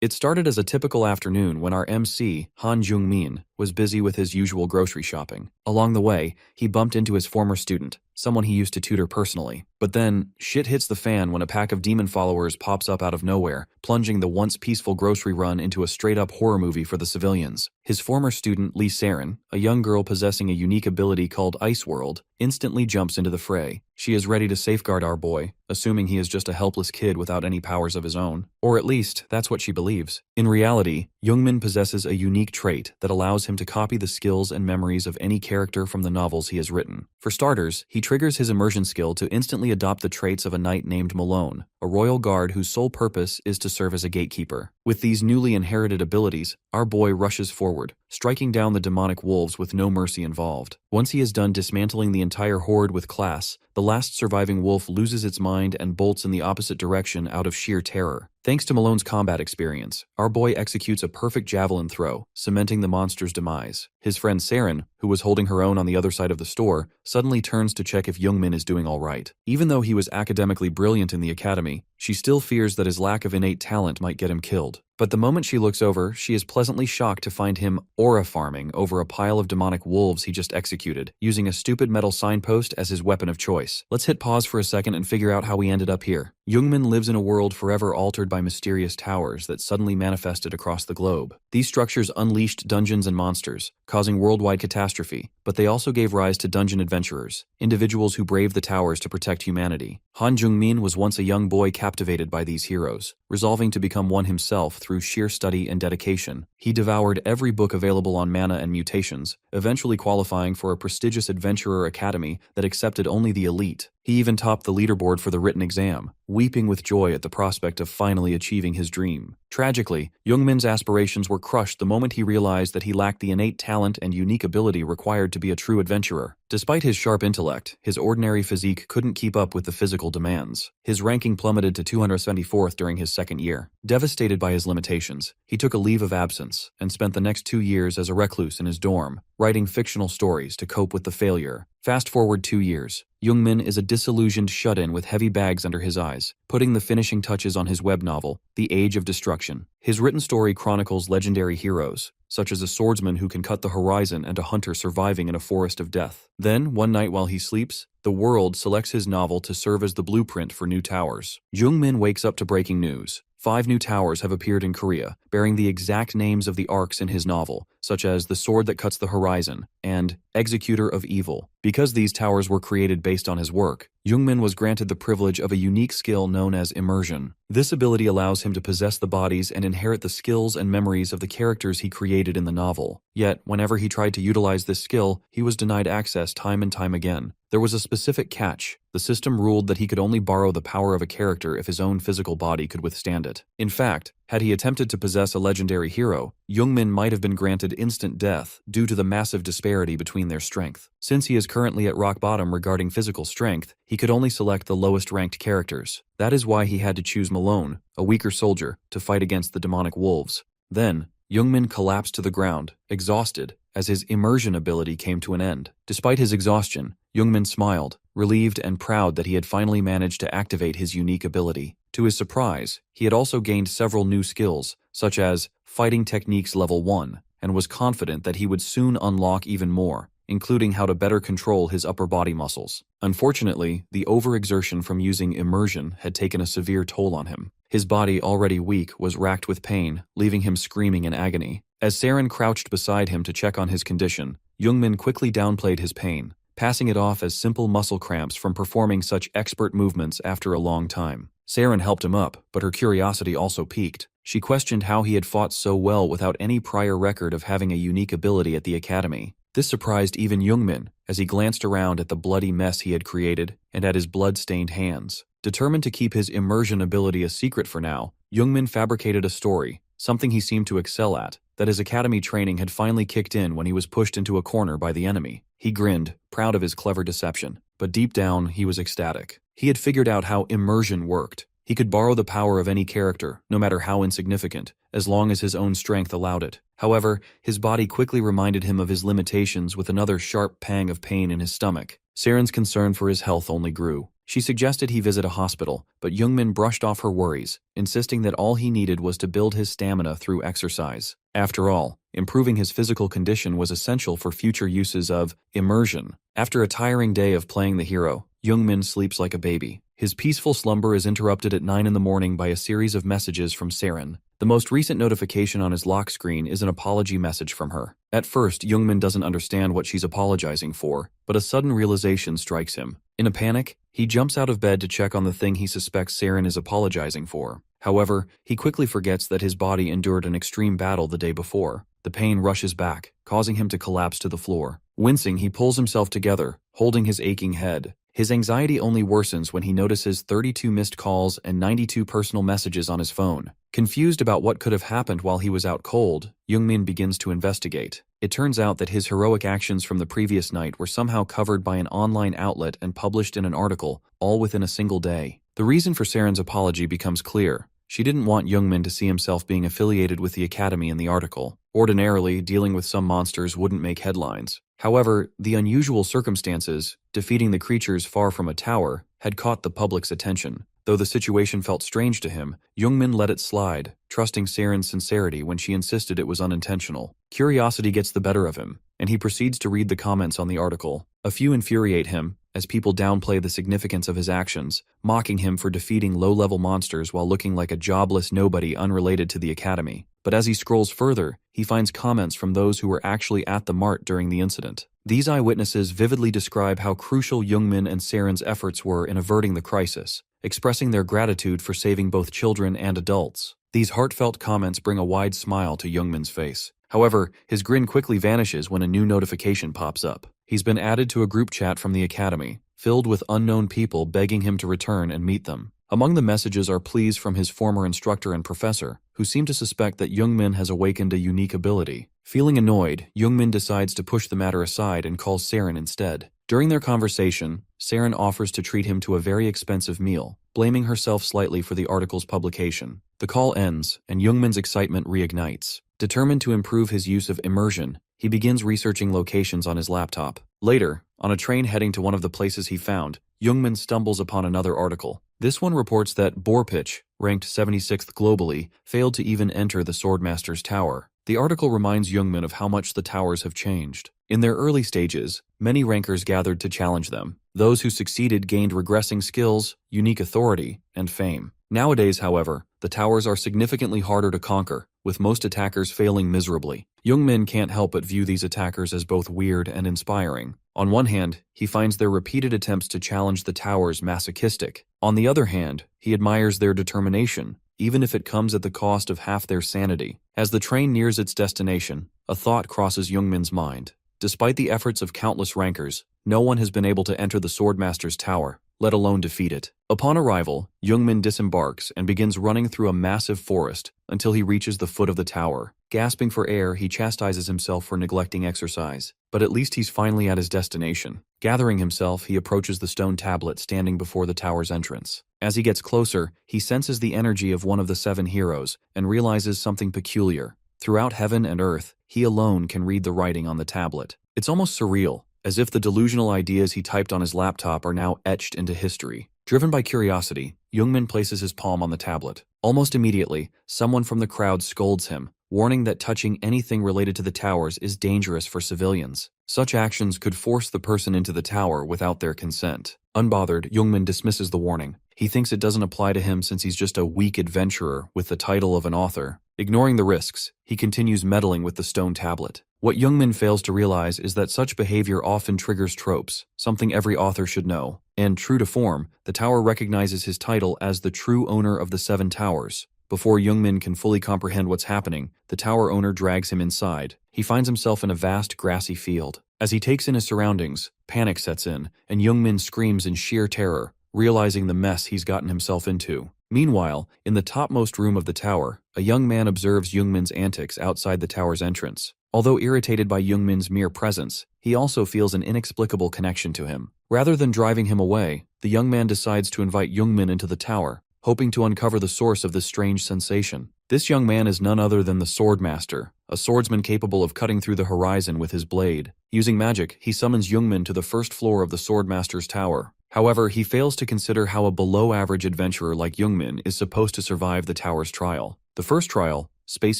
It started as a typical afternoon when our MC, Han Jung-min, was busy with his usual grocery shopping. Along the way, he bumped into his former student, someone he used to tutor personally. But then, shit hits the fan when a pack of demon followers pops up out of nowhere, plunging the once peaceful grocery run into a straight-up horror movie for the civilians. His former student, Lee Saren, a young girl possessing a unique ability called Ice World, instantly jumps into the fray. She is ready to safeguard our boy, assuming he is just a helpless kid without any powers of his own. Or at least, that's what she believes. In reality, Jungmin possesses a unique trait that allows him to copy the skills and memories of any character from the novels he has written. For starters, he triggers his immersion skill to instantly adopt the traits of a knight named Malone, a royal guard whose sole purpose is to serve as a gatekeeper. With these newly inherited abilities, our boy rushes forward, striking down the demonic wolves with no mercy involved. Once he is done dismantling the entire horde with class, the last surviving wolf loses its mind and bolts in the opposite direction out of sheer terror. Thanks to Malone's combat experience, our boy executes a perfect javelin throw, cementing the monster's demise. His friend Saren, who was holding her own on the other side of the store, suddenly turns to check if Jungmin is doing all right. Even though he was academically brilliant in the academy, she still fears that his lack of innate talent might get him killed. But the moment she looks over, she is pleasantly shocked to find him aura farming over a pile of demonic wolves he just executed, using a stupid metal signpost as his weapon of choice. Let's hit pause for a second and figure out how we ended up here. Jungmin lives in a world forever altered by mysterious towers that suddenly manifested across the globe. These structures unleashed dungeons and monsters, causing worldwide catastrophe, but they also gave rise to dungeon adventurers, individuals who braved the towers to protect humanity. Han Jung-min was once a young boy captivated by these heroes, resolving to become one himself through sheer study and dedication. He devoured every book available on mana and mutations, eventually qualifying for a prestigious adventurer academy that accepted only the elite. He even topped the leaderboard for the written exam, weeping with joy at the prospect of finally achieving his dream. Tragically, Jungmin's aspirations were crushed the moment he realized that he lacked the innate talent and unique ability required to be a true adventurer. Despite his sharp intellect, his ordinary physique couldn't keep up with the physical demands. His ranking plummeted to 274th during his second year. Devastated by his limitations, he took a leave of absence and spent the next 2 years as a recluse in his dorm, writing fictional stories to cope with the failure. Fast forward 2 years. Jungmin is a disillusioned shut-in with heavy bags under his eyes, putting the finishing touches on his web novel, The Age of Destruction. His written story chronicles legendary heroes, such as a swordsman who can cut the horizon and a hunter surviving in a forest of death. Then, one night while he sleeps, the world selects his novel to serve as the blueprint for new towers. Jungmin wakes up to breaking news. 5 new towers have appeared in Korea, bearing the exact names of the arcs in his novel, such as The Sword That Cuts the Horizon and Executor of Evil. Because these towers were created based on his work, Jungmin was granted the privilege of a unique skill known as immersion. This ability allows him to possess the bodies and inherit the skills and memories of the characters he created in the novel. Yet, whenever he tried to utilize this skill, he was denied access time and time again. There was a specific catch. The system ruled that he could only borrow the power of a character if his own physical body could withstand it. In fact, had he attempted to possess a legendary hero, Jungmin might have been granted instant death due to the massive disparity between their strength. Since he is currently at rock bottom regarding physical strength, he could only select the lowest ranked characters. That is why he had to choose Malone, a weaker soldier, to fight against the demonic wolves. Then, Jungmin collapsed to the ground, exhausted, as his immersion ability came to an end. Despite his exhaustion, Jungmin smiled, relieved and proud that he had finally managed to activate his unique ability. To his surprise, he had also gained several new skills, such as Fighting Techniques Level 1, and was confident that he would soon unlock even more, including how to better control his upper body muscles. Unfortunately, the overexertion from using immersion had taken a severe toll on him. His body, already weak, was racked with pain, leaving him screaming in agony. As Saren crouched beside him to check on his condition, Jungmin quickly downplayed his pain, passing it off as simple muscle cramps from performing such expert movements after a long time. Saren helped him up, but her curiosity also piqued. She questioned how he had fought so well without any prior record of having a unique ability at the academy. This surprised even Jungmin, as he glanced around at the bloody mess he had created and at his blood-stained hands. Determined to keep his immersion ability a secret for now, Jungmin fabricated a story, something he seemed to excel at, that his academy training had finally kicked in when he was pushed into a corner by the enemy. He grinned, proud of his clever deception, but deep down he was ecstatic. He had figured out how immersion worked. He He could borrow the power of any character, no matter how insignificant, as long as his own strength allowed it. However, his body quickly reminded him of his limitations with another sharp pang of pain in his stomach. Seren's concern for his health only grew. She suggested he visit a hospital, but Youngmin brushed off her worries, insisting that all he needed was to build his stamina through exercise. After all, improving his physical condition was essential for future uses of immersion. After a tiring day of playing the hero, Youngmin sleeps like a baby. His peaceful slumber is interrupted at 9 in the morning by a series of messages from Seren. The most recent notification on his lock screen is an apology message from her. At first, Youngmin doesn't understand what she's apologizing for, but a sudden realization strikes him. In a panic, he jumps out of bed to check on the thing he suspects Seren is apologizing for. However, he quickly forgets that his body endured an extreme battle the day before. The pain rushes back, causing him to collapse to the floor. Wincing, he pulls himself together, holding his aching head. His anxiety only worsens when he notices 32 missed calls and 92 personal messages on his phone. Confused about what could have happened while he was out cold, Youngmin begins to investigate. It turns out that his heroic actions from the previous night were somehow covered by an online outlet and published in an article, all within a single day. The reason for Seren's apology becomes clear. She didn't want Youngmin to see himself being affiliated with the academy in the article. Ordinarily, dealing with some monsters wouldn't make headlines. However, the unusual circumstances, defeating the creatures far from a tower, had caught the public's attention. Though the situation felt strange to him, Youngmin let it slide, trusting Seren's sincerity when she insisted it was unintentional. Curiosity gets the better of him, and he proceeds to read the comments on the article. A few infuriate him, as people downplay the significance of his actions, mocking him for defeating low-level monsters while looking like a jobless nobody unrelated to the academy. But as he scrolls further, he finds comments from those who were actually at the mart during the incident. These eyewitnesses vividly describe how crucial Youngmin and Seren's efforts were in averting the crisis, expressing their gratitude for saving both children and adults. These heartfelt comments bring a wide smile to Youngmin's face. However, his grin quickly vanishes when a new notification pops up. He's been added to a group chat from the academy, filled with unknown people begging him to return and meet them. Among the messages are pleas from his former instructor and professor, who seem to suspect that Youngmin has awakened a unique ability. Feeling annoyed, Youngmin decides to push the matter aside and calls Seren instead. During their conversation, Seren offers to treat him to a very expensive meal, blaming herself slightly for the article's publication. The call ends, and Youngmin's excitement reignites. Determined to improve his use of immersion, he begins researching locations on his laptop. Later, on a train heading to one of the places he found, Youngmin stumbles upon another article. This one reports that Borpich, ranked 76th globally, failed to even enter the Swordmaster's tower. The article reminds Youngmin of how much the towers have changed. In their early stages, many rankers gathered to challenge them. Those who succeeded gained regressing skills, unique authority, and fame. Nowadays, however, the towers are significantly harder to conquer, with most attackers failing miserably. Youngmin can't help but view these attackers as both weird and inspiring. On one hand, he finds their repeated attempts to challenge the towers masochistic. On the other hand, he admires their determination, even if it comes at the cost of half their sanity. As the train nears its destination, a thought crosses Youngmin's mind. Despite the efforts of countless rankers, no one has been able to enter the Swordmaster's tower, let alone defeat it. Upon arrival, Youngmin disembarks and begins running through a massive forest until he reaches the foot of the tower. Gasping for air, he chastises himself for neglecting exercise. But at least he's finally at his destination. Gathering himself, he approaches the stone tablet standing before the tower's entrance. As he gets closer, he senses the energy of one of the 7 heroes and realizes something peculiar. Throughout heaven and earth, he alone can read the writing on the tablet. It's almost surreal, as if the delusional ideas he typed on his laptop are now etched into history. Driven by curiosity, Youngmin places his palm on the tablet. Almost immediately, someone from the crowd scolds him, warning that touching anything related to the towers is dangerous for civilians. Such actions could force the person into the tower without their consent. Unbothered, Youngmin dismisses the warning. He thinks it doesn't apply to him since he's just a weak adventurer with the title of an author. Ignoring the risks, he continues meddling with the stone tablet. What Youngmin fails to realize is that such behavior often triggers tropes, something every author should know. And true to form, the tower recognizes his title as the true owner of the 7 towers. Before Youngmin can fully comprehend what's happening, the tower owner drags him inside. He finds himself in a vast grassy field. As he takes in his surroundings, panic sets in, and Youngmin screams in sheer terror, realizing the mess he's gotten himself into. Meanwhile, in the topmost room of the tower, a young man observes Youngmin's antics outside the tower's entrance. Although irritated by Youngmin's mere presence, he also feels an inexplicable connection to him. Rather than driving him away, the young man decides to invite Youngmin into the tower, hoping to uncover the source of this strange sensation. This young man is none other than the Swordmaster, a swordsman capable of cutting through the horizon with his blade. Using magic, he summons Jungmin to the first floor of the Swordmaster's tower. However, he fails to consider how a below-average adventurer like Jungmin is supposed to survive the tower's trial. The first trial, Space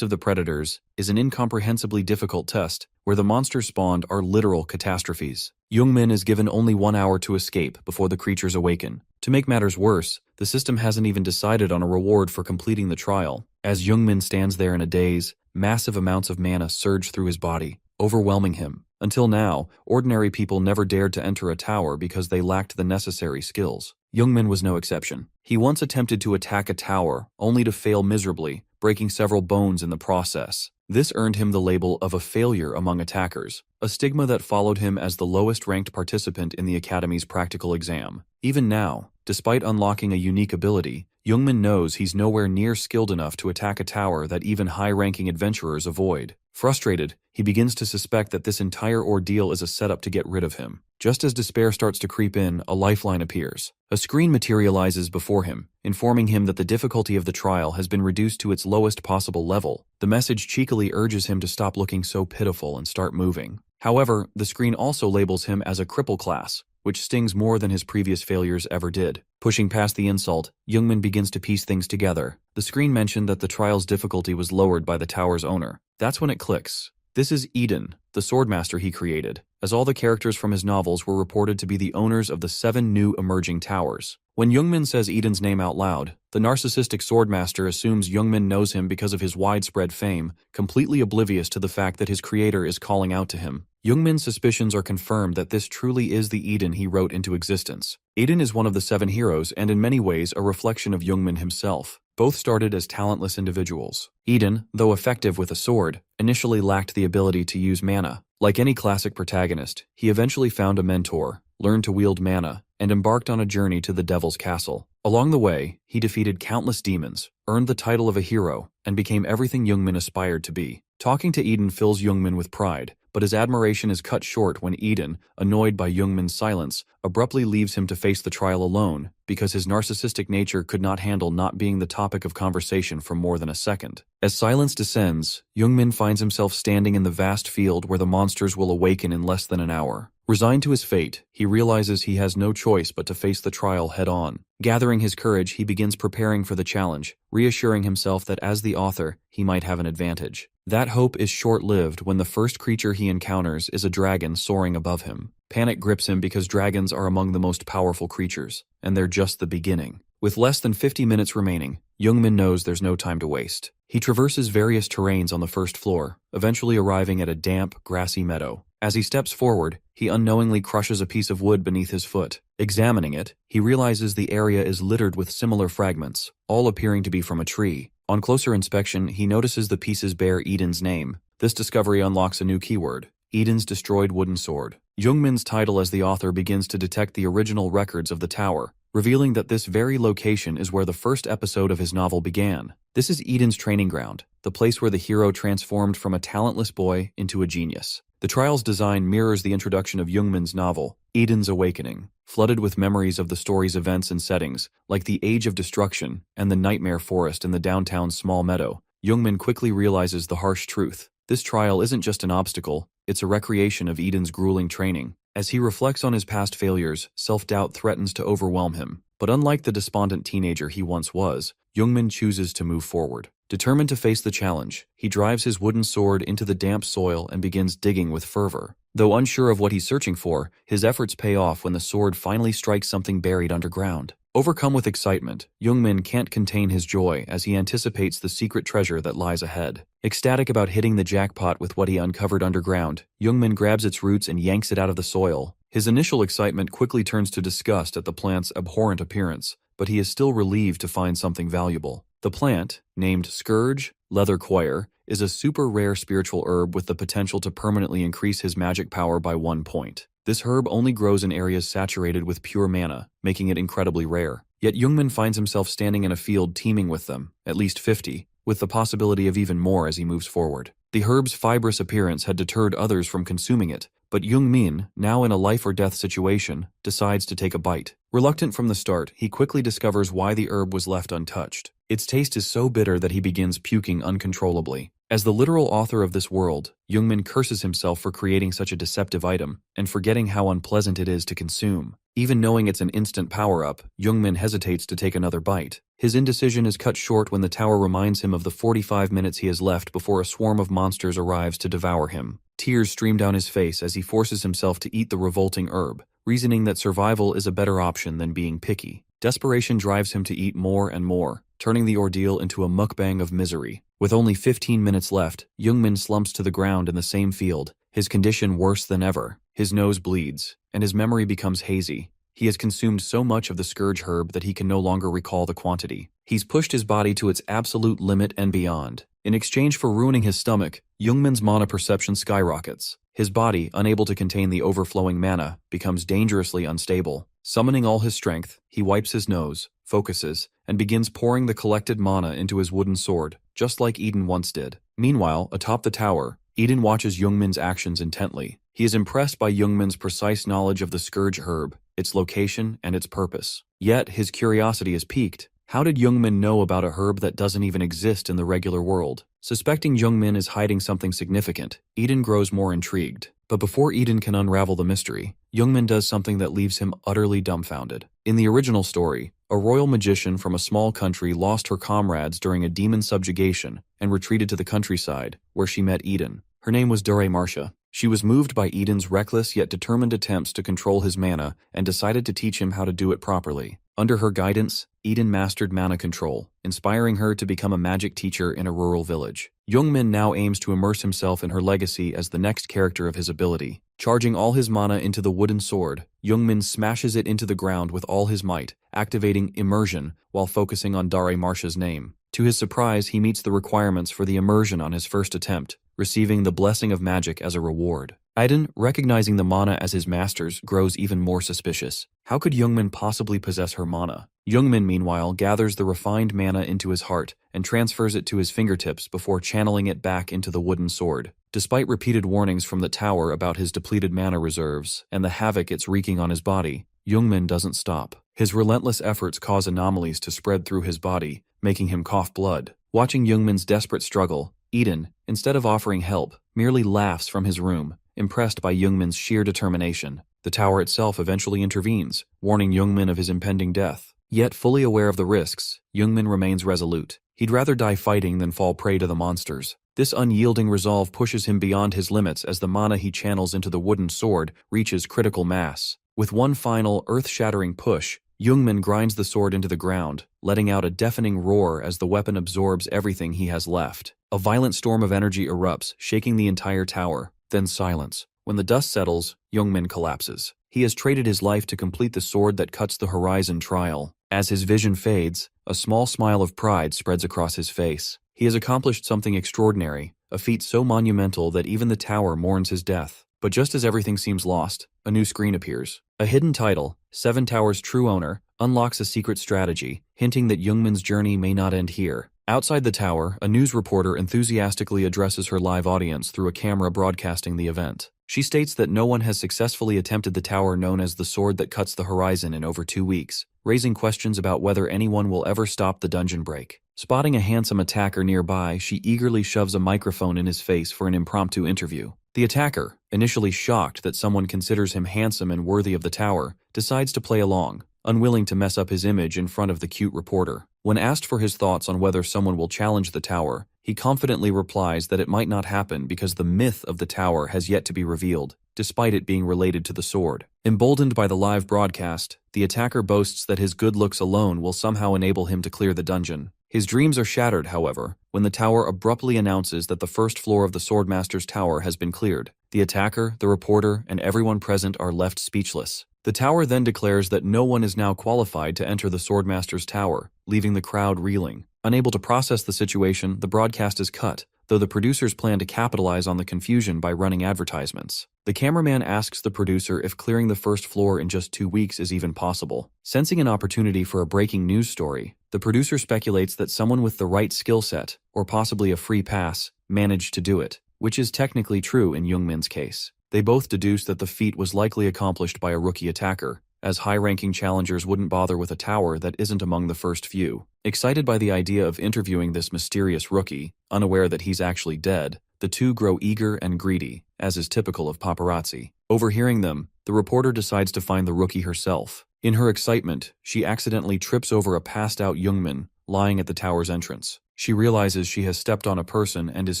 of the Predators, is an incomprehensibly difficult test, where the monsters spawned are literal catastrophes. Jungmin is given only 1 hour to escape before the creatures awaken. To make matters worse, the system hasn't even decided on a reward for completing the trial. As Jungmin stands there in a daze, massive amounts of mana surge through his body, overwhelming him. Until now, ordinary people never dared to enter a tower because they lacked the necessary skills. Jungmin was no exception. He once attempted to attack a tower, only to fail miserably, breaking several bones in the process. This earned him the label of a failure among attackers, a stigma that followed him as the lowest-ranked participant in the Academy's practical exam. Even now, despite unlocking a unique ability, Jungmin knows he's nowhere near skilled enough to attack a tower that even high-ranking adventurers avoid. Frustrated, he begins to suspect that this entire ordeal is a setup to get rid of him. Just as despair starts to creep in, a lifeline appears. A screen materializes before him, informing him that the difficulty of the trial has been reduced to its lowest possible level. The message cheekily urges him to stop looking so pitiful and start moving. However, the screen also labels him as a cripple class, which stings more than his previous failures ever did. Pushing past the insult, Jungmin begins to piece things together. The screen mentioned that the trial's difficulty was lowered by the tower's owner. That's when it clicks. This is Eden, the Swordmaster he created, as all the characters from his novels were reported to be the owners of the 7 new emerging towers. When Jungmin says Eden's name out loud, the narcissistic Swordmaster assumes Jungmin knows him because of his widespread fame, completely oblivious to the fact that his creator is calling out to him. Jungmin's suspicions are confirmed that this truly is the Eden he wrote into existence. Eden is one of the 7 heroes and in many ways a reflection of Jungmin himself. Both started as talentless individuals. Eden, though effective with a sword, initially lacked the ability to use mana. Like any classic protagonist, he eventually found a mentor, learned to wield mana, and embarked on a journey to the Devil's Castle. Along the way, he defeated countless demons, earned the title of a hero, and became everything Jungmin aspired to be. Talking to Eden fills Jungmin with pride, but his admiration is cut short when Eden, annoyed by Jungmin's silence, abruptly leaves him to face the trial alone because his narcissistic nature could not handle not being the topic of conversation for more than a second. As silence descends, Jungmin finds himself standing in the vast field where the monsters will awaken in less than an hour. Resigned to his fate, he realizes he has no choice but to face the trial head-on. Gathering his courage, he begins preparing for the challenge, reassuring himself that as the author, he might have an advantage. That hope is short-lived when the first creature he encounters is a dragon soaring above him. Panic grips him because dragons are among the most powerful creatures, and they're just the beginning. With less than 50 minutes remaining, Jungmin knows there's no time to waste. He traverses various terrains on the first floor, eventually arriving at a damp, grassy meadow. As he steps forward, he unknowingly crushes a piece of wood beneath his foot. Examining it, he realizes the area is littered with similar fragments, all appearing to be from a tree. On closer inspection, he notices the pieces bear Eden's name. This discovery unlocks a new keyword: Eden's destroyed wooden sword. Jungmin's title as the author begins to detect the original records of the tower, revealing that this very location is where the first episode of his novel began. This is Eden's training ground, the place where the hero transformed from a talentless boy into a genius. The trial's design mirrors the introduction of Jungmin's novel, Eden's Awakening, flooded with memories of the story's events and settings, like the Age of Destruction and the Nightmare Forest in the downtown small meadow. Jungmin quickly realizes the harsh truth. This trial isn't just an obstacle, it's a recreation of Eden's grueling training. As he reflects on his past failures, self-doubt threatens to overwhelm him. But unlike the despondent teenager he once was, Jungmin chooses to move forward. Determined to face the challenge, he drives his wooden sword into the damp soil and begins digging with fervor. Though unsure of what he's searching for, his efforts pay off when the sword finally strikes something buried underground. Overcome with excitement, Jungmin can't contain his joy as he anticipates the secret treasure that lies ahead. Ecstatic about hitting the jackpot with what he uncovered underground, Jungmin grabs its roots and yanks it out of the soil. His initial excitement quickly turns to disgust at the plant's abhorrent appearance, but he is still relieved to find something valuable. The plant, named Scourge Leatherquire, is a super rare spiritual herb with the potential to permanently increase his magic power by 1 point. This herb only grows in areas saturated with pure mana, making it incredibly rare. Yet Jungmin finds himself standing in a field teeming with them, at least 50, with the possibility of even more as he moves forward. The herb's fibrous appearance had deterred others from consuming it, But Jung-min, now in a life-or-death situation, decides to take a bite. Reluctant from the start, he quickly discovers why the herb was left untouched. Its taste is so bitter that he begins puking uncontrollably. As the literal author of this world, Jung-min curses himself for creating such a deceptive item, and forgetting how unpleasant it is to consume. Even knowing it's an instant power-up, Jung-min hesitates to take another bite. His indecision is cut short when the tower reminds him of the 45 minutes he has left before a swarm of monsters arrives to devour him. Tears stream down his face as he forces himself to eat the revolting herb, reasoning that survival is a better option than being picky. Desperation drives him to eat more and more, turning the ordeal into a mukbang of misery. With only 15 minutes left, Jung-min slumps to the ground in the same field, his condition worse than ever. His nose bleeds, and his memory becomes hazy. He has consumed so much of the scourge herb that he can no longer recall the quantity. He's pushed his body to its absolute limit and beyond. In exchange for ruining his stomach, Jung-min's mana perception skyrockets. His body, unable to contain the overflowing mana, becomes dangerously unstable. Summoning all his strength, he wipes his nose, focuses, and begins pouring the collected mana into his wooden sword, just like Eden once did. Meanwhile, atop the tower, Eden watches Jung-min's actions intently. He is impressed by Jung-min's precise knowledge of the scourge herb, its location, and its purpose. Yet, his curiosity is piqued. How did Jung-min know about a herb that doesn't even exist in the regular world? Suspecting Jung-min is hiding something significant, Eden grows more intrigued. But before Eden can unravel the mystery, Jung-min does something that leaves him utterly dumbfounded. In the original story, a royal magician from a small country lost her comrades during a demon subjugation and retreated to the countryside, where she met Eden. Her name was Dore Marcia. She was moved by Eden's reckless yet determined attempts to control his mana and decided to teach him how to do it properly. Under her guidance, Eden mastered mana control, inspiring her to become a magic teacher in a rural village. Jung-min now aims to immerse himself in her legacy as the next character of his ability. Charging all his mana into the wooden sword, Jung-min smashes it into the ground with all his might, activating immersion while focusing on Dare Marcia's name. To his surprise, he meets the requirements for the immersion on his first attempt, receiving the blessing of magic as a reward. Iden, recognizing the mana as his master's, grows even more suspicious. How could Jung-min possibly possess her mana? Jung-min, meanwhile, gathers the refined mana into his heart and transfers it to his fingertips before channeling it back into the wooden sword. Despite repeated warnings from the tower about his depleted mana reserves and the havoc it's wreaking on his body, Jung-min doesn't stop. His relentless efforts cause anomalies to spread through his body, making him cough blood. Watching Jung-min's desperate struggle, Eden, instead of offering help, merely laughs from his room, impressed by Jung-min's sheer determination. The tower itself eventually intervenes, warning Jung-min of his impending death. Yet, fully aware of the risks, Jung-min remains resolute. He'd rather die fighting than fall prey to the monsters. This unyielding resolve pushes him beyond his limits as the mana he channels into the wooden sword reaches critical mass. With one final, earth-shattering push, Jung-min grinds the sword into the ground, letting out a deafening roar as the weapon absorbs everything he has left. A violent storm of energy erupts, shaking the entire tower. Then silence. When the dust settles, Jung-min collapses. He has traded his life to complete the sword that cuts the horizon trial. As his vision fades, a small smile of pride spreads across his face. He has accomplished something extraordinary, a feat so monumental that even the tower mourns his death. But just as everything seems lost, a new screen appears. A hidden title, Seven Towers' True Owner, unlocks a secret strategy, hinting that Jung-min's journey may not end here. Outside the tower, a news reporter enthusiastically addresses her live audience through a camera broadcasting the event. She states that no one has successfully attempted the tower known as the Sword That Cuts the Horizon in over 2 weeks, raising questions about whether anyone will ever stop the dungeon break. Spotting a handsome attacker nearby, she eagerly shoves a microphone in his face for an impromptu interview. The attacker, initially shocked that someone considers him handsome and worthy of the tower, decides to play along, unwilling to mess up his image in front of the cute reporter. When asked for his thoughts on whether someone will challenge the tower, he confidently replies that it might not happen because the myth of the tower has yet to be revealed, despite it being related to the sword. Emboldened by the live broadcast, the attacker boasts that his good looks alone will somehow enable him to clear the dungeon. His dreams are shattered, however, when the tower abruptly announces that the first floor of the Swordmaster's tower has been cleared. The attacker, the reporter, and everyone present are left speechless. The tower then declares that no one is now qualified to enter the Swordmaster's tower, leaving the crowd reeling. Unable to process the situation, the broadcast is cut, though the producers plan to capitalize on the confusion by running advertisements. The cameraman asks the producer if clearing the first floor in just 2 weeks is even possible. Sensing an opportunity for a breaking news story, the producer speculates that someone with the right skill set, or possibly a free pass, managed to do it, which is technically true in Jung-min's case. They both deduced that the feat was likely accomplished by a rookie attacker, as high-ranking challengers wouldn't bother with a tower that isn't among the first few. Excited by the idea of interviewing this mysterious rookie, unaware that he's actually dead, the two grow eager and greedy, as is typical of paparazzi. Overhearing them, the reporter decides to find the rookie herself. In her excitement, she accidentally trips over a passed-out Jungmin lying at the tower's entrance. She realizes she has stepped on a person and is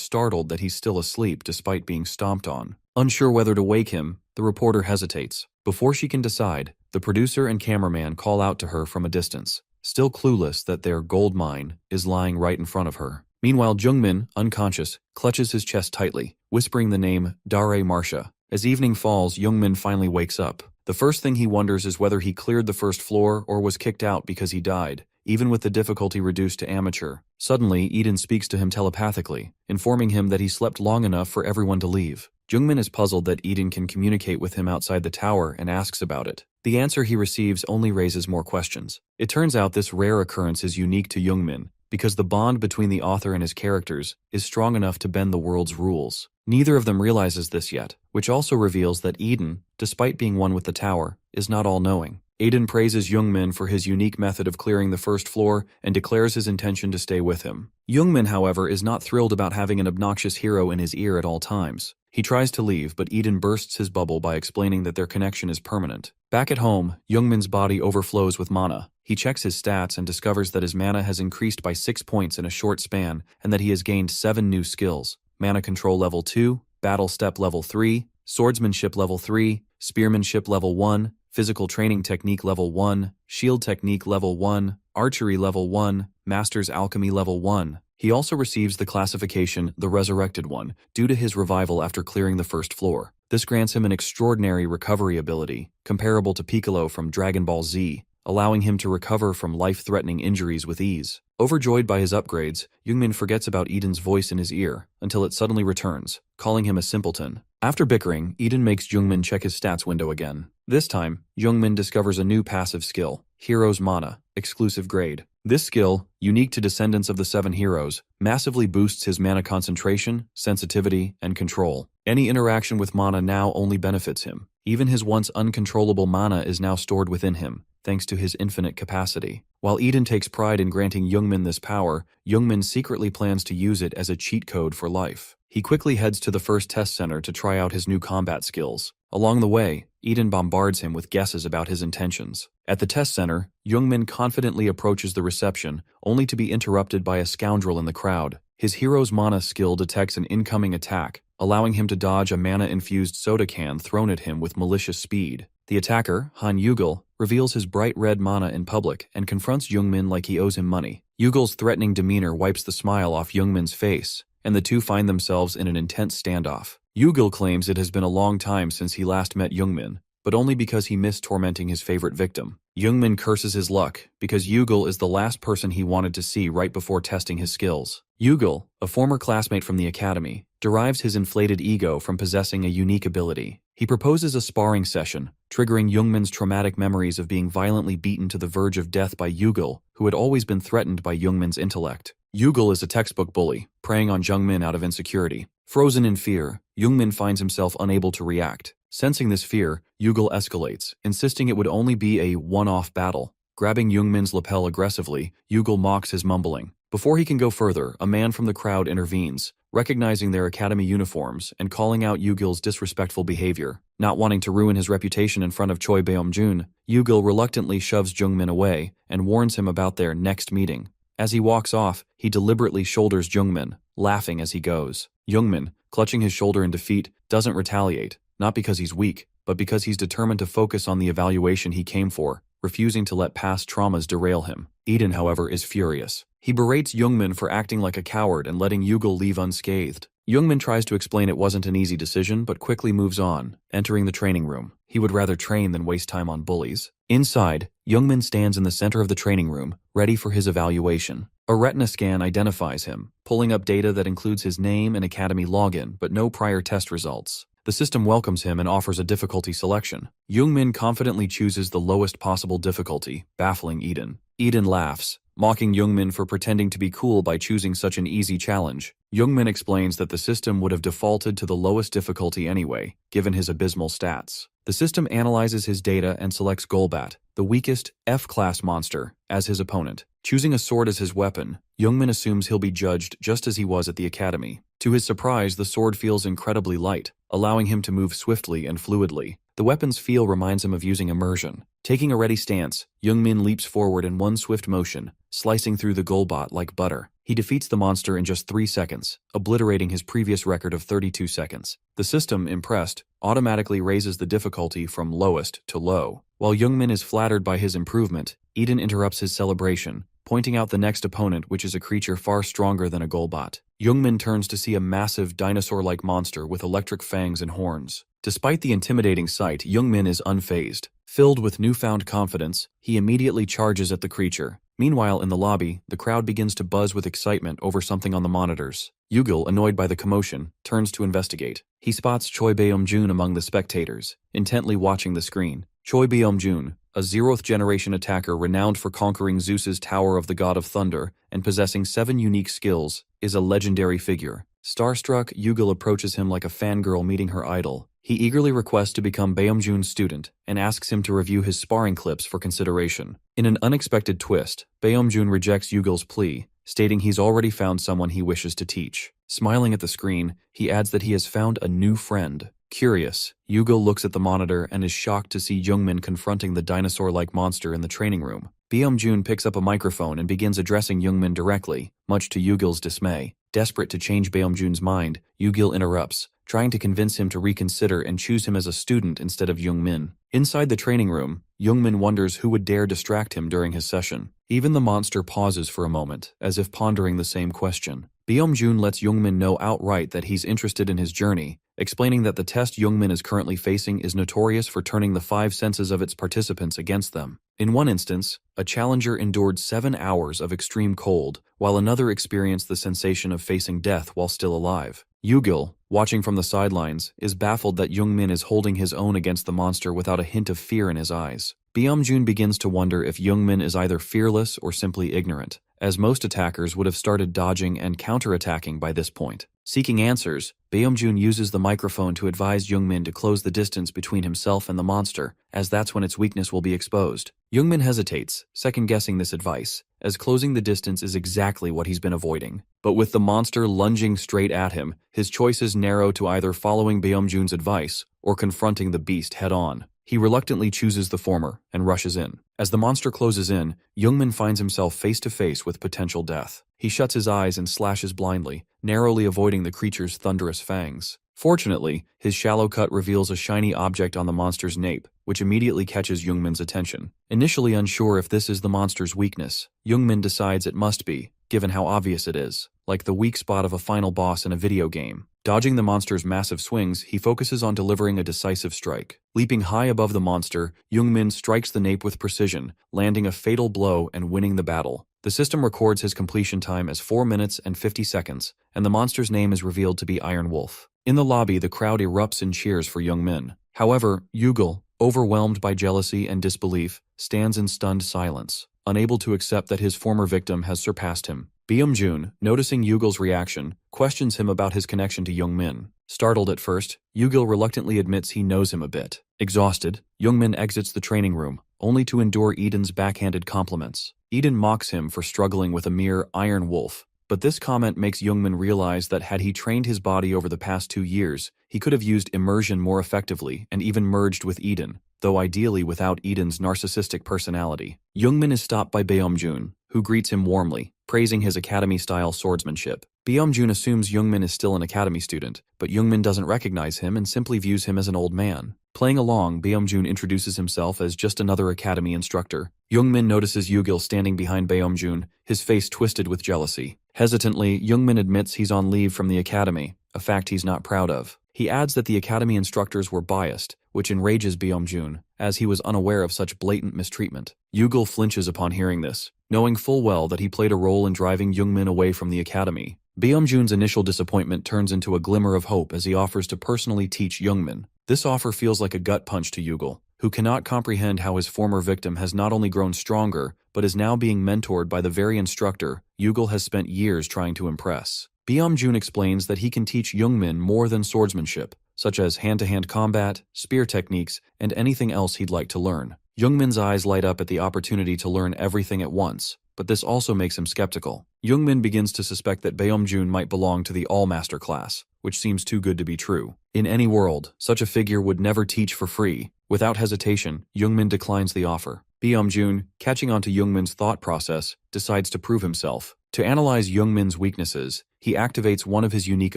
startled that he's still asleep despite being stomped on. Unsure whether to wake him, the reporter hesitates. Before she can decide, the producer and cameraman call out to her from a distance, still clueless that their gold mine is lying right in front of her. Meanwhile, Jungmin, unconscious, clutches his chest tightly, whispering the name Dare Marsha. As evening falls, Jungmin finally wakes up. The first thing he wonders is whether he cleared the first floor or was kicked out because he died, even with the difficulty reduced to amateur. Suddenly, Eden speaks to him telepathically, informing him that he slept long enough for everyone to leave. Jungmin is puzzled that Eden can communicate with him outside the tower and asks about it. The answer he receives only raises more questions. It turns out this rare occurrence is unique to Jungmin, because the bond between the author and his characters is strong enough to bend the world's rules. Neither of them realizes this yet, which also reveals that Eden, despite being one with the tower, is not all-knowing. Eden praises Jungmin for his unique method of clearing the first floor and declares his intention to stay with him. Jungmin, however, is not thrilled about having an obnoxious hero in his ear at all times. He tries to leave, but Eden bursts his bubble by explaining that their connection is permanent. Back at home, Jungmin's body overflows with mana. He checks his stats and discovers that his mana has increased by 6 points in a short span and that he has gained 7 new skills: Mana Control Level 2, Battle Step Level 3, Swordsmanship Level 3, Spearmanship Level 1, Physical Training Technique Level 1, Shield Technique Level 1, Archery Level 1, Master's Alchemy Level 1. He also receives the classification the Resurrected One due to his revival after clearing the first floor. This grants him an extraordinary recovery ability, comparable to Piccolo from Dragon Ball Z, allowing him to recover from life-threatening injuries with ease. Overjoyed by his upgrades, Jungmin forgets about Eden's voice in his ear until it suddenly returns, calling him a simpleton. After bickering, Eden makes Jungmin check his stats window again. This time, Jungmin discovers a new passive skill, Hero's Mana, exclusive grade. This skill, unique to descendants of the 7 heroes, massively boosts his mana concentration, sensitivity, and control. Any interaction with mana now only benefits him. Even his once uncontrollable mana is now stored within him, thanks to his infinite capacity. While Eden takes pride in granting Jungmin this power, Jungmin secretly plans to use it as a cheat code for life. He quickly heads to the first test center to try out his new combat skills. Along the way, Eden bombards him with guesses about his intentions. At the test center, Jungmin confidently approaches the reception, only to be interrupted by a scoundrel in the crowd. His hero's mana skill detects an incoming attack, allowing him to dodge a mana-infused soda can thrown at him with malicious speed. The attacker, Han Yugel, reveals his bright red mana in public and confronts Jungmin like he owes him money. Yugel's threatening demeanor wipes the smile off Jungmin's face, and the two find themselves in an intense standoff. Yugel claims it has been a long time since he last met Jungmin, but only because he missed tormenting his favorite victim. Jungmin curses his luck, because Yugel is the last person he wanted to see right before testing his skills. Yugel, a former classmate from the academy, derives his inflated ego from possessing a unique ability. He proposes a sparring session, triggering Jungmin's traumatic memories of being violently beaten to the verge of death by Yugel, who had always been threatened by Jungmin's intellect. Yugel is a textbook bully, preying on Jungmin out of insecurity. Frozen in fear, Jungmin finds himself unable to react. Sensing this fear, Yugel escalates, insisting it would only be a one-off battle. Grabbing Jungmin's lapel aggressively, Yugel mocks his mumbling. Before he can go further, a man from the crowd intervenes, recognizing their academy uniforms and calling out Yugel's disrespectful behavior. Not wanting to ruin his reputation in front of Choi Beom-jun, Yugel reluctantly shoves Jungmin away and warns him about their next meeting. As he walks off, he deliberately shoulders Jungmin, laughing as he goes. Jungmin, clutching his shoulder in defeat, doesn't retaliate, not because he's weak, but because he's determined to focus on the evaluation he came for, refusing to let past traumas derail him. Eden, however, is furious. He berates Jungmin for acting like a coward and letting Yugel leave unscathed. Jungmin tries to explain it wasn't an easy decision, but quickly moves on, entering the training room. He would rather train than waste time on bullies. Inside, Jungmin stands in the center of the training room, ready for his evaluation. A retina scan identifies him, pulling up data that includes his name and academy login, but no prior test results. The system welcomes him and offers a difficulty selection. Jungmin confidently chooses the lowest possible difficulty, baffling Eden. Eden laughs, mocking Jungmin for pretending to be cool by choosing such an easy challenge. Youngmin explains that the system would have defaulted to the lowest difficulty anyway, given his abysmal stats. The system analyzes his data and selects Golbat, the weakest, F-class monster, as his opponent. Choosing a sword as his weapon, Youngmin assumes he'll be judged just as he was at the academy. To his surprise, the sword feels incredibly light, allowing him to move swiftly and fluidly. The weapon's feel reminds him of using immersion. Taking a ready stance, Youngmin leaps forward in one swift motion, slicing through the Golbat like butter. He defeats the monster in just 3 seconds, obliterating his previous record of 32 seconds. The system, impressed, automatically raises the difficulty from lowest to low. While Youngmin is flattered by his improvement, Eden interrupts his celebration, pointing out the next opponent, which is a creature far stronger than a Golbat. Youngmin turns to see a massive dinosaur-like monster with electric fangs and horns. Despite the intimidating sight, Youngmin is unfazed. Filled with newfound confidence, he immediately charges at the creature. Meanwhile, in the lobby, the crowd begins to buzz with excitement over something on the monitors. Yugil, annoyed by the commotion, turns to investigate. He spots Choi Beom-jun among the spectators, intently watching the screen. Choi Beom-jun, a 0th generation attacker renowned for conquering Zeus's Tower of the God of Thunder and possessing 7 unique skills, is a legendary figure. Starstruck, Yugil approaches him like a fangirl meeting her idol. He eagerly requests to become Beom-jun's student and asks him to review his sparring clips for consideration. In an unexpected twist, Beom-jun rejects Yugil's plea, stating he's already found someone he wishes to teach. Smiling at the screen, he adds that he has found a new friend. Curious, Yugil looks at the monitor and is shocked to see Youngmin confronting the dinosaur-like monster in the training room. Beom-jun picks up a microphone and begins addressing Youngmin directly, much to Yugil's dismay. Desperate to change Beom-jun's mind, Yugil interrupts, trying to convince him to reconsider and choose him as a student instead of Youngmin. Inside the training room, Youngmin wonders who would dare distract him during his session. Even the monster pauses for a moment, as if pondering the same question. Beom-jun lets Youngmin know outright that he's interested in his journey, explaining that the test Youngmin is currently facing is notorious for turning the 5 senses of its participants against them. In one instance, a challenger endured 7 hours of extreme cold, while another experienced the sensation of facing death while still alive. Yugil, watching from the sidelines, is baffled that Youngmin is holding his own against the monster without a hint of fear in his eyes. Beom-jun begins to wonder if Youngmin is either fearless or simply ignorant, as most attackers would have started dodging and counterattacking by this point. Seeking answers, Beom-jun uses the microphone to advise Youngmin to close the distance between himself and the monster, as that's when its weakness will be exposed. Youngmin hesitates, second-guessing this advice, as closing the distance is exactly what he's been avoiding. But with the monster lunging straight at him, his choices narrow to either following Beom-jun's advice or confronting the beast head-on. He reluctantly chooses the former and rushes in. As the monster closes in, Youngmin finds himself face-to-face with potential death. He shuts his eyes and slashes blindly, narrowly avoiding the creature's thunderous fangs. Fortunately, his shallow cut reveals a shiny object on the monster's nape, which immediately catches Youngmin's attention. Initially unsure if this is the monster's weakness, Youngmin decides it must be, given how obvious it is, like the weak spot of a final boss in a video game. Dodging the monster's massive swings, he focuses on delivering a decisive strike. Leaping high above the monster, Youngmin strikes the nape with precision, landing a fatal blow and winning the battle. The system records his completion time as 4 minutes and 50 seconds, and the monster's name is revealed to be Iron Wolf. In the lobby, the crowd erupts in cheers for Youngmin. However, Yugil, overwhelmed by jealousy and disbelief, stands in stunned silence, unable to accept that his former victim has surpassed him. Beom-jun, noticing Yugil's reaction, questions him about his connection to Youngmin. Startled at first, Yugil reluctantly admits he knows him a bit. Exhausted, Youngmin exits the training room, only to endure Eden's backhanded compliments. Eden mocks him for struggling with a mere Iron Wolf, but this comment makes Youngmin realize that had he trained his body over the past 2 years, he could have used immersion more effectively and even merged with Eden, though ideally without Eden's narcissistic personality. Youngmin is stopped by Beom-jun, who greets him warmly, praising his academy-style swordsmanship. Beom-jun assumes Youngmin is still an academy student, but Youngmin doesn't recognize him and simply views him as an old man. Playing along, Beom-jun introduces himself as just another academy instructor. Youngmin notices Yugil standing behind Beom-jun, his face twisted with jealousy. Hesitantly, Youngmin admits he's on leave from the academy, a fact he's not proud of. He adds that the academy instructors were biased, which enrages Beom-jun, as he was unaware of such blatant mistreatment. Yugil flinches upon hearing this, knowing full well that he played a role in driving Youngmin away from the academy. Beom-jun's initial disappointment turns into a glimmer of hope as he offers to personally teach Youngmin. This offer feels like a gut punch to Yugil, who cannot comprehend how his former victim has not only grown stronger, but is now being mentored by the very instructor Yugil has spent years trying to impress. Byung-jun explains that he can teach Youngmin more than swordsmanship, such as hand-to-hand combat, spear techniques, and anything else he'd like to learn. Youngmin's eyes light up at the opportunity to learn everything at once, but this also makes him skeptical. Youngmin begins to suspect that Byung-jun might belong to the All-Master class, which seems too good to be true. In any world, such a figure would never teach for free. Without hesitation, Youngmin declines the offer. Byung-jun, catching on to Youngmin's thought process, decides to prove himself. To analyze Youngmin's weaknesses, he activates one of his unique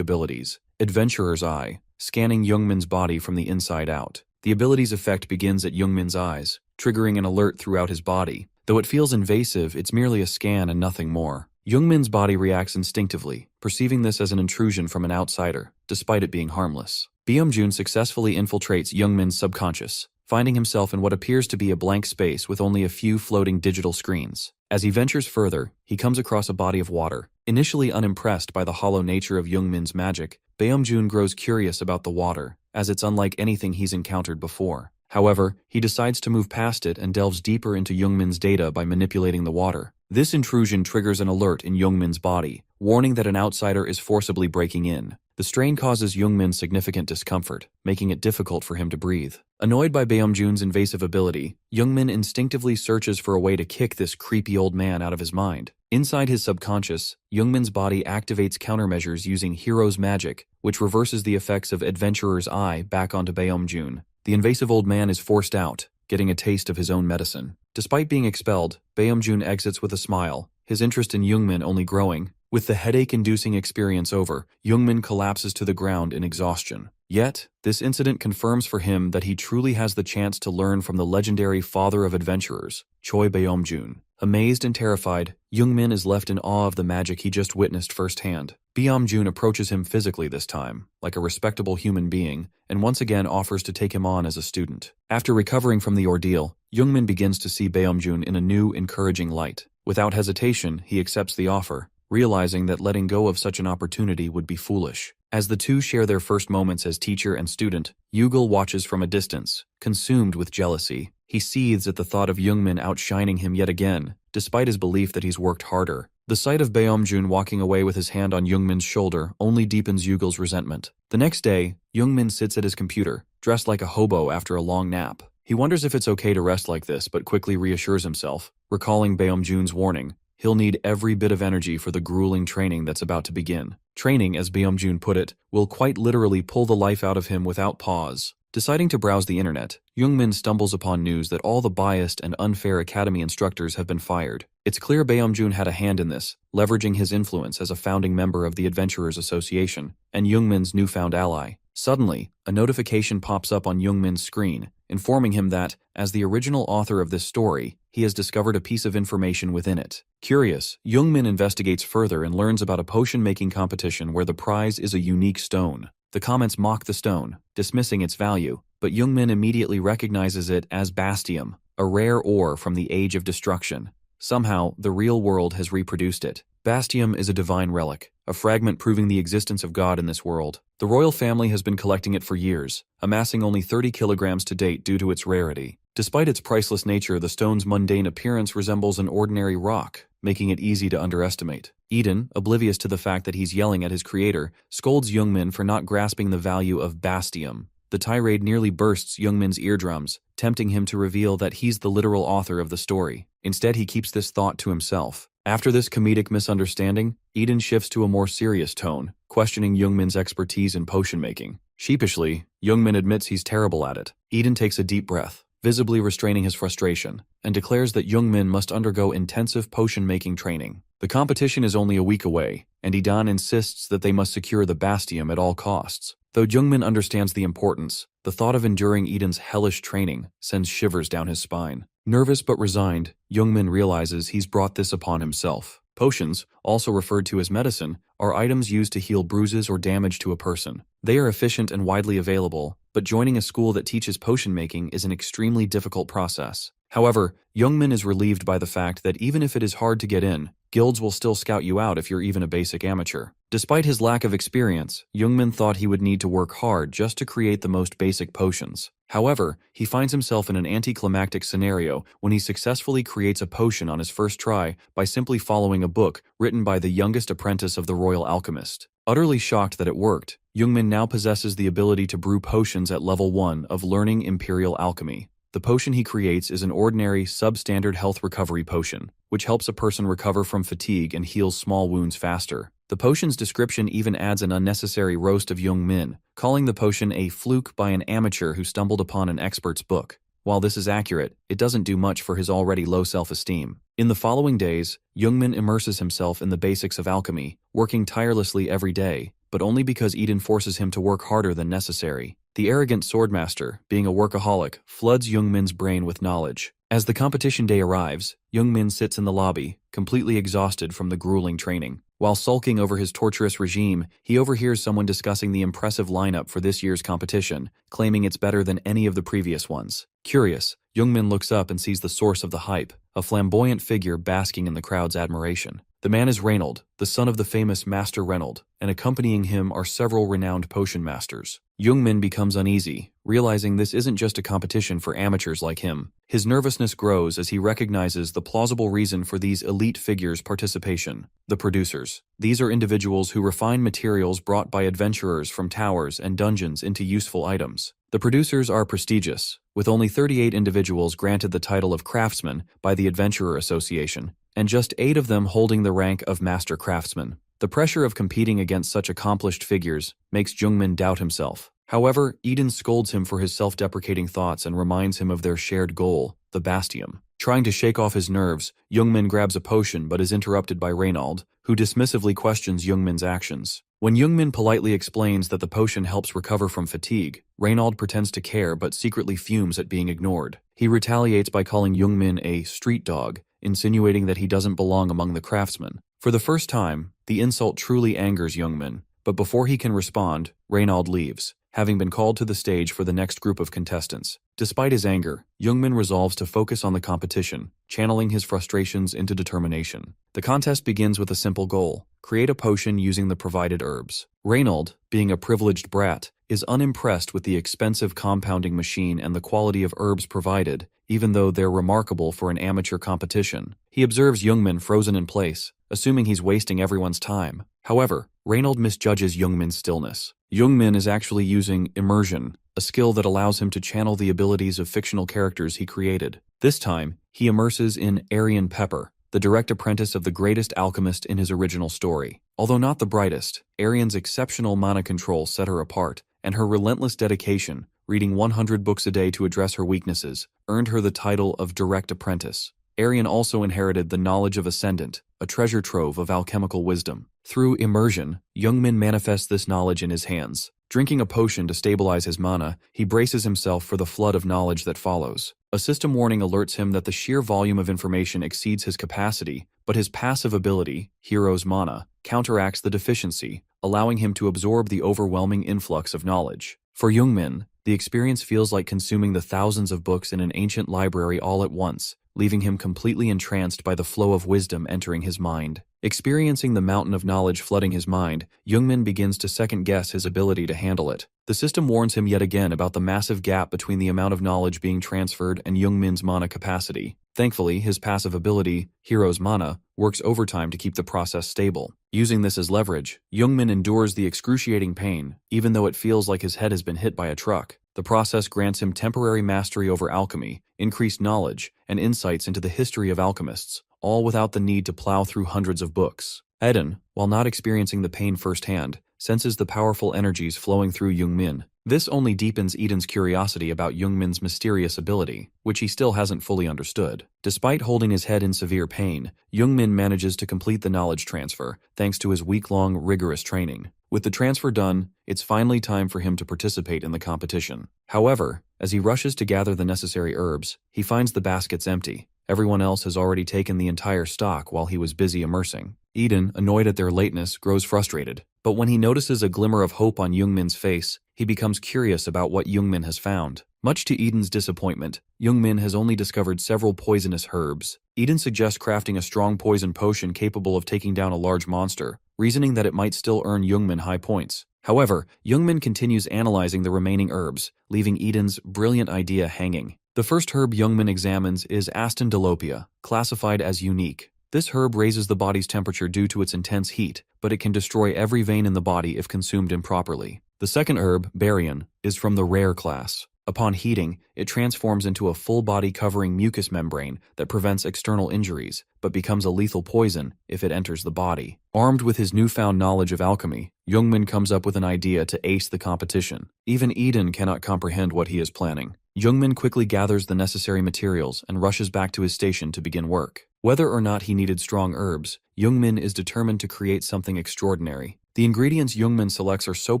abilities, Adventurer's Eye, scanning Youngmin's body from the inside out. The ability's effect begins at Youngmin's eyes, triggering an alert throughout his body. Though it feels invasive, it's merely a scan and nothing more. Youngmin's body reacts instinctively, perceiving this as an intrusion from an outsider, despite it being harmless. Byung-jun successfully infiltrates Youngmin's subconscious, finding himself in what appears to be a blank space with only a few floating digital screens. As he ventures further, he comes across a body of water. Initially unimpressed by the hollow nature of Youngmin's magic, Byung-jun grows curious about the water, as it's unlike anything he's encountered before. However, he decides to move past it and delves deeper into Youngmin's data by manipulating the water. This intrusion triggers an alert in Youngmin's body, warning that an outsider is forcibly breaking in. The strain causes Youngmin significant discomfort, making it difficult for him to breathe. Annoyed by Byung-jun's invasive ability, Youngmin instinctively searches for a way to kick this creepy old man out of his mind. Inside his subconscious, Youngmin's body activates countermeasures using Hero's Magic, which reverses the effects of Adventurer's Eye back onto Byung-jun. The invasive old man is forced out, getting a taste of his own medicine. Despite being expelled, Byung-jun exits with a smile, his interest in Youngmin only growing. With the headache-inducing experience over, Youngmin collapses to the ground in exhaustion. Yet, this incident confirms for him that he truly has the chance to learn from the legendary father of adventurers, Choi Byung-jun. Amazed and terrified, Youngmin is left in awe of the magic he just witnessed firsthand. Byung-jun approaches him physically this time, like a respectable human being, and once again offers to take him on as a student. After recovering from the ordeal, Youngmin begins to see Byung-jun in a new, encouraging light. Without hesitation, he accepts the offer, realizing that letting go of such an opportunity would be foolish. As the two share their first moments as teacher and student, Yugel watches from a distance, consumed with jealousy. He seethes at the thought of Youngmin outshining him yet again, despite his belief that he's worked harder. The sight of Byung-jun walking away with his hand on Youngmin's shoulder only deepens Yugel's resentment. The next day, Youngmin sits at his computer, dressed like a hobo after a long nap. He wonders if it's okay to rest like this, but quickly reassures himself, recalling Byung-jun's warning. He'll need every bit of energy for the grueling training that's about to begin. Training, as Byung-jun put it, will quite literally pull the life out of him without pause. Deciding to browse the internet, Youngmin stumbles upon news that all the biased and unfair academy instructors have been fired. It's clear Byung-jun had a hand in this, leveraging his influence as a founding member of the Adventurers Association, and Youngmin's newfound ally. Suddenly, a notification pops up on Youngmin's screen, informing him that, as the original author of this story, he has discovered a piece of information within it. Curious, Youngmin investigates further and learns about a potion-making competition where the prize is a unique stone. The comments mock the stone, dismissing its value, but Youngmin immediately recognizes it as Bastium, a rare ore from the Age of Destruction. Somehow, the real world has reproduced it. Bastium is a divine relic, a fragment proving the existence of God in this world. The royal family has been collecting it for years, amassing only 30 kilograms to date due to its rarity. Despite its priceless nature, the stone's mundane appearance resembles an ordinary rock, making it easy to underestimate. Eden, oblivious to the fact that he's yelling at his creator, scolds Youngmin for not grasping the value of Bastium. The tirade nearly bursts Youngmin's eardrums, tempting him to reveal that he's the literal author of the story. Instead, he keeps this thought to himself. After this comedic misunderstanding, Eden shifts to a more serious tone, questioning Youngmin's expertise in potion making. Sheepishly, Youngmin admits he's terrible at it. Eden takes a deep breath, visibly restraining his frustration, and declares that Youngmin must undergo intensive potion-making training. The competition is only a week away, and Eden insists that they must secure the Bastium at all costs. Though Youngmin understands the importance, the thought of enduring Eden's hellish training sends shivers down his spine. Nervous but resigned, Youngmin realizes he's brought this upon himself. Potions, also referred to as medicine, are items used to heal bruises or damage to a person. They are efficient and widely available, but joining a school that teaches potion making is an extremely difficult process. However, Youngmin is relieved by the fact that even if it is hard to get in, guilds will still scout you out if you're even a basic amateur. Despite his lack of experience, Youngmin thought he would need to work hard just to create the most basic potions. However, he finds himself in an anticlimactic scenario when he successfully creates a potion on his first try by simply following a book written by the youngest apprentice of the royal alchemist. Utterly shocked that it worked, Jungmin now possesses the ability to brew potions at level 1 of learning imperial alchemy. The potion he creates is an ordinary, substandard health recovery potion, which helps a person recover from fatigue and heals small wounds faster. The potion's description even adds an unnecessary roast of Jungmin, calling the potion a fluke by an amateur who stumbled upon an expert's book. While this is accurate, it doesn't do much for his already low self-esteem. In the following days, Jungmin immerses himself in the basics of alchemy, working tirelessly every day, but only because Eden forces him to work harder than necessary. The arrogant swordmaster, being a workaholic, floods Jungmin's brain with knowledge. As the competition day arrives, Jungmin sits in the lobby, completely exhausted from the grueling training. While sulking over his torturous regime, he overhears someone discussing the impressive lineup for this year's competition, claiming it's better than any of the previous ones. Curious, Jungmin looks up and sees the source of the hype, a flamboyant figure basking in the crowd's admiration. The man is Reynold, the son of the famous Master Reynold, and accompanying him are several renowned potion masters. Jungmin becomes uneasy, realizing this isn't just a competition for amateurs like him. His nervousness grows as he recognizes the plausible reason for these elite figures' participation: the producers. These are individuals who refine materials brought by adventurers from towers and dungeons into useful items. The producers are prestigious, with only 38 individuals granted the title of craftsman by the Adventurer Association, and just 8 of them holding the rank of Master Craftsman. The pressure of competing against such accomplished figures makes Jungmin doubt himself. However, Eden scolds him for his self-deprecating thoughts and reminds him of their shared goal, the Bastion. Trying to shake off his nerves, Jungmin grabs a potion but is interrupted by Reynold, who dismissively questions Jungmin's actions. When Jungmin politely explains that the potion helps recover from fatigue, Reynold pretends to care but secretly fumes at being ignored. He retaliates by calling Jungmin a street dog, insinuating that he doesn't belong among the craftsmen. For the first time, the insult truly angers Jungmin, but before he can respond, Reynold leaves, having been called to the stage for the next group of contestants. Despite his anger, Jungmin resolves to focus on the competition, channeling his frustrations into determination. The contest begins with a simple goal: create a potion using the provided herbs. Reynold, being a privileged brat, is unimpressed with the expensive compounding machine and the quality of herbs provided, even though they're remarkable for an amateur competition. He observes Jungmin frozen in place, assuming he's wasting everyone's time. However, Reynold misjudges Jungmin's stillness. Jungmin is actually using immersion, a skill that allows him to channel the abilities of fictional characters he created. This time, he immerses in Aryan Pepper, the direct apprentice of the greatest alchemist in his original story. Although not the brightest, Aryan's exceptional mana control set her apart, and her relentless dedication, reading 100 books a day to address her weaknesses, earned her the title of Direct Apprentice. Aryan also inherited the knowledge of Ascendant, a treasure trove of alchemical wisdom. Through immersion, Jungmin manifests this knowledge in his hands. Drinking a potion to stabilize his mana, he braces himself for the flood of knowledge that follows. A system warning alerts him that the sheer volume of information exceeds his capacity, but his passive ability, Hero's Mana, counteracts the deficiency, allowing him to absorb the overwhelming influx of knowledge. For Jungmin, the experience feels like consuming the thousands of books in an ancient library all at once, leaving him completely entranced by the flow of wisdom entering his mind. Experiencing the mountain of knowledge flooding his mind, Jungmin begins to second-guess his ability to handle it. The system warns him yet again about the massive gap between the amount of knowledge being transferred and Jungmin's mana capacity. Thankfully, his passive ability, Hero's Mana, works overtime to keep the process stable. Using this as leverage, Jungmin endures the excruciating pain, even though it feels like his head has been hit by a truck. The process grants him temporary mastery over alchemy, increased knowledge, and insights into the history of alchemists, all without the need to plow through hundreds of books. Eden, while not experiencing the pain firsthand, senses the powerful energies flowing through Jungmin. This only deepens Eden's curiosity about Jungmin's mysterious ability, which he still hasn't fully understood. Despite holding his head in severe pain, Jungmin manages to complete the knowledge transfer, thanks to his week-long rigorous training. With the transfer done, it's finally time for him to participate in the competition. However, as he rushes to gather the necessary herbs, he finds the baskets empty. Everyone else has already taken the entire stock while he was busy immersing. Eden, annoyed at their lateness, grows frustrated. But when he notices a glimmer of hope on Jungmin's face, he becomes curious about what Jungmin has found. Much to Eden's disappointment, Jungmin has only discovered several poisonous herbs. Eden suggests crafting a strong poison potion capable of taking down a large monster, reasoning that it might still earn Jungmin high points. However, Youngmin continues analyzing the remaining herbs, leaving Eden's brilliant idea hanging. The first herb Youngmin examines is Astandilopia, classified as unique. This herb raises the body's temperature due to its intense heat, but it can destroy every vein in the body if consumed improperly. The second herb, Barian, is from the rare class. Upon heating, it transforms into a full-body covering mucous membrane that prevents external injuries, but becomes a lethal poison if it enters the body. Armed with his newfound knowledge of alchemy, Youngmin comes up with an idea to ace the competition. Even Eden cannot comprehend what he is planning. Youngmin quickly gathers the necessary materials and rushes back to his station to begin work. Whether or not he needed strong herbs, Youngmin is determined to create something extraordinary. The ingredients Youngmin selects are so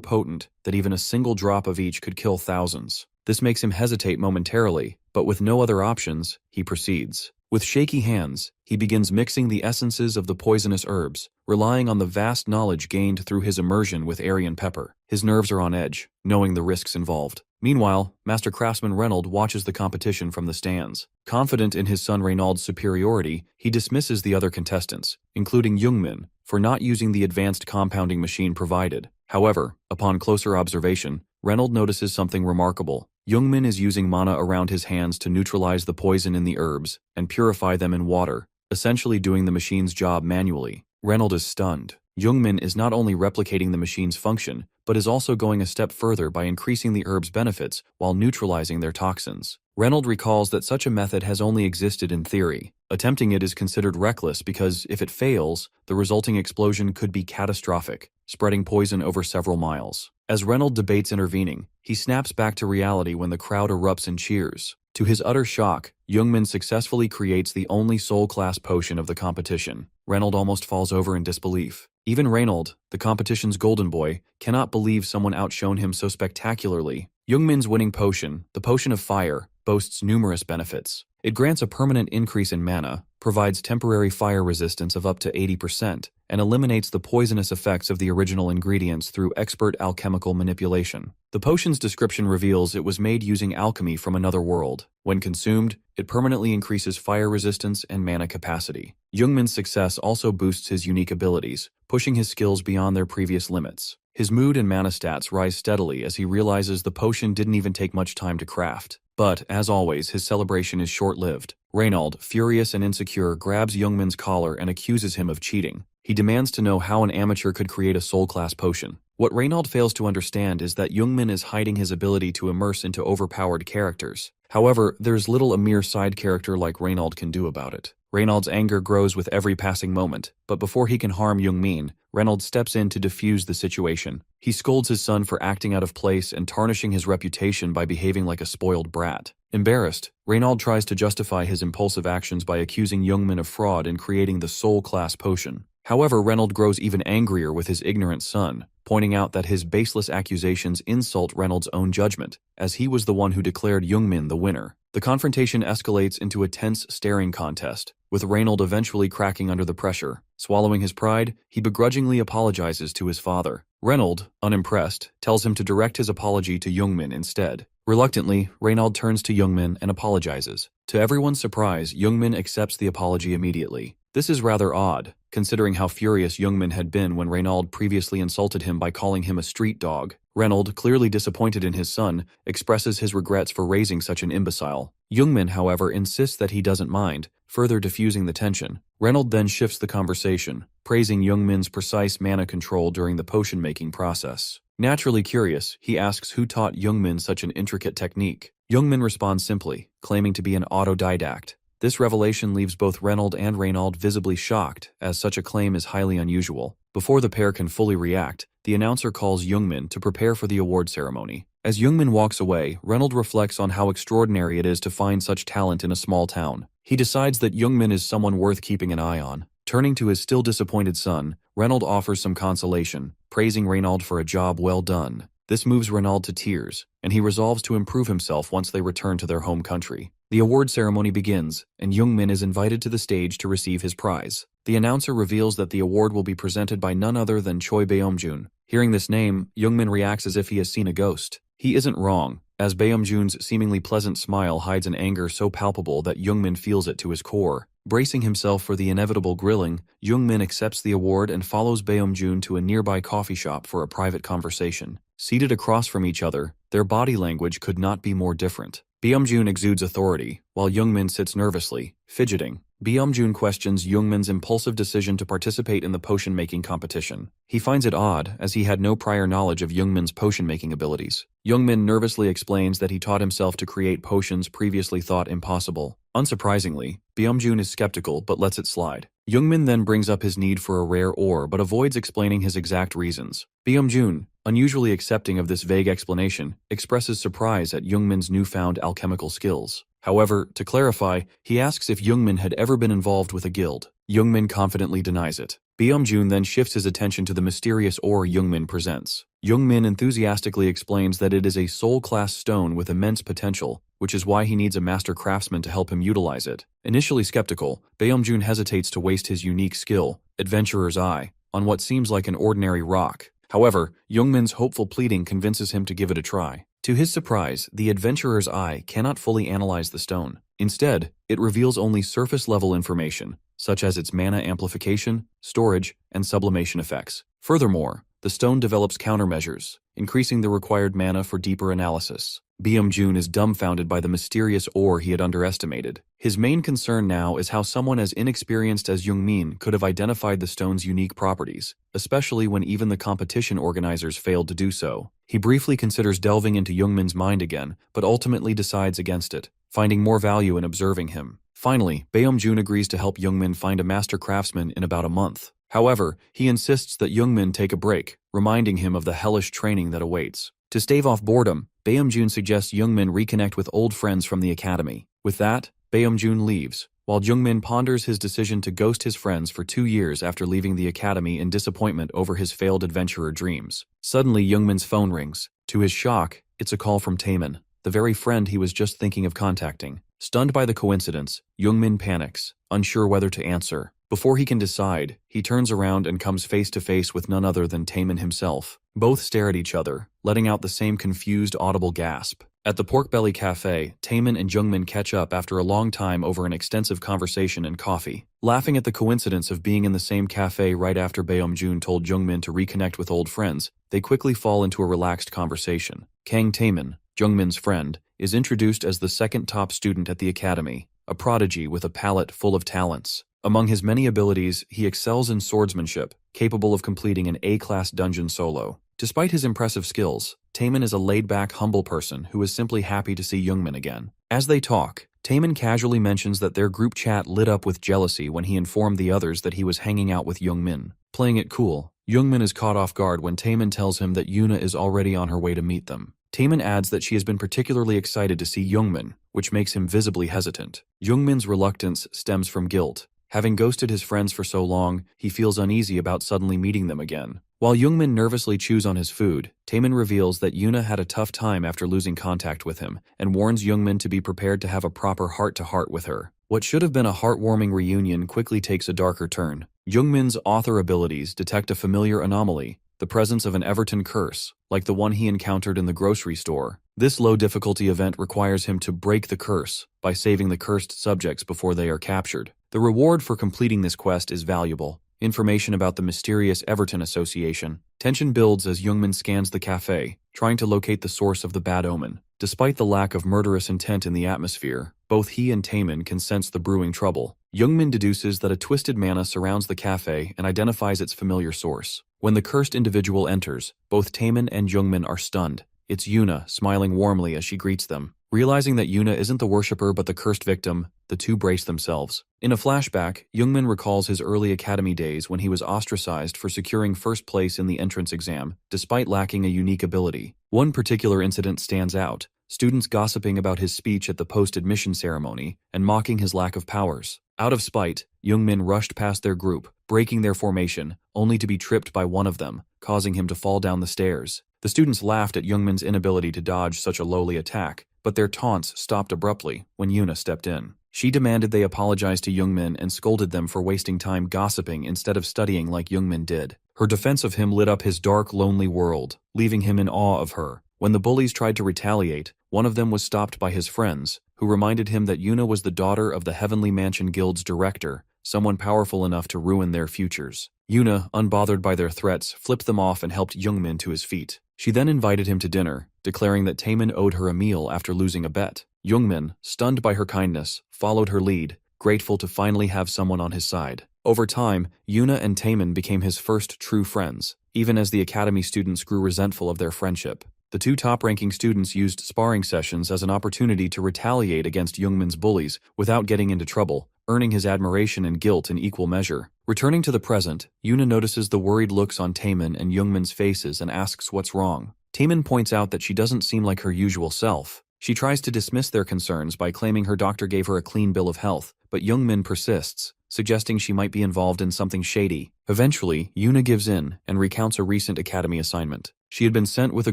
potent that even a single drop of each could kill thousands. This makes him hesitate momentarily, but with no other options, he proceeds. With shaky hands, he begins mixing the essences of the poisonous herbs, relying on the vast knowledge gained through his immersion with Aryan pepper. His nerves are on edge, knowing the risks involved. Meanwhile, Master Craftsman Reynold watches the competition from the stands. Confident in his son Reynald's superiority, he dismisses the other contestants, including Youngmin, for not using the advanced compounding machine provided. However, upon closer observation, Reynold notices something remarkable. Youngmin is using mana around his hands to neutralize the poison in the herbs and purify them in water, essentially doing the machine's job manually. Reynold is stunned. Youngmin is not only replicating the machine's function, but is also going a step further by increasing the herbs' benefits while neutralizing their toxins. Reynold recalls that such a method has only existed in theory. Attempting it is considered reckless because if it fails, the resulting explosion could be catastrophic, spreading poison over several miles. As Reynold debates intervening, he snaps back to reality when the crowd erupts in cheers. To his utter shock, Youngmin successfully creates the only soul-class potion of the competition. Reynold almost falls over in disbelief. Even Reynold, the competition's golden boy, cannot believe someone outshone him so spectacularly. Youngmin's winning potion, the Potion of Fire, boasts numerous benefits. It grants a permanent increase in mana, provides temporary fire resistance of up to 80%, and eliminates the poisonous effects of the original ingredients through expert alchemical manipulation. The potion's description reveals it was made using alchemy from another world. When consumed, it permanently increases fire resistance and mana capacity. Youngmin's success also boosts his unique abilities, pushing his skills beyond their previous limits. His mood and mana stats rise steadily as he realizes the potion didn't even take much time to craft. But, as always, his celebration is short-lived. Reynold, furious and insecure, grabs Youngmin's collar and accuses him of cheating. He demands to know how an amateur could create a soul-class potion. What Reynold fails to understand is that Youngmin is hiding his ability to immerse into overpowered characters. However, there's little a mere side character like Reynold can do about it. Reynold's anger grows with every passing moment, but before he can harm Youngmin, Reynold steps in to defuse the situation. He scolds his son for acting out of place and tarnishing his reputation by behaving like a spoiled brat. Embarrassed, Reynold tries to justify his impulsive actions by accusing Youngmin of fraud in creating the soul-class potion. However, Reynold grows even angrier with his ignorant son, pointing out that his baseless accusations insult Reynold's own judgment, as he was the one who declared Youngmin the winner. The confrontation escalates into a tense staring contest, with Reynold eventually cracking under the pressure. Swallowing his pride, he begrudgingly apologizes to his father. Reynold, unimpressed, tells him to direct his apology to Youngmin instead. Reluctantly, Reynold turns to Youngmin and apologizes. To everyone's surprise, Youngmin accepts the apology immediately. This is rather odd, considering how furious Youngmin had been when Reynold previously insulted him by calling him a street dog. Reynold, clearly disappointed in his son, expresses his regrets for raising such an imbecile. Youngmin, however, insists that he doesn't mind, further diffusing the tension. Reynold then shifts the conversation, praising Youngmin's precise mana control during the potion-making process. Naturally curious, he asks who taught Youngmin such an intricate technique. Youngmin responds simply, claiming to be an autodidact. This revelation leaves both Reynold and Reynold visibly shocked, as such a claim is highly unusual. Before the pair can fully react, the announcer calls Youngmin to prepare for the award ceremony. As Youngmin walks away, Reynold reflects on how extraordinary it is to find such talent in a small town. He decides that Youngmin is someone worth keeping an eye on. Turning to his still disappointed son, Reynold offers some consolation, praising Reynold for a job well done. This moves Reynold to tears, and he resolves to improve himself once they return to their home country. The award ceremony begins, and Youngmin is invited to the stage to receive his prize. The announcer reveals that the award will be presented by none other than Choi Beomjun. Hearing this name, Youngmin reacts as if he has seen a ghost. He isn't wrong. as Baeomjun's seemingly pleasant smile hides an anger so palpable that Jungmin feels it to his core. Bracing himself for the inevitable grilling, Jungmin accepts the award and follows Baeomjun to a nearby coffee shop for a private conversation. Seated across from each other, their body language could not be more different. Baeomjun exudes authority, while Jungmin sits nervously, fidgeting. Baeomjun questions Jungmin's impulsive decision to participate in the potion-making competition. He finds it odd, as he had no prior knowledge of Jungmin's potion-making abilities. Jungmin nervously explains that he taught himself to create potions previously thought impossible. Unsurprisingly, Baeomjun is skeptical but lets it slide. Jungmin then brings up his need for a rare ore but avoids explaining his exact reasons. Baeomjun, unusually accepting of this vague explanation, expresses surprise at Jungmin's newfound alchemical skills. However, to clarify, he asks if Jungmin had ever been involved with a guild. Jungmin confidently denies it. Baeomjun then shifts his attention to the mysterious ore Jungmin presents. Jungmin enthusiastically explains that it is a soul-class stone with immense potential, which is why he needs a master craftsman to help him utilize it. Initially skeptical, Baeomjun hesitates to waste his unique skill, Adventurer's Eye, on what seems like an ordinary rock. However, Jungmin's hopeful pleading convinces him to give it a try. To his surprise, the Adventurer's Eye cannot fully analyze the stone. Instead, it reveals only surface-level information, such as its mana amplification, storage, and sublimation effects. Furthermore, the stone develops countermeasures, increasing the required mana for deeper analysis. Baeomjun is dumbfounded by the mysterious ore he had underestimated. His main concern now is how someone as inexperienced as Jungmin could have identified the stone's unique properties, especially when even the competition organizers failed to do so. He briefly considers delving into Jungmin's mind again, but ultimately decides against it, finding more value in observing him. Finally, Baeomjun agrees to help Jungmin find a master craftsman in about a month. However, he insists that Jungmin take a break, reminding him of the hellish training that awaits. To stave off boredom, Baeomjun suggests Jungmin reconnect with old friends from the academy. With that, Baeomjun leaves, while Jungmin ponders his decision to ghost his friends for 2 years after leaving the academy in disappointment over his failed adventurer dreams. Suddenly, Jungmin's phone rings. To his shock, it's a call from Taemin, the very friend he was just thinking of contacting. Stunned by the coincidence, Jungmin panics, unsure whether to answer. Before he can decide, he turns around and comes face to face with none other than Taemin himself. Both stare at each other, letting out the same confused audible gasp. At the Pork Belly Cafe, Taemin and Jungmin catch up after a long time over an extensive conversation and coffee. Laughing at the coincidence of being in the same cafe right after Baeomjun told Jungmin to reconnect with old friends, they quickly fall into a relaxed conversation. Kang Taemin, Jungmin's friend, is introduced as the second top student at the academy, a prodigy with a palette full of talents. Among his many abilities, he excels in swordsmanship, capable of completing an A-class dungeon solo. Despite his impressive skills, Taemin is a laid-back, humble person who is simply happy to see Jungmin again. As they talk, Taemin casually mentions that their group chat lit up with jealousy when he informed the others that he was hanging out with Jungmin. Playing it cool, Jungmin is caught off guard when Taemin tells him that Yuna is already on her way to meet them. Taemin adds that she has been particularly excited to see Jungmin, which makes him visibly hesitant. Jungmin's reluctance stems from guilt. Having ghosted his friends for so long, he feels uneasy about suddenly meeting them again. While Jungmin nervously chews on his food, Taemin reveals that Yuna had a tough time after losing contact with him, and warns Jungmin to be prepared to have a proper heart-to-heart with her. What should have been a heartwarming reunion quickly takes a darker turn. Jungmin's author abilities detect a familiar anomaly, the presence of an Everton curse, like the one he encountered in the grocery store. This low-difficulty event requires him to break the curse by saving the cursed subjects before they are captured. The reward for completing this quest is valuable. Information about the mysterious Everton Association. Tension builds as Jungmin scans the cafe, trying to locate the source of the bad omen. Despite the lack of murderous intent in the atmosphere, both he and Taemin can sense the brewing trouble. Jungmin deduces that a twisted mana surrounds the cafe and identifies its familiar source. When the cursed individual enters, both Taemin and Jungmin are stunned. It's Yuna, smiling warmly as she greets them. Realizing that Yuna isn't the worshipper but the cursed victim, the two brace themselves. In a flashback, Jungmin recalls his early academy days when he was ostracized for securing first place in the entrance exam, despite lacking a unique ability. One particular incident stands out: students gossiping about his speech at the post-admission ceremony and mocking his lack of powers. Out of spite, Jungmin rushed past their group, breaking their formation, only to be tripped by one of them, causing him to fall down the stairs. The students laughed at Jungmin's inability to dodge such a lowly attack, but their taunts stopped abruptly when Yuna stepped in. She demanded they apologize to Jungmin and scolded them for wasting time gossiping instead of studying like Jungmin did. Her defense of him lit up his dark, lonely world, leaving him in awe of her. When the bullies tried to retaliate, One of them was stopped by his friends, who reminded him that Yuna was the daughter of the Heavenly Mansion Guild's director, someone powerful enough to ruin their futures. Yuna, unbothered by their threats, flipped them off and helped Youngmin to his feet. She then invited him to dinner, declaring that Taemin owed her a meal after losing a bet. Youngmin, stunned by her kindness, followed her lead, grateful to finally have someone on his side. Over time, Yuna and Taemin became his first true friends, even as the academy students grew resentful of their friendship. The two top-ranking students used sparring sessions as an opportunity to retaliate against Youngmin's bullies without getting into trouble, earning his admiration and guilt in equal measure. Returning to the present, Yuna notices the worried looks on Taemin and Youngmin's faces and asks what's wrong. Taemin points out that she doesn't seem like her usual self. She tries to dismiss their concerns by claiming her doctor gave her a clean bill of health, but Youngmin persists, suggesting she might be involved in something shady. Eventually, Yuna gives in and recounts a recent academy assignment. She had been sent with a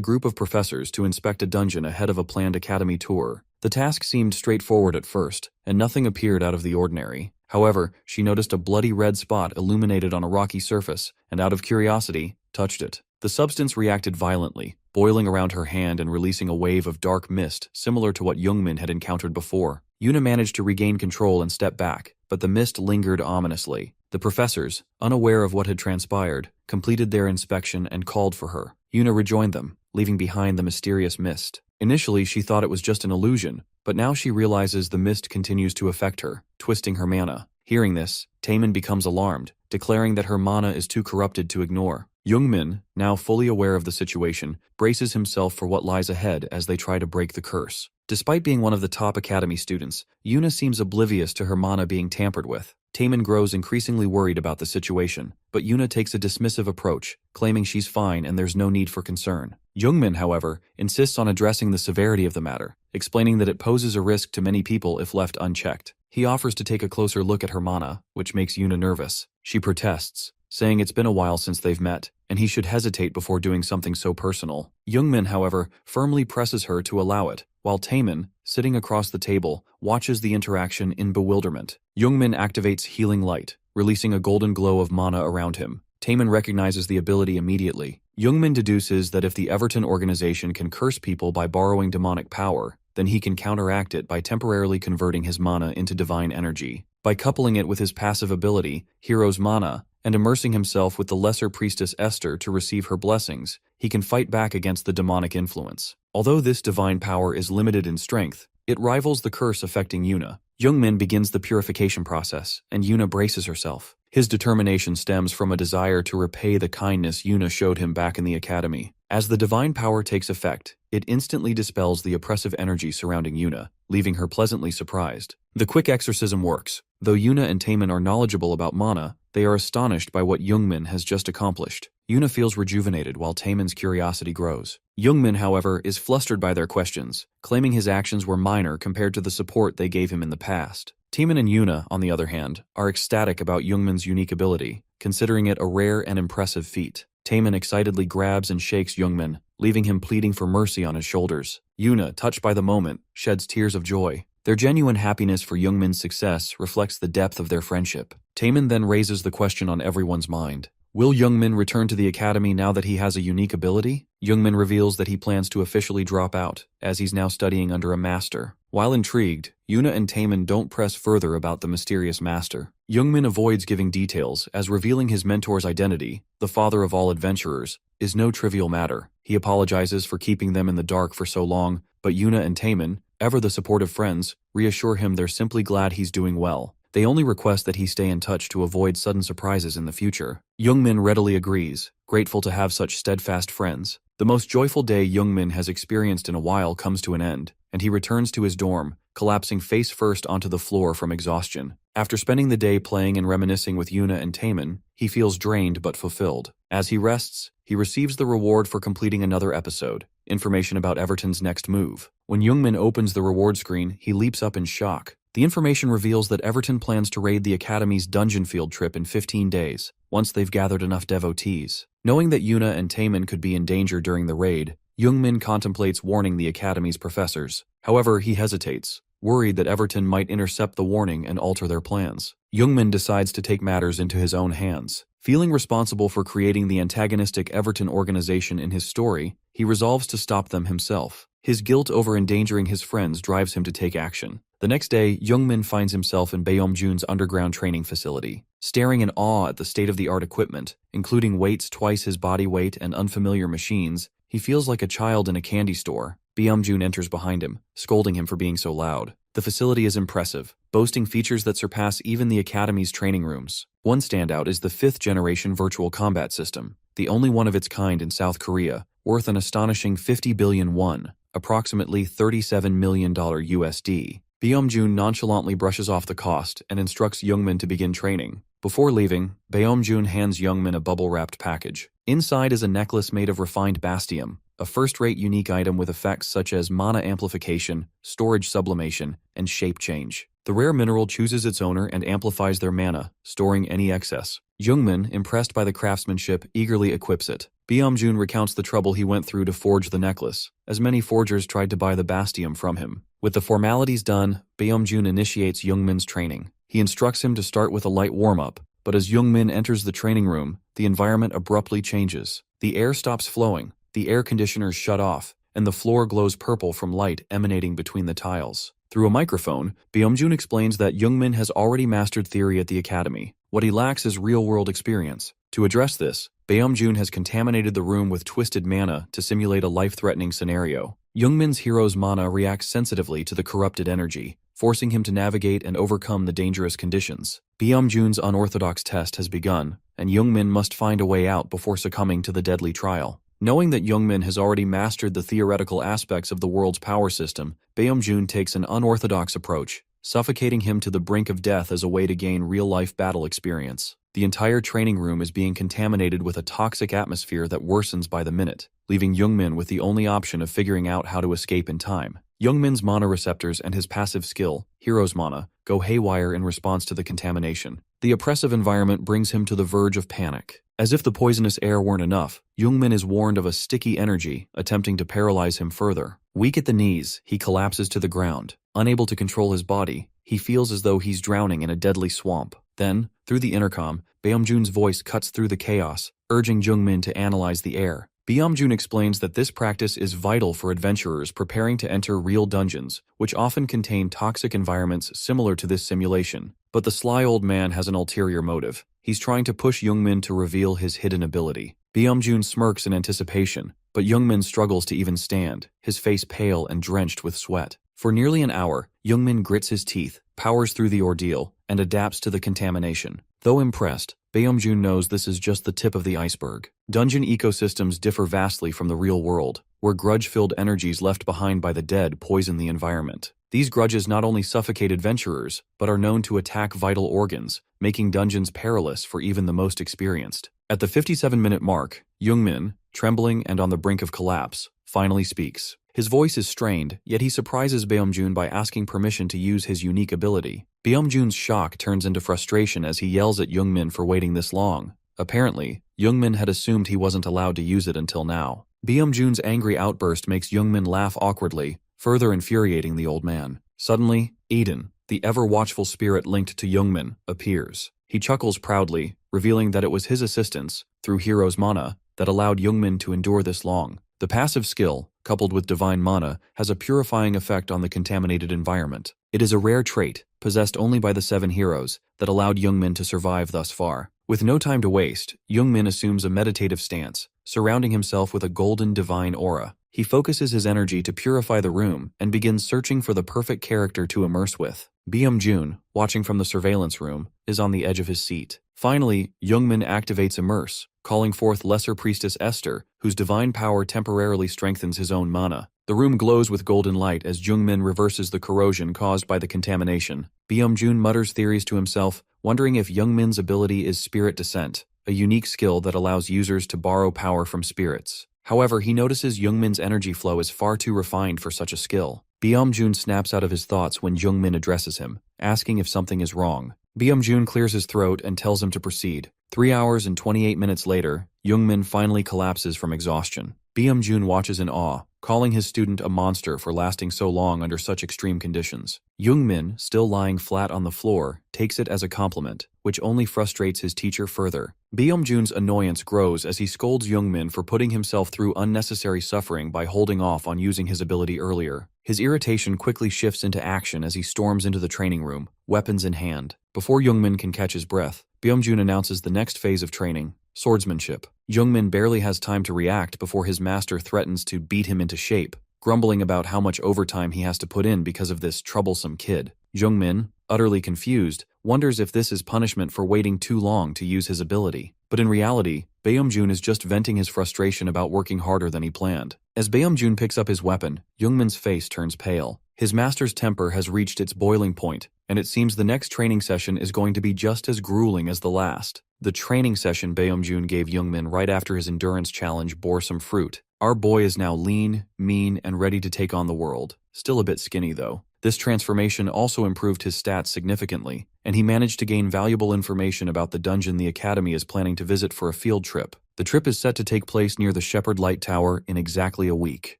group of professors to inspect a dungeon ahead of a planned academy tour. The task seemed straightforward at first, and nothing appeared out of the ordinary. However, she noticed a bloody red spot illuminated on a rocky surface, and out of curiosity, touched it. The substance reacted violently, boiling around her hand and releasing a wave of dark mist similar to what Youngmin had encountered before. Yuna managed to regain control and step back, but the mist lingered ominously. The professors, unaware of what had transpired, completed their inspection and called for her. Yuna rejoined them, leaving behind the mysterious mist. Initially, she thought it was just an illusion, but now she realizes the mist continues to affect her, twisting her mana. Hearing this, Taemin becomes alarmed, declaring that her mana is too corrupted to ignore. Youngmin, now fully aware of the situation, braces himself for what lies ahead as they try to break the curse. Despite being one of the top academy students, Yuna seems oblivious to her mana being tampered with. Taemin grows increasingly worried about the situation, but Yuna takes a dismissive approach, claiming she's fine and there's no need for concern. Youngmin, however, insists on addressing the severity of the matter, explaining that it poses a risk to many people if left unchecked. He offers to take a closer look at her mana, which makes Yuna nervous. She protests, saying it's been a while since they've met, and he should hesitate before doing something so personal. Youngmin, however, firmly presses her to allow it, while Taemin, sitting across the table, watches the interaction in bewilderment. Youngmin activates Healing Light, releasing a golden glow of mana around him. Taemin recognizes the ability immediately. Youngmin deduces that if the Everton organization can curse people by borrowing demonic power, then he can counteract it by temporarily converting his mana into divine energy. By coupling it with his passive ability, Hero's Mana, and immersing himself with the lesser priestess Esther to receive her blessings, he can fight back against the demonic influence. Although this divine power is limited in strength, it rivals the curse affecting Yuna. Youngmin begins the purification process, and Yuna braces herself. His determination stems from a desire to repay the kindness Yuna showed him back in the academy. As the divine power takes effect, it instantly dispels the oppressive energy surrounding Yuna, leaving her pleasantly surprised. The quick exorcism works. Though Yuna and Taemin are knowledgeable about mana, they are astonished by what Youngmin has just accomplished. Yuna feels rejuvenated while Taemin's curiosity grows. Youngmin, however, is flustered by their questions, claiming his actions were minor compared to the support they gave him in the past. Taemin and Yuna, on the other hand, are ecstatic about Youngmin's unique ability, considering it a rare and impressive feat. Taemin excitedly grabs and shakes Youngmin, leaving him pleading for mercy on his shoulders. Yuna, touched by the moment, sheds tears of joy. Their genuine happiness for Youngmin's success reflects the depth of their friendship. Taemin then raises the question on everyone's mind. Will Youngmin return to the academy now that he has a unique ability? Youngmin reveals that he plans to officially drop out, as he's now studying under a master. While intrigued, Yuna and Taemin don't press further about the mysterious master. Youngmin avoids giving details, as revealing his mentor's identity, the father of all adventurers, is no trivial matter. He apologizes for keeping them in the dark for so long, but Yuna and Taemin, ever the supportive friends, reassure him they're simply glad he's doing well. They only request that he stay in touch to avoid sudden surprises in the future. Youngmin readily agrees, grateful to have such steadfast friends. The most joyful day Youngmin has experienced in a while comes to an end, and he returns to his dorm, collapsing face first onto the floor from exhaustion. After spending the day playing and reminiscing with Yuna and Taemin, he feels drained but fulfilled. As he rests, he receives the reward for completing another episode, information about Everton's next move. When Youngmin opens the reward screen, he leaps up in shock. The information reveals that Everton plans to raid the Academy's dungeon field trip in 15 days, once they've gathered enough devotees. Knowing that Yuna and Taemin could be in danger during the raid, Youngmin contemplates warning the Academy's professors. However, he hesitates, worried that Everton might intercept the warning and alter their plans. Youngmin decides to take matters into his own hands. Feeling responsible for creating the antagonistic Everton organization in his story, he resolves to stop them himself. His guilt over endangering his friends drives him to take action. The next day, Youngmin finds himself in Baeomjun's underground training facility. Staring in awe at the state-of-the-art equipment, including weights twice his body weight and unfamiliar machines, he feels like a child in a candy store. Baeomjun enters behind him, scolding him for being so loud. The facility is impressive, boasting features that surpass even the Academy's training rooms. One standout is the 5th-generation virtual combat system, the only one of its kind in South Korea, worth an astonishing 50 billion won, approximately $37 million USD. Baeomjun nonchalantly brushes off the cost and instructs Youngmin to begin training. Before leaving, Baeomjun hands Youngmin a bubble-wrapped package. Inside is a necklace made of refined bastium, a first-rate unique item with effects such as mana amplification, storage sublimation, and shape change. The rare mineral chooses its owner and amplifies their mana, storing any excess. Youngmin, impressed by the craftsmanship, eagerly equips it. Baeomjun recounts the trouble he went through to forge the necklace, as many forgers tried to buy the bastium from him. With the formalities done, Baeomjun initiates Youngmin's training. He instructs him to start with a light warm-up, but as Youngmin enters the training room, the environment abruptly changes. The air stops flowing, the air conditioners shut off, and the floor glows purple from light emanating between the tiles. Through a microphone, Baeomjun explains that Youngmin has already mastered theory at the Academy. What he lacks is real-world experience. To address this, Baeomjun has contaminated the room with twisted mana to simulate a life-threatening scenario. Youngmin's hero's mana reacts sensitively to the corrupted energy, forcing him to navigate and overcome the dangerous conditions. Baeomjun's unorthodox test has begun, and Youngmin must find a way out before succumbing to the deadly trial. Knowing that Youngmin has already mastered the theoretical aspects of the world's power system, Baeomjun takes an unorthodox approach, suffocating him to the brink of death as a way to gain real-life battle experience. The entire training room is being contaminated with a toxic atmosphere that worsens by the minute, leaving Youngmin with the only option of figuring out how to escape in time. Youngmin's mana receptors and his passive skill, Hero's Mana, go haywire in response to the contamination. The oppressive environment brings him to the verge of panic. As if the poisonous air weren't enough, Youngmin is warned of a sticky energy attempting to paralyze him further. Weak at the knees, he collapses to the ground. Unable to control his body, he feels as though he's drowning in a deadly swamp. Then, through the intercom, Baeomjun's voice cuts through the chaos, urging Youngmin to analyze the air. Baeomjun explains that this practice is vital for adventurers preparing to enter real dungeons, which often contain toxic environments similar to this simulation. But the sly old man has an ulterior motive. He's trying to push Youngmin to reveal his hidden ability. Baeomjun smirks in anticipation, but Youngmin struggles to even stand, his face pale and drenched with sweat. For nearly an hour, Youngmin grits his teeth, powers through the ordeal, and adapts to the contamination. Though impressed, Baeomjun knows this is just the tip of the iceberg. Dungeon ecosystems differ vastly from the real world, where grudge-filled energies left behind by the dead poison the environment. These grudges not only suffocate adventurers, but are known to attack vital organs, making dungeons perilous for even the most experienced. At the 57-minute mark, Youngmin, trembling and on the brink of collapse, finally speaks. His voice is strained, yet he surprises Baeomjun by asking permission to use his unique ability. Baeomjun's shock turns into frustration as he yells at Youngmin for waiting this long. Apparently, Youngmin had assumed he wasn't allowed to use it until now. Baeomjun's angry outburst makes Youngmin laugh awkwardly, further infuriating the old man. Suddenly, Eden, the ever-watchful spirit linked to Youngmin, appears. He chuckles proudly, revealing that it was his assistance, through Hero's Mana, that allowed Youngmin to endure this long. The passive skill, coupled with divine mana, has a purifying effect on the contaminated environment. It is a rare trait, possessed only by the 7 heroes, that allowed Youngmin to survive thus far. With no time to waste, Youngmin assumes a meditative stance, surrounding himself with a golden divine aura. He focuses his energy to purify the room and begins searching for the perfect character to immerse with. Baeomjun, watching from the surveillance room, is on the edge of his seat. Finally, Youngmin activates Immerse, calling forth Lesser Priestess Esther, whose divine power temporarily strengthens his own mana. The room glows with golden light as Youngmin reverses the corrosion caused by the contamination. Baeomjun mutters theories to himself, wondering if Youngmin's ability is Spirit Descent, a unique skill that allows users to borrow power from spirits. However, he notices Youngmin's energy flow is far too refined for such a skill. Baeomjun snaps out of his thoughts when Youngmin addresses him, asking if something is wrong. Baeomjun clears his throat and tells him to proceed. 3 hours and 28 minutes later, Youngmin finally collapses from exhaustion. Baeomjun watches in awe, calling his student a monster for lasting so long under such extreme conditions. Jungmin, still lying flat on the floor, takes it as a compliment, which only frustrates his teacher further. Byung-jun's annoyance grows as he scolds Jungmin for putting himself through unnecessary suffering by holding off on using his ability earlier. His irritation quickly shifts into action as he storms into the training room, weapons in hand. Before Jungmin can catch his breath, Byung-jun announces the next phase of training: swordsmanship. Jungmin barely has time to react before his master threatens to beat him into shape, grumbling about how much overtime he has to put in because of this troublesome kid. Jungmin, utterly confused, wonders if this is punishment for waiting too long to use his ability. But in reality, Byung-jun is just venting his frustration about working harder than he planned. As Byung-jun picks up his weapon, Jungmin's face turns pale. His master's temper has reached its boiling point, and it seems the next training session is going to be just as grueling as the last. The training session Byung-jun gave Jungmin right after his endurance challenge bore some fruit. Our boy is now lean, mean, and ready to take on the world. Still a bit skinny though. This transformation also improved his stats significantly, and he managed to gain valuable information about the dungeon the Academy is planning to visit for a field trip. The trip is set to take place near the Shepherd Light Tower in exactly a week.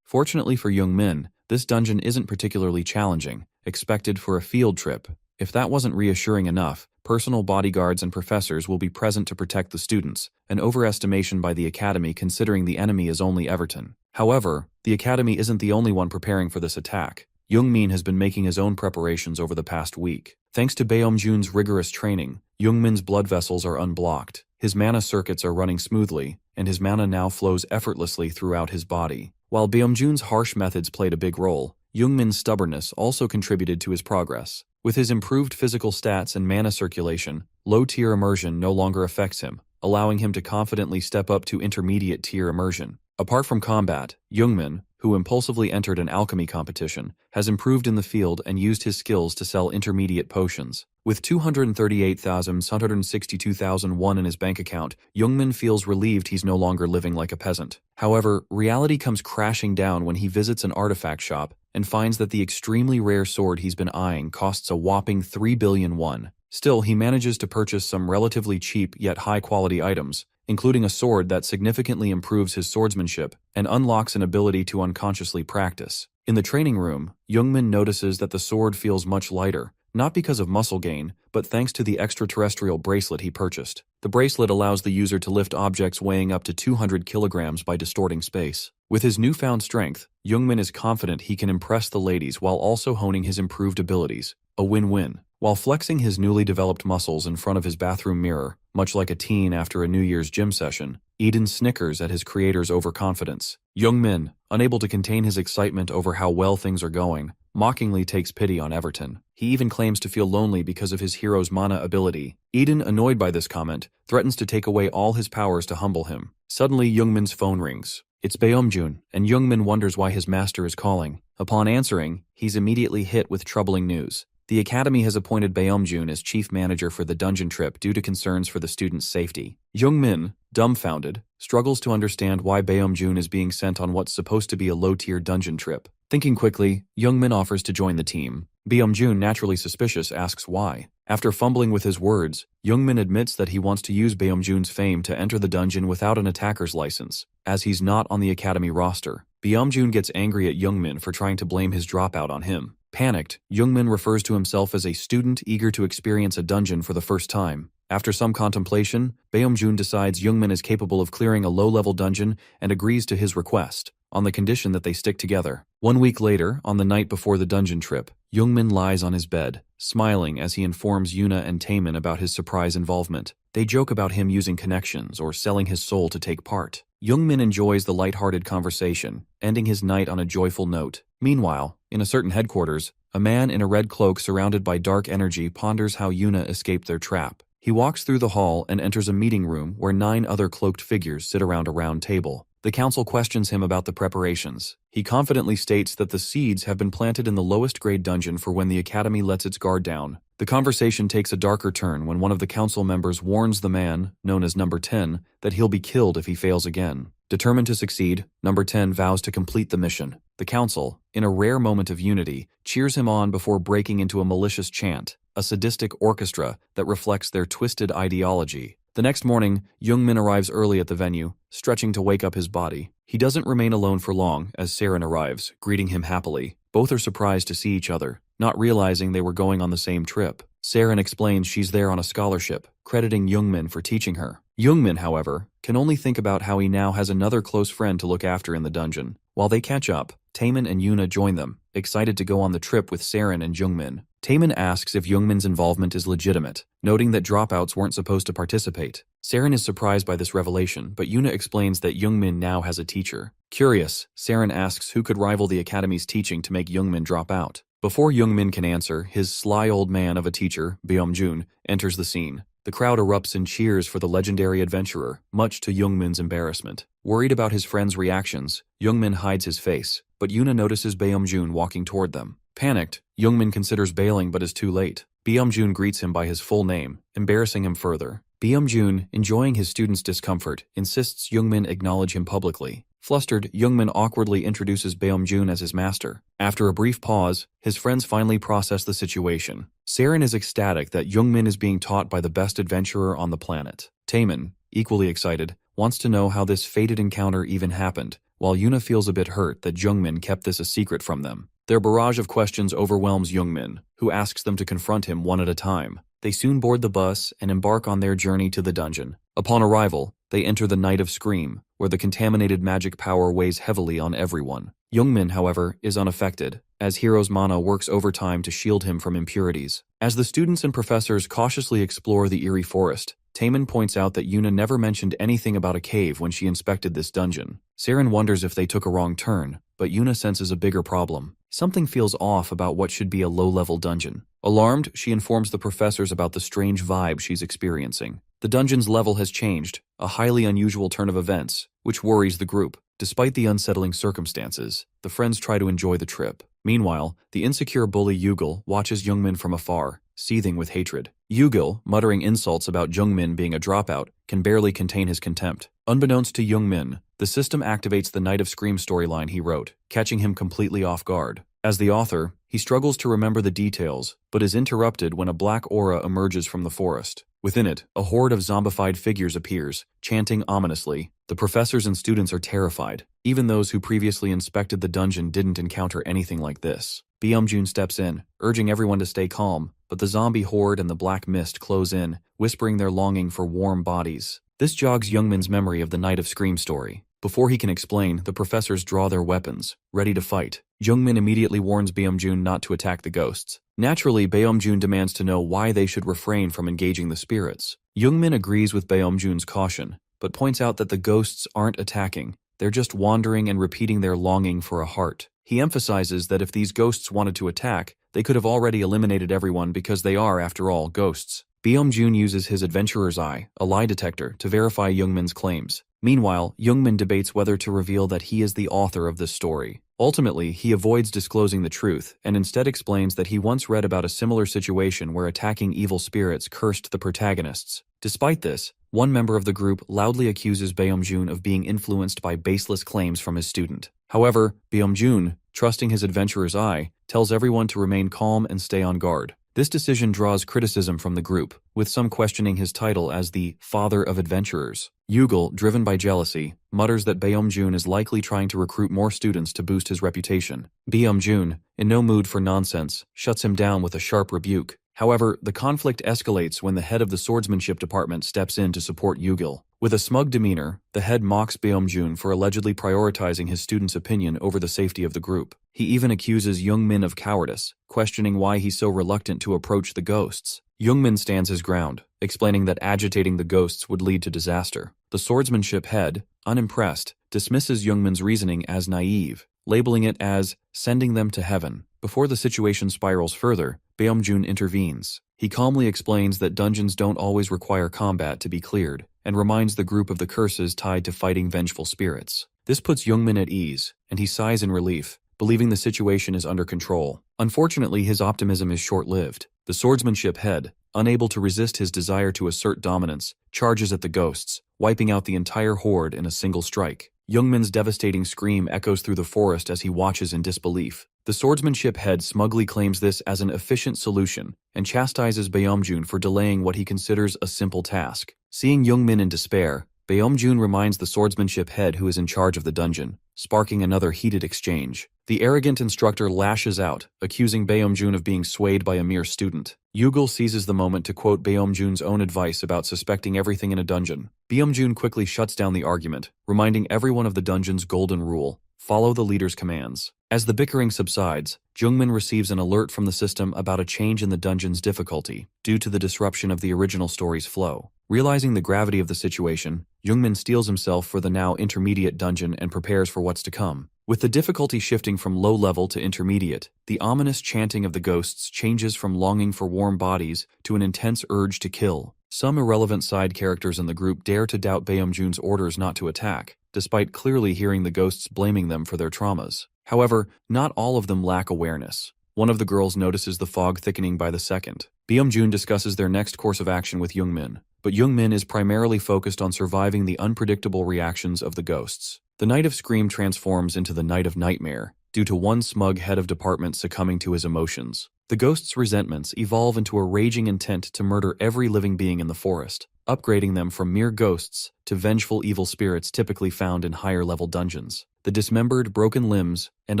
Fortunately for Jungmin, this dungeon isn't particularly challenging, expected for a field trip. If that wasn't reassuring enough, personal bodyguards and professors will be present to protect the students, an overestimation by the Academy considering the enemy is only Everton. However, the Academy isn't the only one preparing for this attack. Jungmin has been making his own preparations over the past week. Thanks to Byung-jun's rigorous training, Jungmin's blood vessels are unblocked, his mana circuits are running smoothly, and his mana now flows effortlessly throughout his body. While Byung-jun's harsh methods played a big role, Jungmin's stubbornness also contributed to his progress. With his improved physical stats and mana circulation, low-tier immersion no longer affects him, allowing him to confidently step up to intermediate-tier immersion. Apart from combat, Jungmin, who impulsively entered an alchemy competition, has improved in the field and used his skills to sell intermediate potions. With 238,162,001 in his bank account, Jungmin feels relieved he's no longer living like a peasant. However, reality comes crashing down when he visits an artifact shop and finds that the extremely rare sword he's been eyeing costs a whopping 3 billion won. Still, he manages to purchase some relatively cheap yet high-quality items, including a sword that significantly improves his swordsmanship and unlocks an ability to unconsciously practice. In the training room, Jungmin notices that the sword feels much lighter, not because of muscle gain, but thanks to the extraterrestrial bracelet he purchased. The bracelet allows the user to lift objects weighing up to 200 kilograms by distorting space. With his newfound strength, Jungmin is confident he can impress the ladies while also honing his improved abilities. A win-win. While flexing his newly developed muscles in front of his bathroom mirror, much like a teen after a New Year's gym session, Eden snickers at his creator's overconfidence. Jungmin, unable to contain his excitement over how well things are going, mockingly takes pity on Everton. He even claims to feel lonely because of his hero's mana ability. Eden, annoyed by this comment, threatens to take away all his powers to humble him. Suddenly, Jungmin's phone rings. It's Byung-jun, and Jungmin wonders why his master is calling. Upon answering, he's immediately hit with troubling news. The Academy has appointed Byung-jun as chief manager for the dungeon trip due to concerns for the students' safety. Jungmin, dumbfounded, struggles to understand why Byung-jun is being sent on what's supposed to be a low-tier dungeon trip. Thinking quickly, Jungmin offers to join the team. Byung-jun, naturally suspicious, asks why. After fumbling with his words, Jungmin admits that he wants to use Byung-jun's fame to enter the dungeon without an attacker's license, as he's not on the Academy roster. Byung-jun gets angry at Jungmin for trying to blame his dropout on him. Panicked, Jungmin refers to himself as a student eager to experience a dungeon for the first time. After some contemplation, Byung-jun decides Jungmin is capable of clearing a low-level dungeon and agrees to his request, on the condition that they stick together. 1 week later, on the night before the dungeon trip, Jungmin lies on his bed, smiling as he informs Yuna and Taemin about his surprise involvement. They joke about him using connections or selling his soul to take part. Jungmin enjoys the light-hearted conversation, ending his night on a joyful note. Meanwhile, in a certain headquarters, a man in a red cloak surrounded by dark energy ponders how Yuna escaped their trap. He walks through the hall and enters a meeting room where 9 other cloaked figures sit around a round table. The council questions him about the preparations. He confidently states that the seeds have been planted in the lowest grade dungeon for when the Academy lets its guard down. The conversation takes a darker turn when one of the council members warns the man, known as Number 10, that he'll be killed if he fails again. Determined to succeed, Number 10 vows to complete the mission. The council, in a rare moment of unity, cheers him on before breaking into a malicious chant, a sadistic orchestra that reflects their twisted ideology. The next morning, Jungmin arrives early at the venue, stretching to wake up his body. He doesn't remain alone for long as Saren arrives, greeting him happily. Both are surprised to see each other, not realizing they were going on the same trip. Saren explains she's there on a scholarship, crediting Youngmin for teaching her. Youngmin, however, can only think about how he now has another close friend to look after in the dungeon. While they catch up, Taemin and Yuna join them, excited to go on the trip with Saren and Youngmin. Taemin asks if Youngmin's involvement is legitimate, noting that dropouts weren't supposed to participate. Saren is surprised by this revelation, but Yuna explains that Youngmin now has a teacher. Curious, Saren asks who could rival the academy's teaching to make Youngmin drop out. Before Youngmin can answer, his sly old man of a teacher, Byung-jun, enters the scene. The crowd erupts in cheers for the legendary adventurer, much to Youngmin's embarrassment. Worried about his friend's reactions, Youngmin hides his face, but Yuna notices Byung-jun walking toward them. Panicked, Youngmin considers bailing but is too late. Byung-jun greets him by his full name, embarrassing him further. Byung-jun, enjoying his student's discomfort, insists Youngmin acknowledge him publicly. Flustered, Youngmin awkwardly introduces Byung-jun as his master. After a brief pause, his friends finally process the situation. Saren is ecstatic that Youngmin is being taught by the best adventurer on the planet. Taemin, equally excited, wants to know how this fated encounter even happened, while Yuna feels a bit hurt that Youngmin kept this a secret from them. Their barrage of questions overwhelms Youngmin, who asks them to confront him one at a time. They soon board the bus and embark on their journey to the dungeon. Upon arrival, they enter the Night of Scream, where the contaminated magic power weighs heavily on everyone. Youngmin, however, is unaffected, as Hero's mana works overtime to shield him from impurities. As the students and professors cautiously explore the eerie forest, Taemin points out that Yuna never mentioned anything about a cave when she inspected this dungeon. Saren wonders if they took a wrong turn, but Yuna senses a bigger problem. Something feels off about what should be a low-level dungeon. Alarmed, she informs the professors about the strange vibe she's experiencing. The dungeon's level has changed, a highly unusual turn of events, which worries the group. Despite the unsettling circumstances, the friends try to enjoy the trip. Meanwhile, the insecure bully Yugil watches Youngmin from afar, seething with hatred. Yugil, muttering insults about Youngmin being a dropout, can barely contain his contempt. Unbeknownst to Youngmin, the system activates the Night of Scream storyline he wrote, catching him completely off guard. As the author, he struggles to remember the details, but is interrupted when a black aura emerges from the forest. Within it, a horde of zombified figures appears, chanting ominously. The professors and students are terrified. Even those who previously inspected the dungeon didn't encounter anything like this. Byung-jun steps in, urging everyone to stay calm, but the zombie horde and the black mist close in, whispering their longing for warm bodies. This jogs Youngmin's memory of the Night of Scream story. Before he can explain, the professors draw their weapons, ready to fight. Youngmin immediately warns Byung-jun not to attack the ghosts. Naturally, Byung-jun demands to know why they should refrain from engaging the spirits. Youngmin agrees with Byung-jun's caution, but points out that the ghosts aren't attacking. They're just wandering and repeating their longing for a heart. He emphasizes that if these ghosts wanted to attack, they could have already eliminated everyone because they are, after all, ghosts. Byung-jun uses his adventurer's eye, a lie detector, to verify Youngmin's claims. Meanwhile, Youngmin debates whether to reveal that he is the author of this story. Ultimately, he avoids disclosing the truth and instead explains that he once read about a similar situation where attacking evil spirits cursed the protagonists. Despite this, one member of the group loudly accuses Byung-jun of being influenced by baseless claims from his student. However, Byung-jun, trusting his adventurer's eye, tells everyone to remain calm and stay on guard. This decision draws criticism from the group, with some questioning his title as the Father of Adventurers. Yugil, driven by jealousy, mutters that Byung-jun is likely trying to recruit more students to boost his reputation. Byung-jun, in no mood for nonsense, shuts him down with a sharp rebuke. However, the conflict escalates when the head of the swordsmanship department steps in to support Yugil. With a smug demeanor, the head mocks Byung-jun for allegedly prioritizing his student's opinion over the safety of the group. He even accuses Youngmin of cowardice, questioning why he's so reluctant to approach the ghosts. Youngmin stands his ground, explaining that agitating the ghosts would lead to disaster. The swordsmanship head, unimpressed, dismisses Youngmin's reasoning as naive, labeling it as sending them to heaven. Before the situation spirals further, Byung-jun intervenes. He calmly explains that dungeons don't always require combat to be cleared, and reminds the group of the curses tied to fighting vengeful spirits. This puts Youngmin at ease, and he sighs in relief, believing the situation is under control. Unfortunately, his optimism is short-lived. The swordsmanship head, unable to resist his desire to assert dominance, charges at the ghosts, wiping out the entire horde in a single strike. Youngmin's devastating scream echoes through the forest as he watches in disbelief. The swordsmanship head smugly claims this as an efficient solution and chastises Byung-jun for delaying what he considers a simple task. Seeing Youngmin in despair, Baeomjun reminds the swordsmanship head who is in charge of the dungeon, sparking another heated exchange. The arrogant instructor lashes out, accusing Baeomjun of being swayed by a mere student. Yugil seizes the moment to quote Baeomjun's own advice about suspecting everything in a dungeon. Baeomjun quickly shuts down the argument, reminding everyone of the dungeon's golden rule: follow the leader's commands. As the bickering subsides, Jungmin receives an alert from the system about a change in the dungeon's difficulty due to the disruption of the original story's flow. Realizing the gravity of the situation, Jungmin steels himself for the now intermediate dungeon and prepares for what's to come. With the difficulty shifting from low level to intermediate, the ominous chanting of the ghosts changes from longing for warm bodies to an intense urge to kill. Some irrelevant side characters in the group dare to doubt Baeomjun's orders not to attack, despite clearly hearing the ghosts blaming them for their traumas. However, not all of them lack awareness. One of the girls notices the fog thickening by the second. Baeomjun discusses their next course of action with Jungmin, but Jungmin is primarily focused on surviving the unpredictable reactions of the ghosts. The Night of Scream transforms into the Night of Nightmare, due to one smug head of department succumbing to his emotions. The ghosts' resentments evolve into a raging intent to murder every living being in the forest, upgrading them from mere ghosts to vengeful evil spirits typically found in higher-level dungeons. The dismembered, broken limbs and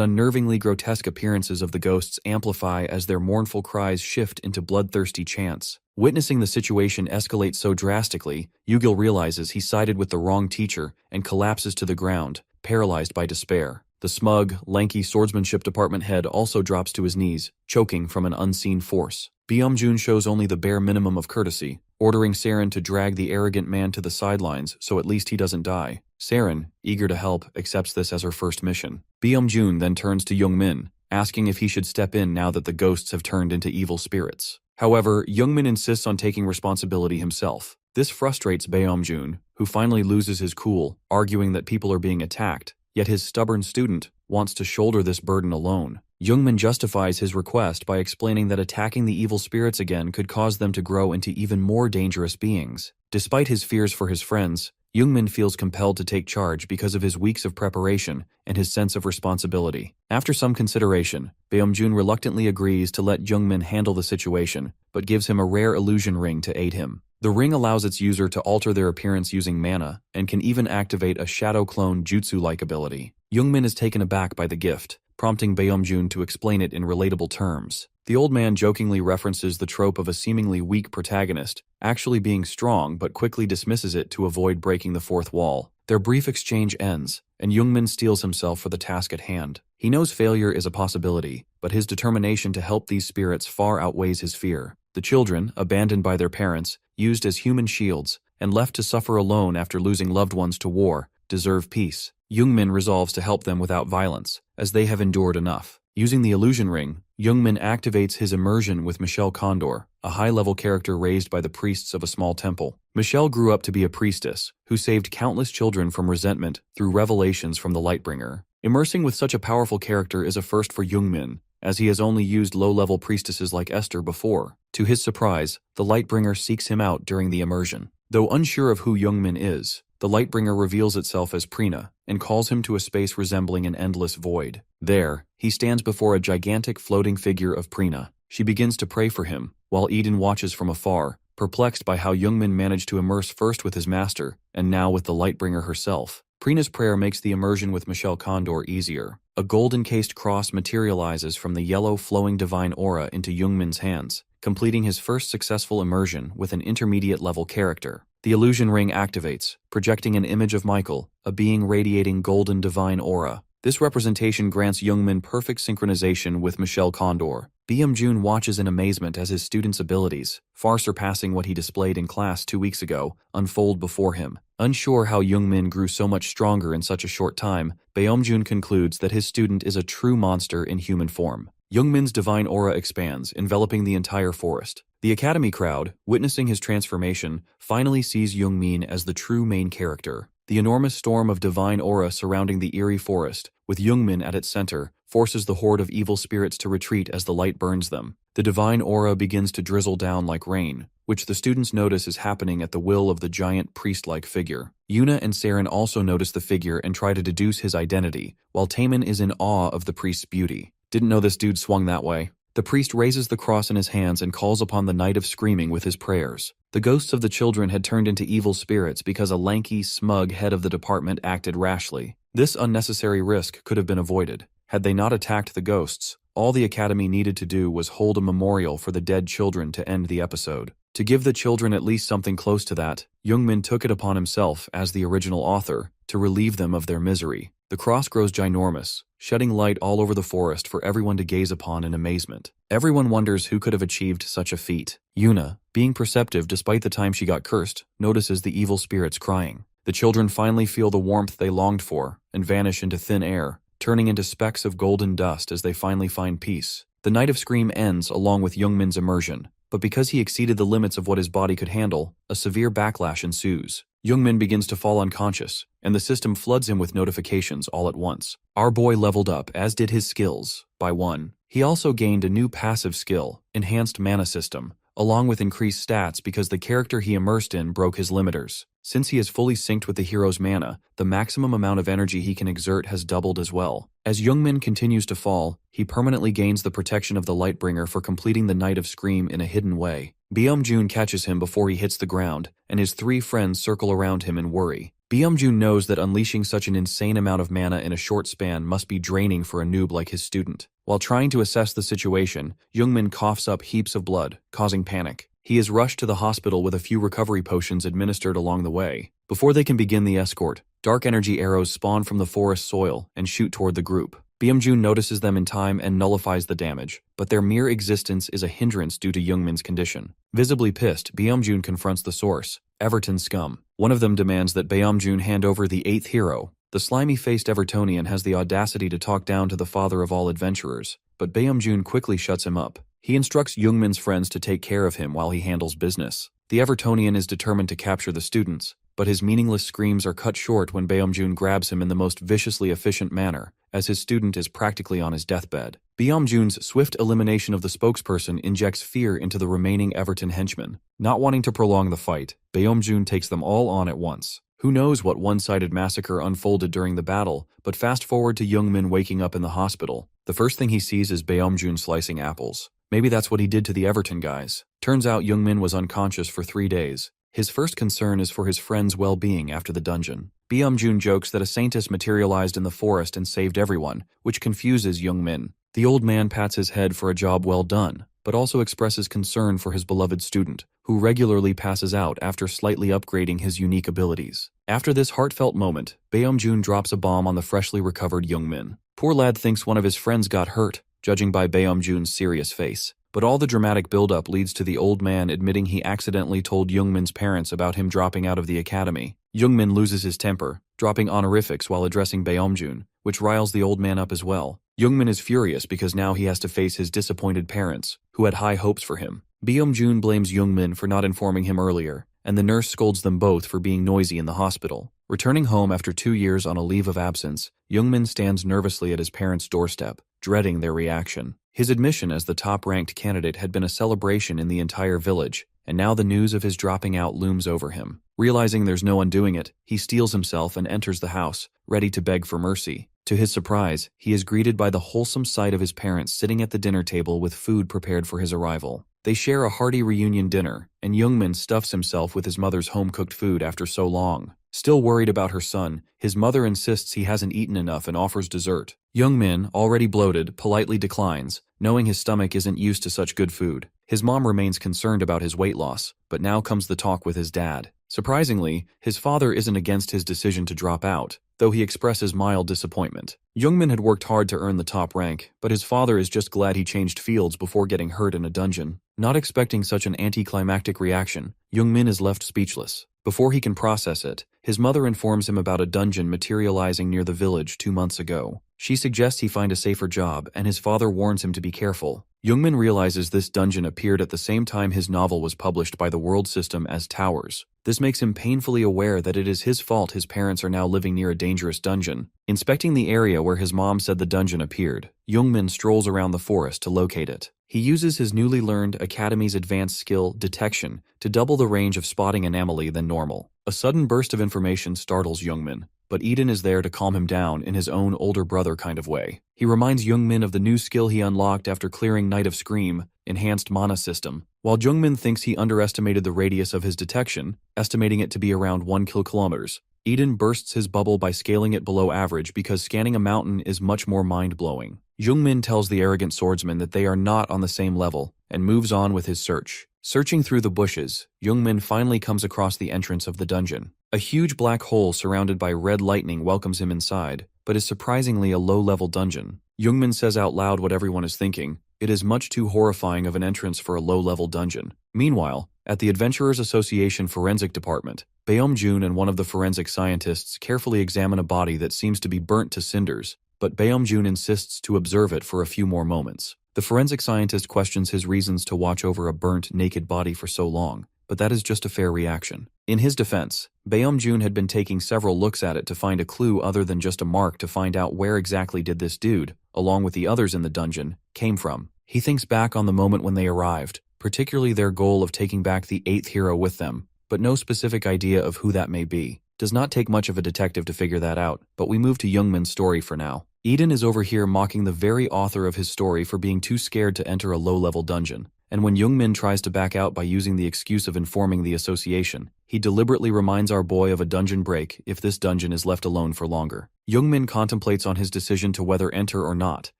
unnervingly grotesque appearances of the ghosts amplify as their mournful cries shift into bloodthirsty chants. Witnessing the situation escalate so drastically, Yugil realizes he sided with the wrong teacher and collapses to the ground, paralyzed by despair. The smug, lanky swordsmanship department head also drops to his knees, choking from an unseen force. Baeomjun shows only the bare minimum of courtesy, ordering Saren to drag the arrogant man to the sidelines so at least he doesn't die. Saren, eager to help, accepts this as her first mission. Baeomjun then turns to Jungmin, asking if he should step in now that the ghosts have turned into evil spirits. However, Jungmin insists on taking responsibility himself. This frustrates Baeomjun, who finally loses his cool, arguing that people are being attacked, yet his stubborn student wants to shoulder this burden alone. Jungmin justifies his request by explaining that attacking the evil spirits again could cause them to grow into even more dangerous beings. Despite his fears for his friends, Jungmin feels compelled to take charge because of his weeks of preparation and his sense of responsibility. After some consideration, Baeomjun reluctantly agrees to let Jungmin handle the situation, but gives him a rare illusion ring to aid him. The ring allows its user to alter their appearance using mana, and can even activate a shadow clone jutsu-like ability. Jungmin is taken aback by the gift, prompting Baeomjun to explain it in relatable terms. The old man jokingly references the trope of a seemingly weak protagonist actually being strong but quickly dismisses it to avoid breaking the fourth wall. Their brief exchange ends, and Jungmin steels himself for the task at hand. He knows failure is a possibility, but his determination to help these spirits far outweighs his fear. The children, abandoned by their parents, used as human shields, and left to suffer alone after losing loved ones to war, deserve peace. Jungmin resolves to help them without violence, as they have endured enough. Using the illusion ring, Jungmin activates his immersion with Michelle Condor, a high-level character raised by the priests of a small temple. Michelle grew up to be a priestess, who saved countless children from resentment through revelations from the Lightbringer. Immersing with such a powerful character is a first for Jungmin, as he has only used low-level priestesses like Esther before. To his surprise, the Lightbringer seeks him out during the immersion. Though unsure of who Jungmin is, the Lightbringer reveals itself as Prina and calls him to a space resembling an endless void. There, he stands before a gigantic floating figure of Prina. She begins to pray for him, while Eden watches from afar, perplexed by how Jungmin managed to immerse first with his master, and now with the Lightbringer herself. Prina's prayer makes the immersion with Michelle Condor easier. A gold-encased cross materializes from the yellow flowing divine aura into Jungmin's hands, completing his first successful immersion with an intermediate-level character. The illusion ring activates, projecting an image of Michael, a being radiating golden divine aura. This representation grants Jungmin perfect synchronization with Michelle Condor. Baeomjun watches in amazement as his student's abilities, far surpassing what he displayed in class 2 weeks ago, unfold before him. Unsure how Jungmin grew so much stronger in such a short time, Baeomjun concludes that his student is a true monster in human form. Jungmin's divine aura expands, enveloping the entire forest. The academy crowd, witnessing his transformation, finally sees Jungmin as the true main character. The enormous storm of divine aura surrounding the eerie forest, with Jungmin at its center, forces the horde of evil spirits to retreat as the light burns them. The divine aura begins to drizzle down like rain, which the students notice is happening at the will of the giant priest-like figure. Yuna and Saren also notice the figure and try to deduce his identity, while Taemin is in awe of the priest's beauty. Didn't know this dude swung that way. The priest raises the cross in his hands and calls upon the Knight of Screaming with his prayers. The ghosts of the children had turned into evil spirits because a lanky, smug head of the department acted rashly. This unnecessary risk could have been avoided. Had they not attacked the ghosts, all the Academy needed to do was hold a memorial for the dead children to end the episode. To give the children at least something close to that, Jungmin took it upon himself, as the original author, to relieve them of their misery. The cross grows ginormous, shedding light all over the forest for everyone to gaze upon in amazement. Everyone wonders who could have achieved such a feat. Yuna, being perceptive despite the time she got cursed, notices the evil spirits crying. The children finally feel the warmth they longed for and vanish into thin air, turning into specks of golden dust as they finally find peace. The Night of Scream ends along with Jungmin's immersion, but because he exceeded the limits of what his body could handle, a severe backlash ensues. Jungmin begins to fall unconscious, and the system floods him with notifications all at once. Our boy leveled up, as did his skills, by 1. He also gained a new passive skill, Enhanced Mana System, along with increased stats because the character he immersed in broke his limiters. Since he is fully synced with the hero's mana, the maximum amount of energy he can exert has doubled as well. As Jungmin continues to fall, he permanently gains the protection of the Lightbringer for completing the Night of Scream in a hidden way. Byung-jun catches him before he hits the ground, and his 3 friends circle around him in worry. Byung-jun knows that unleashing such an insane amount of mana in a short span must be draining for a noob like his student. While trying to assess the situation, Jungmin coughs up heaps of blood, causing panic. He is rushed to the hospital with a few recovery potions administered along the way. Before they can begin the escort, dark energy arrows spawn from the forest soil and shoot toward the group. Byung-jun notices them in time and nullifies the damage, but their mere existence is a hindrance due to Jungmin's condition. Visibly pissed, Byung-jun confronts the source, Everton scum. One of them demands that Byung-jun hand over the 8th hero. The slimy-faced Evertonian has the audacity to talk down to the father of all adventurers, but Byung-jun quickly shuts him up. He instructs Jungmin's friends to take care of him while he handles business. The Evertonian is determined to capture the students, but his meaningless screams are cut short when Byung-jun grabs him in the most viciously efficient manner, as his student is practically on his deathbed. Byung-jun's swift elimination of the spokesperson injects fear into the remaining Everton henchmen. Not wanting to prolong the fight, Byung-jun takes them all on at once. Who knows what one-sided massacre unfolded during the battle, but fast forward to Jungmin waking up in the hospital. The first thing he sees is Byung-jun slicing apples. Maybe that's what he did to the Everton guys. Turns out Jungmin was unconscious for 3 days. His first concern is for his friend's well-being after the dungeon. Byung-jun jokes that a saintess materialized in the forest and saved everyone, which confuses Jungmin. The old man pats his head for a job well done, but also expresses concern for his beloved student, who regularly passes out after slightly upgrading his unique abilities. After this heartfelt moment, Byung-jun drops a bomb on the freshly recovered Jungmin. Poor lad thinks one of his friends got hurt, judging by Byung-jun's serious face. But all the dramatic buildup leads to the old man admitting he accidentally told Jungmin's parents about him dropping out of the academy. Jungmin loses his temper, dropping honorifics while addressing Byung-jun, which riles the old man up as well. Jungmin is furious because now he has to face his disappointed parents, who had high hopes for him. Byung-jun blames Jungmin for not informing him earlier, and the nurse scolds them both for being noisy in the hospital. Returning home after 2 years on a leave of absence, Jungmin stands nervously at his parents' doorstep, dreading their reaction. His admission as the top-ranked candidate had been a celebration in the entire village, and now the news of his dropping out looms over him. Realizing there's no undoing it, he steels himself and enters the house, ready to beg for mercy. To his surprise, he is greeted by the wholesome sight of his parents sitting at the dinner table with food prepared for his arrival. They share a hearty reunion dinner, and Jungmin stuffs himself with his mother's home-cooked food after so long. Still worried about her son, his mother insists he hasn't eaten enough and offers dessert. Jungmin, already bloated, politely declines, knowing his stomach isn't used to such good food. His mom remains concerned about his weight loss, but now comes the talk with his dad. Surprisingly, his father isn't against his decision to drop out, though he expresses mild disappointment. Jungmin had worked hard to earn the top rank, but his father is just glad he changed fields before getting hurt in a dungeon. Not expecting such an anticlimactic reaction, Jungmin is left speechless. Before he can process it, his mother informs him about a dungeon materializing near the village 2 months ago. She suggests he find a safer job, and his father warns him to be careful. Jungmin realizes this dungeon appeared at the same time his novel was published by the world system as Towers. This makes him painfully aware that it is his fault his parents are now living near a dangerous dungeon. Inspecting the area where his mom said the dungeon appeared, Jungmin strolls around the forest to locate it. He uses his newly learned Academy's advanced skill, Detection, to double the range of spotting anomaly than normal. A sudden burst of information startles Jungmin. but Eden is there to calm him down in his own older brother kind of way. He reminds Jungmin of the new skill he unlocked after clearing Night of Scream, enhanced mana system. While Jungmin thinks he underestimated the radius of his detection, estimating it to be around 1 km, Eden bursts his bubble by scaling it below average because scanning a mountain is much more mind-blowing. Jungmin tells the arrogant swordsman that they are not on the same level, and moves on with his search. Searching through the bushes, Jungmin finally comes across the entrance of the dungeon. A huge black hole surrounded by red lightning welcomes him inside, but is surprisingly a low-level dungeon. Jungmin says out loud what everyone is thinking. It is much too horrifying of an entrance for a low-level dungeon. Meanwhile, at the Adventurers Association Forensic Department, Baeom-jun and one of the forensic scientists carefully examine a body that seems to be burnt to cinders, but Baeom-jun insists to observe it for a few more moments. The forensic scientist questions his reasons to watch over a burnt, naked body for so long, but that is just a fair reaction. In his defense, Baeom-jun had been taking several looks at it to find a clue other than just a mark to find out where exactly did this dude, along with the others in the dungeon, came from. He thinks back on the moment when they arrived, particularly their goal of taking back the 8th hero with them, but no specific idea of who that may be. Does not take much of a detective to figure that out, but we move to Jungmin's story for now. Eden is over here mocking the very author of his story for being too scared to enter a low-level dungeon, and when Jungmin tries to back out by using the excuse of informing the association, he deliberately reminds our boy of a dungeon break if this dungeon is left alone for longer. Jungmin contemplates on his decision to whether enter or not,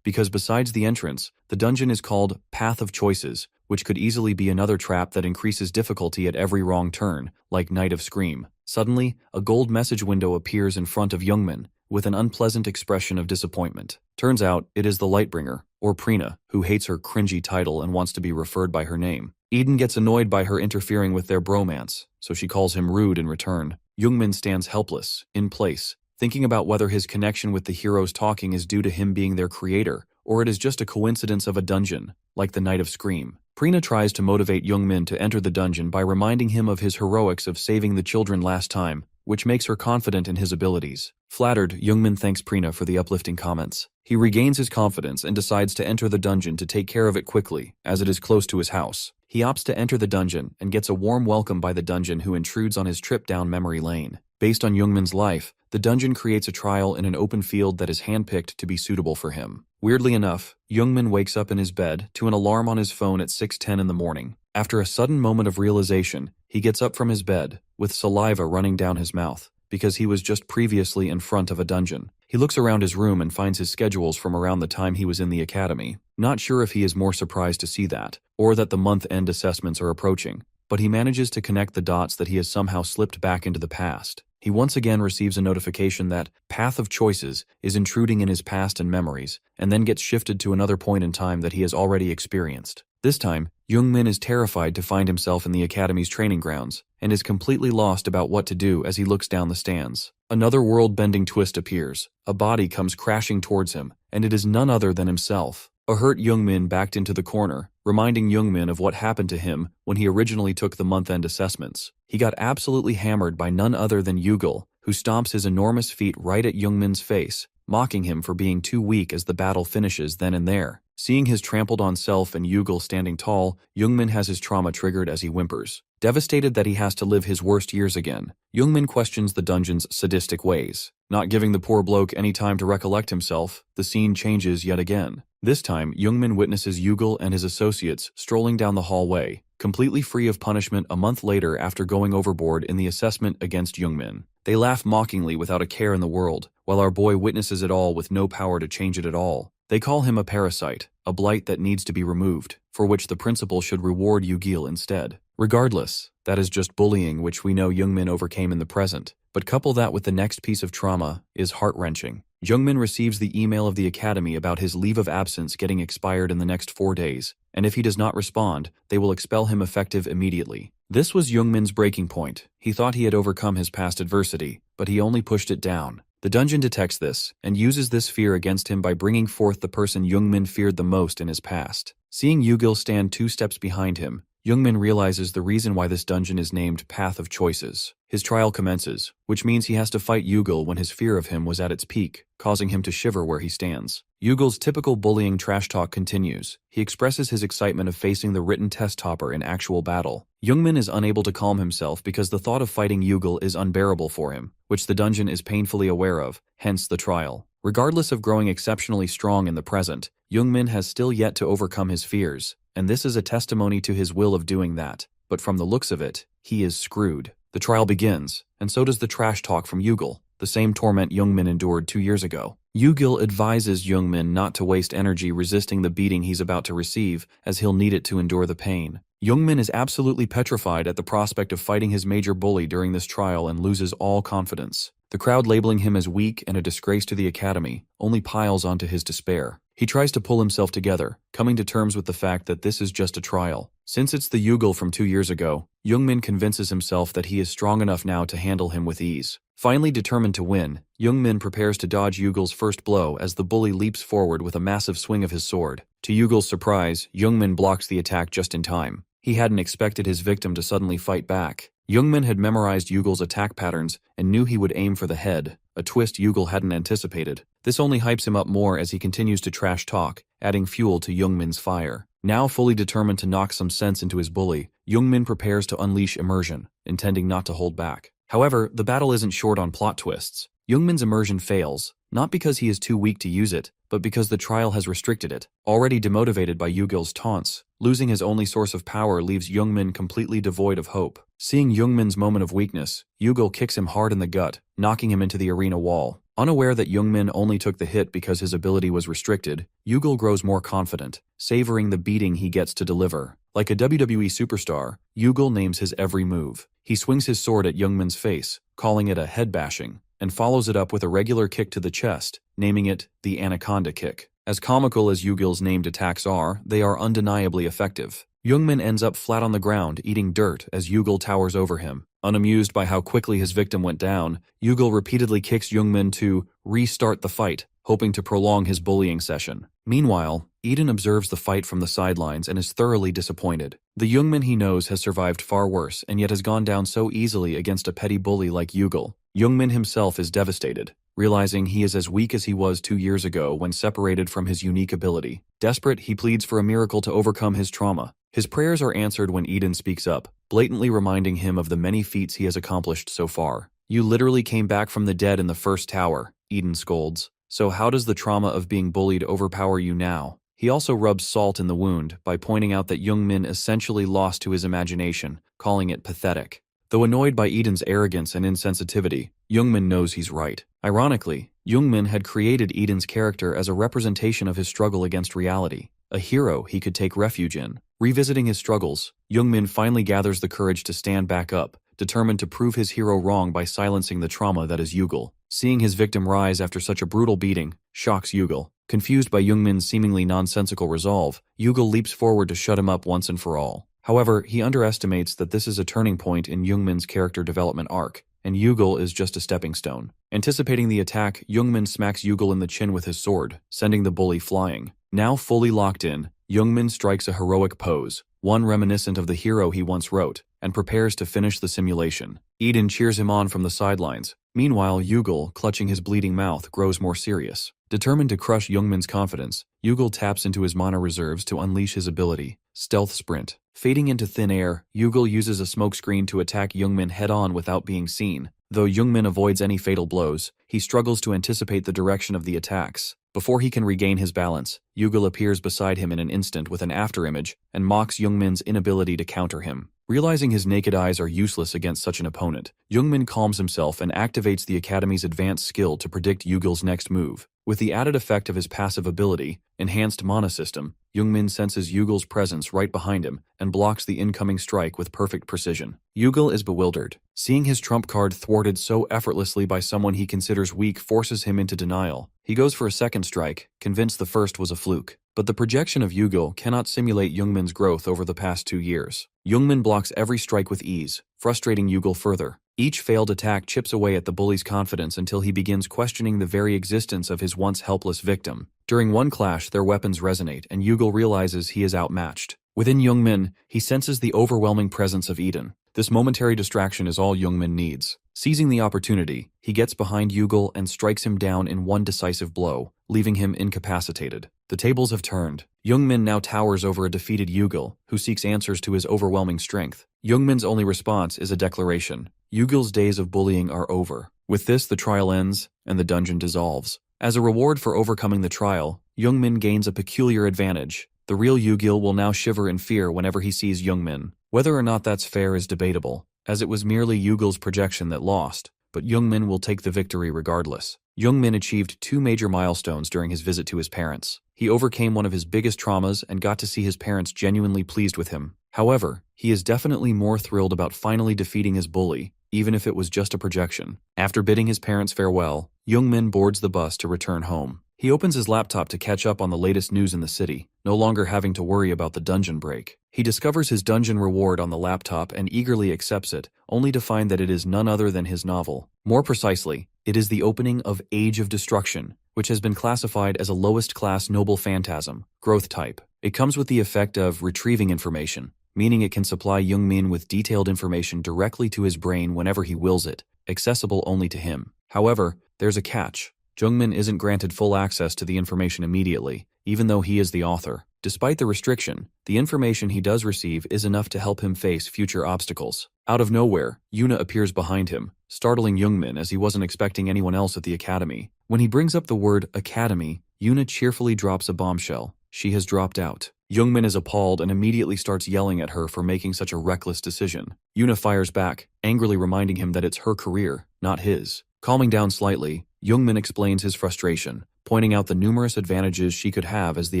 because besides the entrance, the dungeon is called Path of Choices, which could easily be another trap that increases difficulty at every wrong turn, like Night of Scream. Suddenly, a gold message window appears in front of Jungmin, with an unpleasant expression of disappointment. Turns out, it is the Lightbringer, or Prina, who hates her cringy title and wants to be referred by her name. Eden gets annoyed by her interfering with their bromance, so she calls him rude in return. Jungmin stands helpless, in place, thinking about whether his connection with the heroes talking is due to him being their creator, or it is just a coincidence of a dungeon, like the Night of Scream. Prina tries to motivate Jungmin to enter the dungeon by reminding him of his heroics of saving the children last time, which makes her confident in his abilities. Flattered, Jungmin thanks Prina for the uplifting comments. He regains his confidence and decides to enter the dungeon to take care of it quickly, as it is close to his house. He opts to enter the dungeon and gets a warm welcome by the dungeon who intrudes on his trip down memory lane. Based on Jungmin's life, the dungeon creates a trial in an open field that is handpicked to be suitable for him. Weirdly enough, Jungmin wakes up in his bed to an alarm on his phone at 6:10 in the morning. After a sudden moment of realization, he gets up from his bed, with saliva running down his mouth, because he was just previously in front of a dungeon. He looks around his room and finds his schedules from around the time he was in the academy. Not sure if he is more surprised to see that, or that the month-end assessments are approaching, but he manages to connect the dots that he has somehow slipped back into the past. He once again receives a notification that Path of Choices is intruding in his past and memories, and then gets shifted to another point in time that he has already experienced. This time, Jungmin is terrified to find himself in the academy's training grounds, and is completely lost about what to do as he looks down the stands. Another world-bending twist appears. A body comes crashing towards him, and it is none other than himself. A hurt Jungmin backed into the corner, reminding Jungmin of what happened to him when he originally took the month-end assessments. He got absolutely hammered by none other than Yugel, who stomps his enormous feet right at Jungmin's face, mocking him for being too weak as the battle finishes then and there. Seeing his trampled-on self and Yugel standing tall, Jungmin has his trauma triggered as he whimpers. Devastated that he has to live his worst years again, Jungmin questions the dungeon's sadistic ways. Not giving the poor bloke any time to recollect himself, the scene changes yet again. This time, Jungmin witnesses Yugel and his associates strolling down the hallway, completely free of punishment a month later after going overboard in the assessment against Jungmin. They laugh mockingly without a care in the world, while our boy witnesses it all with no power to change it at all. They call him a parasite, a blight that needs to be removed, for which the principal should reward Yugel instead. Regardless, that is just bullying which we know Jungmin overcame in the present, but couple that with the next piece of trauma is heart-wrenching. Jungmin receives the email of the academy about his leave of absence getting expired in the next 4 days, and if he does not respond, they will expel him effective immediately. This was Jungmin's breaking point. He thought he had overcome his past adversity, but he only pushed it down. The dungeon detects this, and uses this fear against him by bringing forth the person Jungmin feared the most in his past. Seeing Yugel stand 2 steps behind him, Jungmin realizes the reason why this dungeon is named Path of Choices. His trial commences, which means he has to fight Yugel when his fear of him was at its peak, causing him to shiver where he stands. Yugel's typical bullying trash talk continues. He expresses his excitement of facing the written test topper in actual battle. Youngmin is unable to calm himself because the thought of fighting Yugel is unbearable for him, which the dungeon is painfully aware of, hence the trial. Regardless of growing exceptionally strong in the present, Youngmin has still yet to overcome his fears, and this is a testimony to his will of doing that. But from the looks of it, he is screwed. The trial begins, and so does the trash talk from Yugel, the same torment Youngmin endured 2 years ago. Yugel advises Youngmin not to waste energy resisting the beating he's about to receive, as he'll need it to endure the pain. Youngmin is absolutely petrified at the prospect of fighting his major bully during this trial and loses all confidence. The crowd labeling him as weak and a disgrace to the academy only piles onto his despair. He tries to pull himself together, coming to terms with the fact that this is just a trial. Since it's the Yugel from 2 years ago, Youngmin convinces himself that he is strong enough now to handle him with ease. Finally determined to win, Youngmin prepares to dodge Yugel's first blow as the bully leaps forward with a massive swing of his sword. To Yugel's surprise, Youngmin blocks the attack just in time. He hadn't expected his victim to suddenly fight back. Youngmin had memorized Yugel's attack patterns and knew he would aim for the head, a twist Yugel hadn't anticipated. This only hypes him up more as he continues to trash talk, adding fuel to Youngmin's fire. Now fully determined to knock some sense into his bully, Youngmin prepares to unleash immersion, intending not to hold back. However, the battle isn't short on plot twists. Youngmin's immersion fails, not because he is too weak to use it, but because the trial has restricted it. Already demotivated by Yugel's taunts, losing his only source of power leaves Youngmin completely devoid of hope. Seeing Youngmin's moment of weakness, Yugel kicks him hard in the gut, knocking him into the arena wall. Unaware that Youngmin only took the hit because his ability was restricted, Yugel grows more confident, savoring the beating he gets to deliver. Like a WWE superstar, Yugel names his every move. He swings his sword at Youngmin's face, calling it a head bashing, and follows it up with a regular kick to the chest, naming it the anaconda kick. As comical as Yugel's named attacks are, they are undeniably effective. Youngmin ends up flat on the ground, eating dirt as Yugel towers over him. Unamused by how quickly his victim went down, Yugel repeatedly kicks Youngmin to restart the fight, hoping to prolong his bullying session. Meanwhile, Eden observes the fight from the sidelines and is thoroughly disappointed. The Youngmin he knows has survived far worse and yet has gone down so easily against a petty bully like Yugel. Youngmin himself is devastated, realizing he is as weak as he was 2 years ago when separated from his unique ability. Desperate, he pleads for a miracle to overcome his trauma. His prayers are answered when Eden speaks up, blatantly reminding him of the many feats he has accomplished so far. "You literally came back from the dead in the first tower," Eden scolds. "So how does the trauma of being bullied overpower you now?" He also rubs salt in the wound by pointing out that Youngmin essentially lost to his imagination, calling it pathetic. Though annoyed by Eden's arrogance and insensitivity, Youngmin knows he's right. Ironically, Youngmin had created Eden's character as a representation of his struggle against reality, a hero he could take refuge in. Revisiting his struggles, Youngmin finally gathers the courage to stand back up, determined to prove his hero wrong by silencing the trauma that is Yugel. Seeing his victim rise after such a brutal beating shocks Yugel. Confused by Youngmin's seemingly nonsensical resolve, Yugel leaps forward to shut him up once and for all. However, he underestimates that this is a turning point in Youngmin's character development arc, and Yugel is just a stepping stone. Anticipating the attack, Youngmin smacks Yugel in the chin with his sword, sending the bully flying. Now fully locked in, Youngmin strikes a heroic pose, one reminiscent of the hero he once wrote, and prepares to finish the simulation. Eden cheers him on from the sidelines. Meanwhile, Yugel, clutching his bleeding mouth, grows more serious. Determined to crush Youngmin's confidence, Yugel taps into his mana reserves to unleash his ability, Stealth Sprint. Fading into thin air, Yugel uses a smokescreen to attack Youngmin head-on without being seen. Though Youngmin avoids any fatal blows, he struggles to anticipate the direction of the attacks. Before he can regain his balance, Yugel appears beside him in an instant with an afterimage and mocks Youngmin's inability to counter him. Realizing his naked eyes are useless against such an opponent, Youngmin calms himself and activates the Academy's advanced skill to predict Yugel's next move. With the added effect of his passive ability, Enhanced Mana System, Youngmin senses Yugel's presence right behind him and blocks the incoming strike with perfect precision. Yugel is bewildered. Seeing his trump card thwarted so effortlessly by someone he considers weak forces him into denial. He goes for a second strike, convinced the first was a fluke. But the projection of Yugel cannot simulate Youngmin's growth over the past 2 years. Youngmin blocks every strike with ease, frustrating Yugel further. Each failed attack chips away at the bully's confidence until he begins questioning the very existence of his once helpless victim. During one clash, their weapons resonate, and Yugel realizes he is outmatched. Within Youngmin, he senses the overwhelming presence of Eden. This momentary distraction is all Youngmin needs. Seizing the opportunity, he gets behind Yugel and strikes him down in one decisive blow, leaving him incapacitated. The tables have turned. Youngmin now towers over a defeated Yugel, who seeks answers to his overwhelming strength. Youngmin's only response is a declaration. Yugil's days of bullying are over. With this, the trial ends, and the dungeon dissolves. As a reward for overcoming the trial, Youngmin gains a peculiar advantage. The real Yugil will now shiver in fear whenever he sees Youngmin. Whether or not that's fair is debatable, as it was merely Yugil's projection that lost, but Youngmin will take the victory regardless. Youngmin achieved 2 major milestones during his visit to his parents. He overcame one of his biggest traumas and got to see his parents genuinely pleased with him. However, he is definitely more thrilled about finally defeating his bully, even if it was just a projection. After bidding his parents farewell, Youngmin boards the bus to return home. He opens his laptop to catch up on the latest news in the city, no longer having to worry about the dungeon break. He discovers his dungeon reward on the laptop and eagerly accepts it, only to find that it is none other than his novel. More precisely, it is the opening of Age of Destruction, which has been classified as a lowest class noble phantasm, growth type. It comes with the effect of retrieving information, meaning it can supply Youngmin with detailed information directly to his brain whenever he wills it, accessible only to him. However, there's a catch. Youngmin isn't granted full access to the information immediately, even though he is the author. Despite the restriction, the information he does receive is enough to help him face future obstacles. Out of nowhere, Yuna appears behind him, startling Youngmin as he wasn't expecting anyone else at the academy. When he brings up the word academy, Yuna cheerfully drops a bombshell. She has dropped out. Youngmin is appalled and immediately starts yelling at her for making such a reckless decision. Yuna fires back, angrily reminding him that it's her career, not his. Calming down slightly, Youngmin explains his frustration, pointing out the numerous advantages she could have as the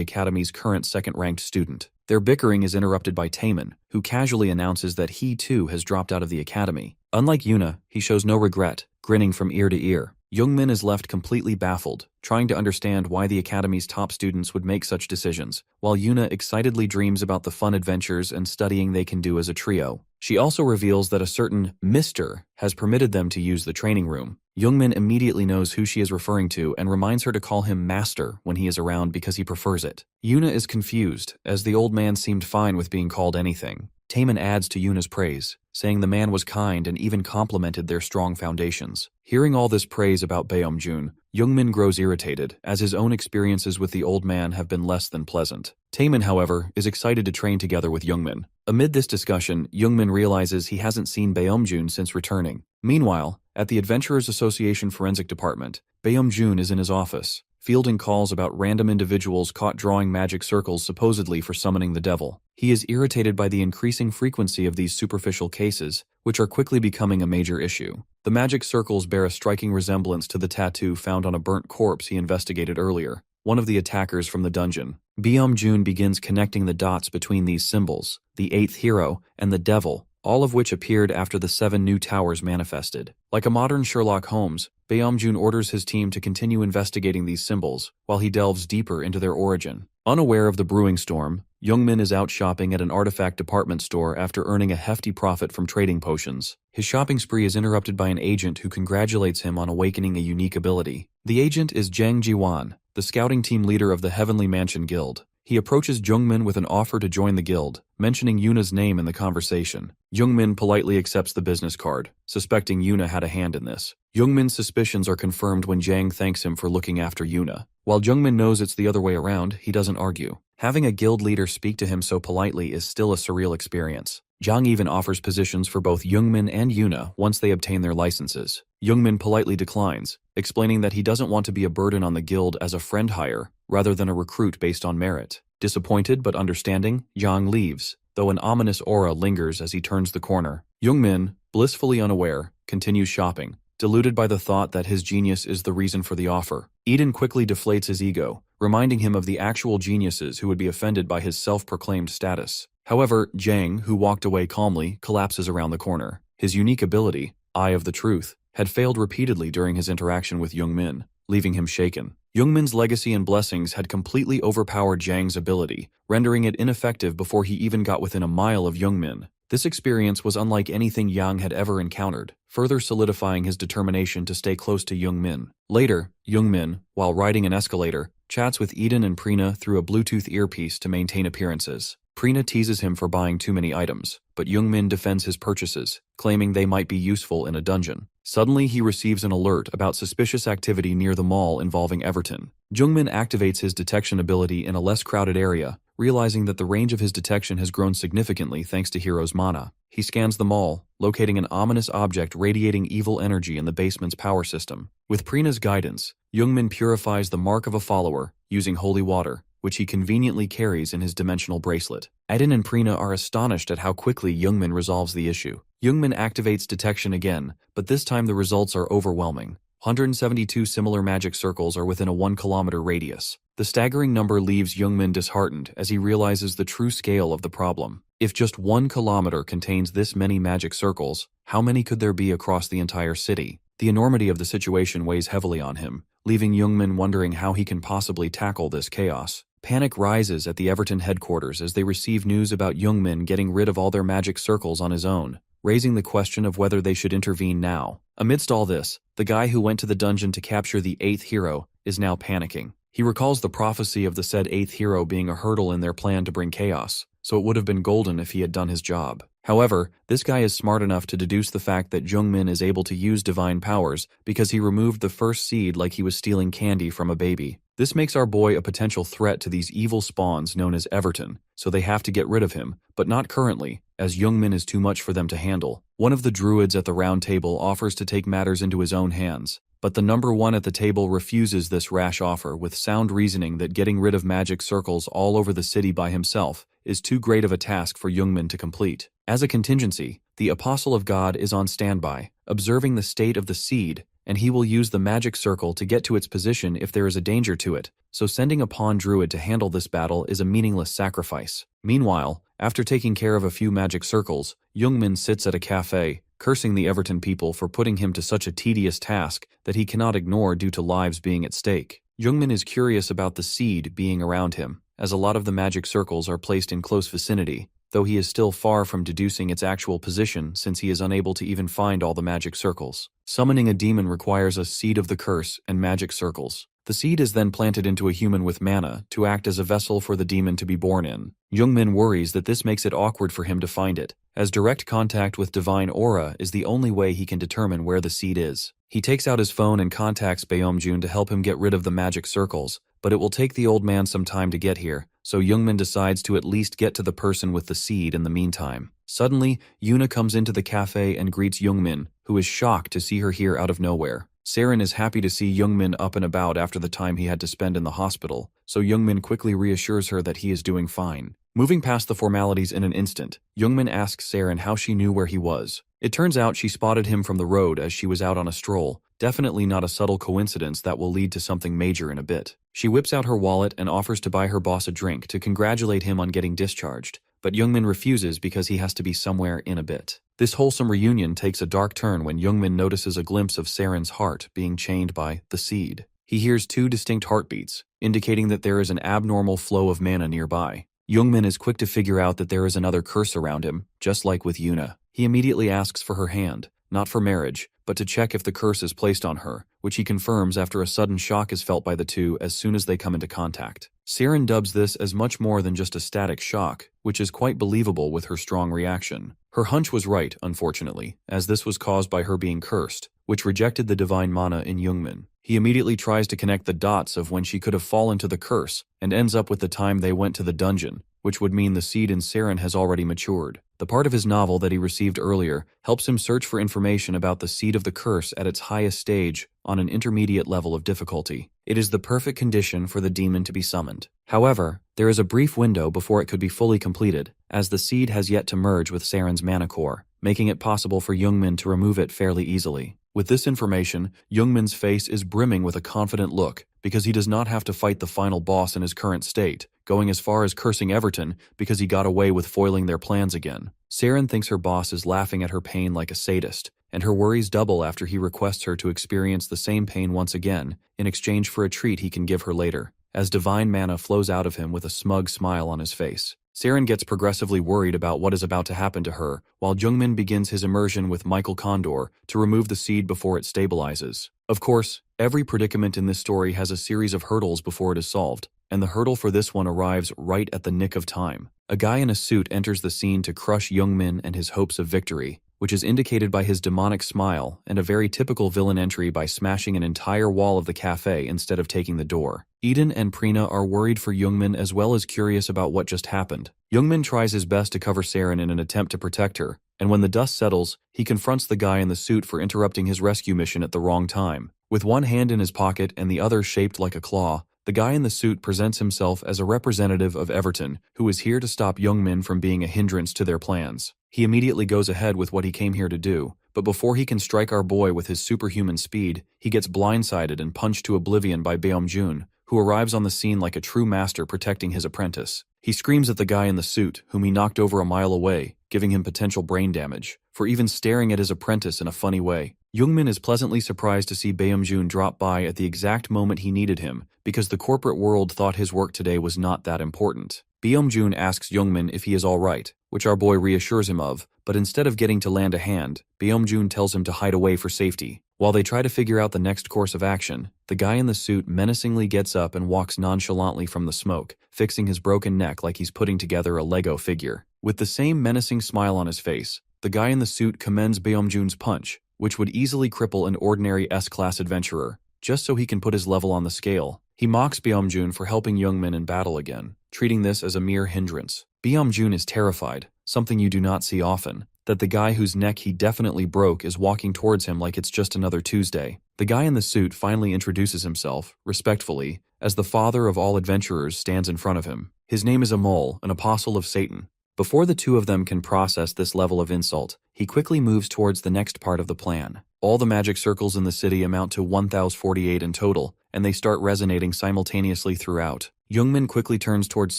Academy's current second-ranked student. Their bickering is interrupted by Taemin, who casually announces that he too has dropped out of the Academy. Unlike Yuna, he shows no regret, grinning from ear to ear. Youngmin is left completely baffled, trying to understand why the Academy's top students would make such decisions, while Yuna excitedly dreams about the fun adventures and studying they can do as a trio. She also reveals that a certain Mr. has permitted them to use the training room. Youngmin immediately knows who she is referring to and reminds her to call him Master when he is around because he prefers it. Yuna is confused, as the old man seemed fine with being called anything. Taemin adds to Yuna's praise, saying the man was kind and even complimented their strong foundations. Hearing all this praise about Baeomjun, Youngmin grows irritated, as his own experiences with the old man have been less than pleasant. Taemin, however, is excited to train together with Youngmin. Amid this discussion, Youngmin realizes he hasn't seen Baeomjun since returning. Meanwhile, at the Adventurers Association Forensic Department, Baeomjun is in his office, fielding calls about random individuals caught drawing magic circles supposedly for summoning the devil. He is irritated by the increasing frequency of these superficial cases, which are quickly becoming a major issue. The magic circles bear a striking resemblance to the tattoo found on a burnt corpse he investigated earlier, one of the attackers from the dungeon. Baeomjun begins connecting the dots between these symbols, the 8th hero, and the devil, all of which appeared after the 7 new towers manifested. Like a modern Sherlock Holmes, Baeomjun orders his team to continue investigating these symbols, while he delves deeper into their origin. Unaware of the brewing storm, Youngmin is out shopping at an artifact department store after earning a hefty profit from trading potions. His shopping spree is interrupted by an agent who congratulates him on awakening a unique ability. The agent is Jang Jiwan, the scouting team leader of the Heavenly Mansion Guild. He approaches Youngmin with an offer to join the guild, mentioning Yuna's name in the conversation. Youngmin politely accepts the business card, suspecting Yuna had a hand in this. Youngmin's suspicions are confirmed when Jang thanks him for looking after Yuna. While Youngmin knows it's the other way around, he doesn't argue. Having a guild leader speak to him so politely is still a surreal experience. Jang even offers positions for both Youngmin and Yuna once they obtain their licenses. Youngmin politely declines, explaining that he doesn't want to be a burden on the guild as a friend hire, rather than a recruit based on merit. Disappointed but understanding, Jang leaves, though an ominous aura lingers as he turns the corner. Youngmin, blissfully unaware, continues shopping, deluded by the thought that his genius is the reason for the offer. Eden quickly deflates his ego, reminding him of the actual geniuses who would be offended by his self-proclaimed status. However, Jang, who walked away calmly, collapses around the corner. His unique ability, Eye of the Truth, had failed repeatedly during his interaction with Youngmin, leaving him shaken. Youngmin's legacy and blessings had completely overpowered Jang's ability, rendering it ineffective before he even got within a mile of Youngmin. This experience was unlike anything Yang had ever encountered, further solidifying his determination to stay close to Youngmin. Later, Youngmin, while riding an escalator, chats with Eden and Prina through a Bluetooth earpiece to maintain appearances. Prina teases him for buying too many items, but Youngmin defends his purchases, claiming they might be useful in a dungeon. Suddenly, he receives an alert about suspicious activity near the mall involving Everton. Youngmin activates his detection ability in a less crowded area, realizing that the range of his detection has grown significantly thanks to Hero's mana. He scans them all, locating an ominous object radiating evil energy in the basement's power system. With Prina's guidance, Youngmin purifies the mark of a follower using holy water, which he conveniently carries in his dimensional bracelet. Eden and Prina are astonished at how quickly Youngmin resolves the issue. Youngmin activates detection again, but this time the results are overwhelming. 172 similar magic circles are within a 1-kilometer radius. The staggering number leaves Youngmin disheartened as he realizes the true scale of the problem. If just 1 kilometer contains this many magic circles, how many could there be across the entire city? The enormity of the situation weighs heavily on him, leaving Youngmin wondering how he can possibly tackle this chaos. Panic rises at the Everton headquarters as they receive news about Youngmin getting rid of all their magic circles on his own, raising the question of whether they should intervene now. Amidst all this, the guy who went to the dungeon to capture the 8th hero is now panicking. He recalls the prophecy of the said 8th hero being a hurdle in their plan to bring chaos, so it would have been golden if he had done his job. However, this guy is smart enough to deduce the fact that Youngmin is able to use divine powers because he removed the first seed like he was stealing candy from a baby. This makes our boy a potential threat to these evil spawns known as Everton, so they have to get rid of him, but not currently, as Youngmin is too much for them to handle. One of the druids at the round table offers to take matters into his own hands, but the number one at the table refuses this rash offer with sound reasoning that getting rid of magic circles all over the city by himself is too great of a task for Youngmin to complete. As a contingency, the Apostle of God is on standby, observing the state of the seed, and he will use the magic circle to get to its position if there is a danger to it, so sending a pawn druid to handle this battle is a meaningless sacrifice. Meanwhile, after taking care of a few magic circles, Youngmin sits at a cafe, cursing the Everton people for putting him to such a tedious task that he cannot ignore due to lives being at stake. Youngmin is curious about the seed being around him, as a lot of the magic circles are placed in close vicinity, though he is still far from deducing its actual position since he is unable to even find all the magic circles. Summoning a demon requires a seed of the curse and magic circles. The seed is then planted into a human with mana to act as a vessel for the demon to be born in. Youngmin worries that this makes it awkward for him to find it, as direct contact with divine aura is the only way he can determine where the seed is. He takes out his phone and contacts Baeomjun to help him get rid of the magic circles, but it will take the old man some time to get here, so Youngmin decides to at least get to the person with the seed in the meantime. Suddenly, Yuna comes into the cafe and greets Youngmin, who is shocked to see her here out of nowhere. Saren is happy to see Youngmin up and about after the time he had to spend in the hospital, so Youngmin quickly reassures her that he is doing fine. Moving past the formalities in an instant, Youngmin asks Saren how she knew where he was. It turns out she spotted him from the road as she was out on a stroll, definitely not a subtle coincidence that will lead to something major in a bit. She whips out her wallet and offers to buy her boss a drink to congratulate him on getting discharged, but Youngmin refuses because he has to be somewhere in a bit. This wholesome reunion takes a dark turn when Youngmin notices a glimpse of Saren's heart being chained by the seed. He hears 2 distinct heartbeats, indicating that there is an abnormal flow of mana nearby. Youngmin is quick to figure out that there is another curse around him, just like with Yuna. He immediately asks for her hand, not for marriage, but to check if the curse is placed on her, which he confirms after a sudden shock is felt by the two as soon as they come into contact. Saren dubs this as much more than just a static shock, which is quite believable with her strong reaction. Her hunch was right, unfortunately, as this was caused by her being cursed, which rejected the divine mana in Youngmin. He immediately tries to connect the dots of when she could have fallen to the curse, and ends up with the time they went to the dungeon, which would mean the seed in Saren has already matured. The part of his novel that he received earlier helps him search for information about the seed of the curse at its highest stage on an intermediate level of difficulty. It is the perfect condition for the demon to be summoned. However, there is a brief window before it could be fully completed, as the seed has yet to merge with Saren's mana core, making it possible for Youngmin to remove it fairly easily. With this information, Youngmin's face is brimming with a confident look, because he does not have to fight the final boss in his current state, going as far as cursing Everton because he got away with foiling their plans again. Saren thinks her boss is laughing at her pain like a sadist, and her worries double after he requests her to experience the same pain once again, in exchange for a treat he can give her later, as divine mana flows out of him with a smug smile on his face. Saren gets progressively worried about what is about to happen to her, while Youngmin begins his immersion with Michael Condor to remove the seed before it stabilizes. Of course, every predicament in this story has a series of hurdles before it is solved, and the hurdle for this one arrives right at the nick of time. A guy in a suit enters the scene to crush Youngmin and his hopes of victory, which is indicated by his demonic smile and a very typical villain entry by smashing an entire wall of the cafe instead of taking the door. Eden and Prina are worried for Youngmin as well as curious about what just happened. Youngmin tries his best to cover Saren in an attempt to protect her, and when the dust settles, he confronts the guy in the suit for interrupting his rescue mission at the wrong time. With one hand in his pocket and the other shaped like a claw, the guy in the suit presents himself as a representative of Everton, who is here to stop Youngmin from being a hindrance to their plans. He immediately goes ahead with what he came here to do, but before he can strike our boy with his superhuman speed, he gets blindsided and punched to oblivion by Beomjun, who arrives on the scene like a true master protecting his apprentice. He screams at the guy in the suit, whom he knocked over a mile away, giving him potential brain damage, for even staring at his apprentice in a funny way. Youngmin is pleasantly surprised to see Beomjun drop by at the exact moment he needed him, because the corporate world thought his work today was not that important. Beomjun asks Youngmin if he is alright, which our boy reassures him of, but instead of getting to lend a hand, Beomjun tells him to hide away for safety. While they try to figure out the next course of action, the guy in the suit menacingly gets up and walks nonchalantly from the smoke, fixing his broken neck like he's putting together a Lego figure. With the same menacing smile on his face, the guy in the suit commends Beomjun's punch, which would easily cripple an ordinary S-class adventurer, just so he can put his level on the scale. He mocks Beomjun for helping Youngmin in battle again, treating this as a mere hindrance. Beomjun is terrified, something you do not see often, that the guy whose neck he definitely broke is walking towards him like it's just another Tuesday. The guy in the suit finally introduces himself, respectfully, as the father of all adventurers stands in front of him. His name is Amol, an apostle of Satan. Before the two of them can process this level of insult, he quickly moves towards the next part of the plan. All the magic circles in the city amount to 1,048 in total, and they start resonating simultaneously throughout. Youngmin quickly turns towards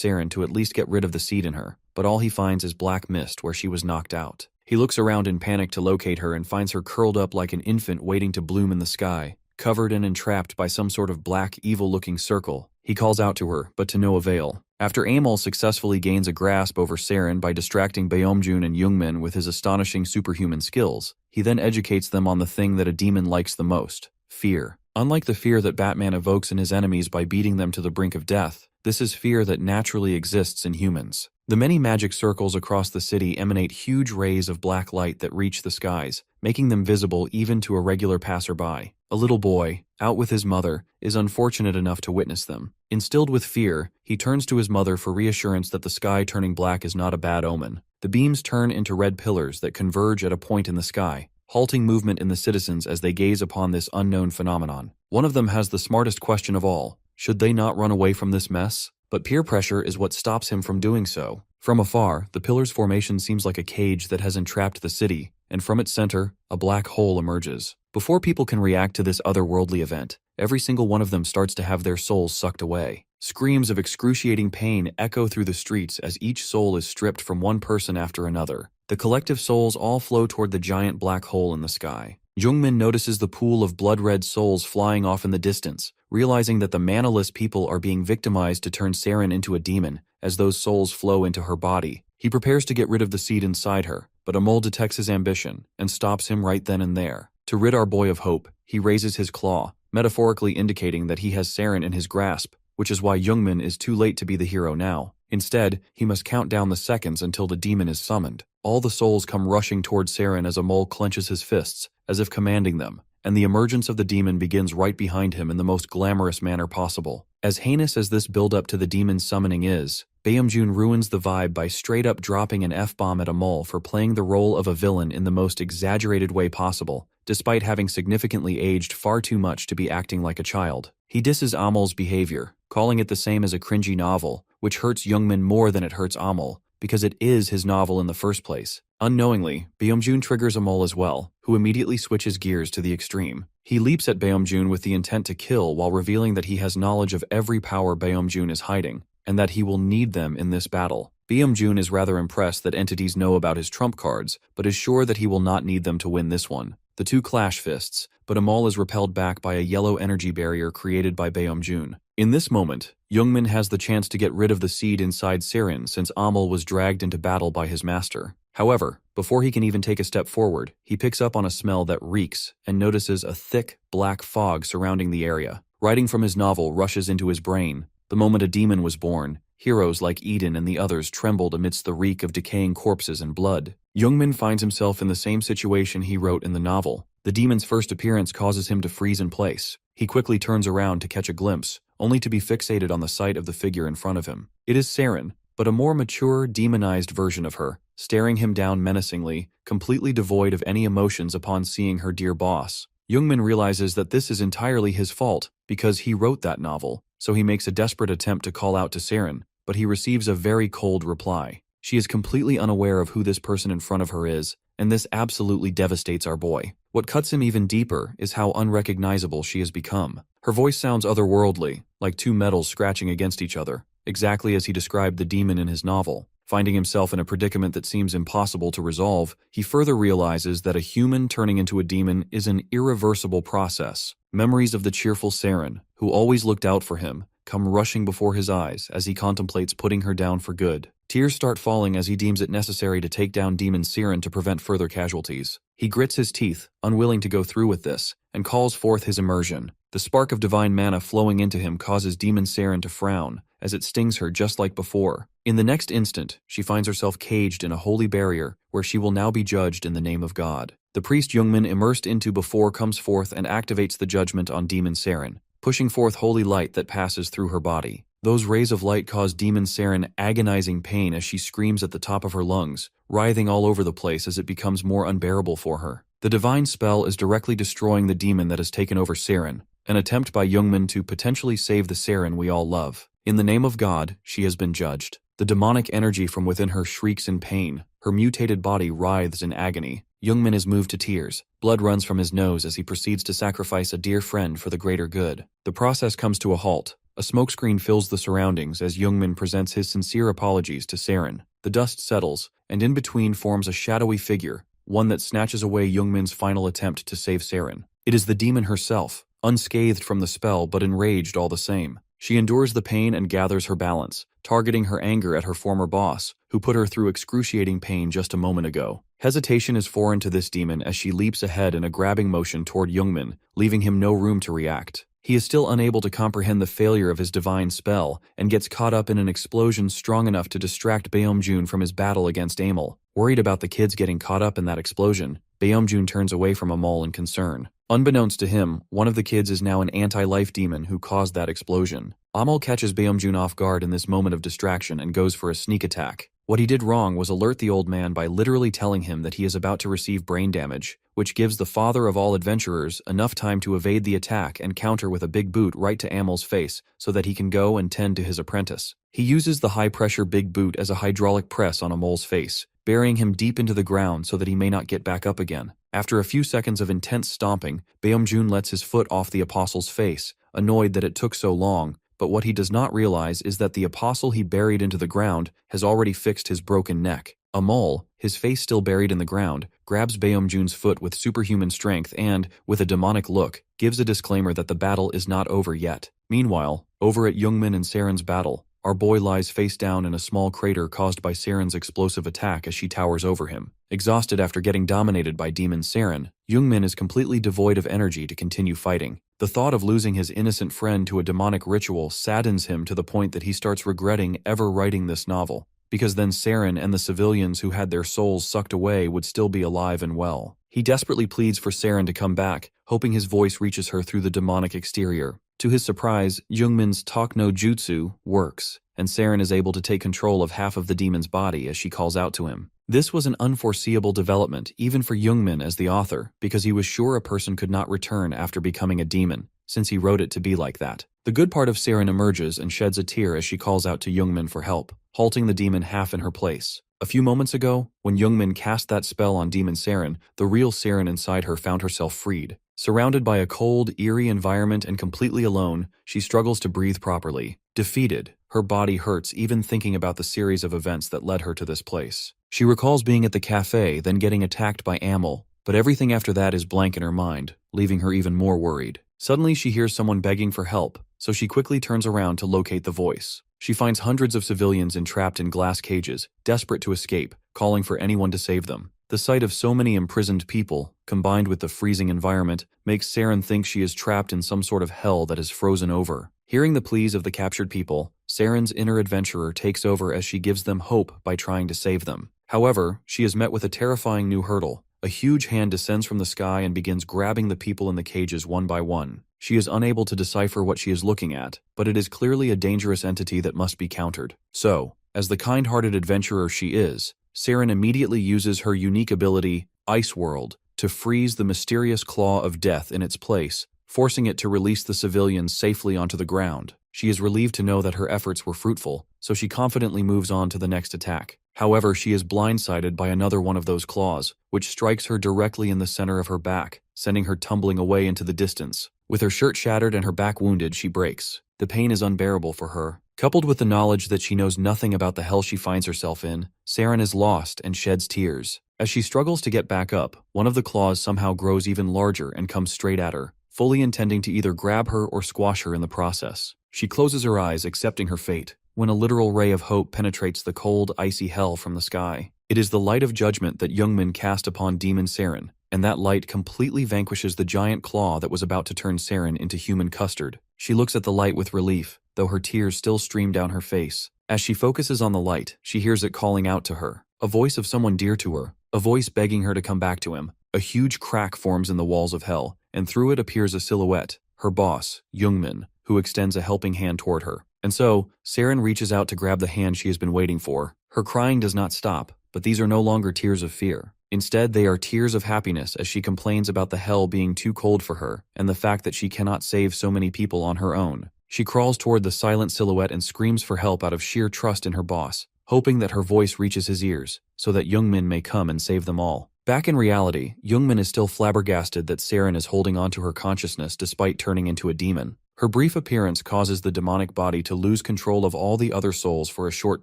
Saren to at least get rid of the seed in her, but all he finds is black mist where she was knocked out. He looks around in panic to locate her and finds her curled up like an infant waiting to bloom in the sky, covered and entrapped by some sort of black, evil-looking circle. He calls out to her, but to no avail. After Amol successfully gains a grasp over Saren by distracting Beomjun and Youngmin with his astonishing superhuman skills, he then educates them on the thing that a demon likes the most: fear. Unlike the fear that Batman evokes in his enemies by beating them to the brink of death, this is fear that naturally exists in humans. The many magic circles across the city emanate huge rays of black light that reach the skies, making them visible even to a regular passerby. A little boy, out with his mother, is unfortunate enough to witness them. Instilled with fear, he turns to his mother for reassurance that the sky turning black is not a bad omen. The beams turn into red pillars that converge at a point in the sky, halting movement in the citizens as they gaze upon this unknown phenomenon. One of them has the smartest question of all: should they not run away from this mess? But peer pressure is what stops him from doing so. From afar, the pillar's formation seems like a cage that has entrapped the city, and from its center, a black hole emerges. Before people can react to this otherworldly event, every single one of them starts to have their souls sucked away. Screams of excruciating pain echo through the streets as each soul is stripped from one person after another. The collective souls all flow toward the giant black hole in the sky. Youngmin notices the pool of blood-red souls flying off in the distance, realizing that the manaless people are being victimized to turn Saren into a demon as those souls flow into her body. He prepares to get rid of the seed inside her, but Amol detects his ambition and stops him right then and there. To rid our boy of hope, he raises his claw, metaphorically indicating that he has Saren in his grasp, which is why Youngmin is too late to be the hero now. Instead, he must count down the seconds until the demon is summoned. All the souls come rushing towards Saren as Amol clenches his fists, as if commanding them, and the emergence of the demon begins right behind him in the most glamorous manner possible. As heinous as this build-up to the demon's summoning is, Beomjun ruins the vibe by straight-up dropping an F-bomb at Amol for playing the role of a villain in the most exaggerated way possible, despite having significantly aged far too much to be acting like a child. He disses Amol's behavior, calling it the same as a cringy novel, which hurts Youngmin more than it hurts Amol, because it is his novel in the first place. Unknowingly, Beomjun triggers Amol as well, who immediately switches gears to the extreme. He leaps at Beomjun with the intent to kill while revealing that he has knowledge of every power Beomjun is hiding, and that he will need them in this battle. Beomjun is rather impressed that entities know about his trump cards, but is sure that he will not need them to win this one. The two clash fists, but Amol is repelled back by a yellow energy barrier created by Beomjun. In this moment, Youngmin has the chance to get rid of the seed inside Saren since Amol was dragged into battle by his master. However, before he can even take a step forward, he picks up on a smell that reeks and notices a thick, black fog surrounding the area. Writing from his novel rushes into his brain. The moment a demon was born, heroes like Eden and the others trembled amidst the reek of decaying corpses and blood. Youngmin finds himself in the same situation he wrote in the novel. The demon's first appearance causes him to freeze in place. He quickly turns around to catch a glimpse, only to be fixated on the sight of the figure in front of him. It is Saren, but a more mature, demonized version of her, staring him down menacingly, completely devoid of any emotions upon seeing her dear boss. Jungmin realizes that this is entirely his fault, because he wrote that novel, so he makes a desperate attempt to call out to Saren, but he receives a very cold reply. She is completely unaware of who this person in front of her is, and this absolutely devastates our boy. What cuts him even deeper is how unrecognizable she has become. Her voice sounds otherworldly, like two metals scratching against each other, exactly as he described the demon in his novel. Finding himself in a predicament that seems impossible to resolve, he further realizes that a human turning into a demon is an irreversible process. Memories of the cheerful Saren, who always looked out for him, come rushing before his eyes as he contemplates putting her down for good. Tears start falling as he deems it necessary to take down Demon Saren to prevent further casualties. He grits his teeth, unwilling to go through with this, and calls forth his immersion. The spark of divine mana flowing into him causes Demon Saren to frown, as it stings her just like before. In the next instant, she finds herself caged in a holy barrier, where she will now be judged in the name of God. The priest Jungmin immersed into before comes forth and activates the judgment on Demon Saren, pushing forth holy light that passes through her body. Those rays of light cause Demon Saren agonizing pain as she screams at the top of her lungs, writhing all over the place as it becomes more unbearable for her. The divine spell is directly destroying the demon that has taken over Saren, an attempt by Jungmin to potentially save the Saren we all love. In the name of God, she has been judged. The demonic energy from within her shrieks in pain. Her mutated body writhes in agony. Jungmin is moved to tears. Blood runs from his nose as he proceeds to sacrifice a dear friend for the greater good. The process comes to a halt. A smokescreen fills the surroundings as Jungmin presents his sincere apologies to Saren. The dust settles, and in between forms a shadowy figure, one that snatches away Jungmin's final attempt to save Saren. It is the demon herself, unscathed from the spell but enraged all the same. She endures the pain and gathers her balance, targeting her anger at her former boss, who put her through excruciating pain just a moment ago. Hesitation is foreign to this demon as she leaps ahead in a grabbing motion toward Jungmin, leaving him no room to react. He is still unable to comprehend the failure of his divine spell, and gets caught up in an explosion strong enough to distract Baeomjun from his battle against Amol. Worried about the kids getting caught up in that explosion, Baeomjun turns away from Amol in concern. Unbeknownst to him, one of the kids is now an anti-life demon who caused that explosion. Amol catches Baeomjun off guard in this moment of distraction and goes for a sneak attack. What he did wrong was alert the old man by literally telling him that he is about to receive brain damage, which gives the father of all adventurers enough time to evade the attack and counter with a big boot right to Amol's face so that he can go and tend to his apprentice. He uses the high-pressure big boot as a hydraulic press on Amol's face, burying him deep into the ground so that he may not get back up again. After a few seconds of intense stomping, Baeomjun lets his foot off the apostle's face, annoyed that it took so long, but what he does not realize is that the apostle he buried into the ground has already fixed his broken neck. Amol, his face still buried in the ground, grabs Baeomjun's foot with superhuman strength and, with a demonic look, gives a disclaimer that the battle is not over yet. Meanwhile, over at Jungmin and Saren's battle, our boy lies face down in a small crater caused by Saren's explosive attack as she towers over him. Exhausted after getting dominated by Demon Saren, Jungmin is completely devoid of energy to continue fighting. The thought of losing his innocent friend to a demonic ritual saddens him to the point that he starts regretting ever writing this novel, because then Saren and the civilians who had their souls sucked away would still be alive and well. He desperately pleads for Saren to come back, hoping his voice reaches her through the demonic exterior. To his surprise, Jungmin's talk no jutsu works, and Saren is able to take control of half of the demon's body as she calls out to him. This was an unforeseeable development even for Jungmin as the author, because he was sure a person could not return after becoming a demon, since he wrote it to be like that. The good part of Saren emerges and sheds a tear as she calls out to Jungmin for help, halting the demon half in her place. A few moments ago, when Jungmin cast that spell on Demon Saren, the real Saren inside her found herself freed. Surrounded by a cold, eerie environment and completely alone, she struggles to breathe properly. Defeated, her body hurts even thinking about the series of events that led her to this place. She recalls being at the cafe, then getting attacked by Amol, but everything after that is blank in her mind, leaving her even more worried. Suddenly she hears someone begging for help, so she quickly turns around to locate the voice. She finds hundreds of civilians entrapped in glass cages, desperate to escape, calling for anyone to save them. The sight of so many imprisoned people, combined with the freezing environment, makes Saren think she is trapped in some sort of hell that is frozen over. Hearing the pleas of the captured people, Saren's inner adventurer takes over as she gives them hope by trying to save them. However, she is met with a terrifying new hurdle. A huge hand descends from the sky and begins grabbing the people in the cages one by one. She is unable to decipher what she is looking at, but it is clearly a dangerous entity that must be countered. So, as the kind-hearted adventurer she is, Saren immediately uses her unique ability, Ice World, to freeze the mysterious claw of death in its place, forcing it to release the civilians safely onto the ground. She is relieved to know that her efforts were fruitful, so she confidently moves on to the next attack. However, she is blindsided by another one of those claws, which strikes her directly in the center of her back, sending her tumbling away into the distance. With her shirt shattered and her back wounded, she breaks. The pain is unbearable for her. Coupled with the knowledge that she knows nothing about the hell she finds herself in, Saren is lost and sheds tears. As she struggles to get back up, one of the claws somehow grows even larger and comes straight at her, fully intending to either grab her or squash her in the process. She closes her eyes, accepting her fate, when a literal ray of hope penetrates the cold, icy hell from the sky. It is the light of judgment that Youngmin cast upon Demon Saren, and that light completely vanquishes the giant claw that was about to turn Saren into human custard. She looks at the light with relief, though her tears still stream down her face. As she focuses on the light, she hears it calling out to her, a voice of someone dear to her, a voice begging her to come back to him. A huge crack forms in the walls of hell, and through it appears a silhouette, her boss, Youngmin, who extends a helping hand toward her. And so, Saren reaches out to grab the hand she has been waiting for. Her crying does not stop, but these are no longer tears of fear. Instead, they are tears of happiness as she complains about the hell being too cold for her and the fact that she cannot save so many people on her own. She crawls toward the silent silhouette and screams for help out of sheer trust in her boss, hoping that her voice reaches his ears so that Youngmin may come and save them all. Back in reality, Youngmin is still flabbergasted that Saren is holding on to her consciousness despite turning into a demon. Her brief appearance causes the demonic body to lose control of all the other souls for a short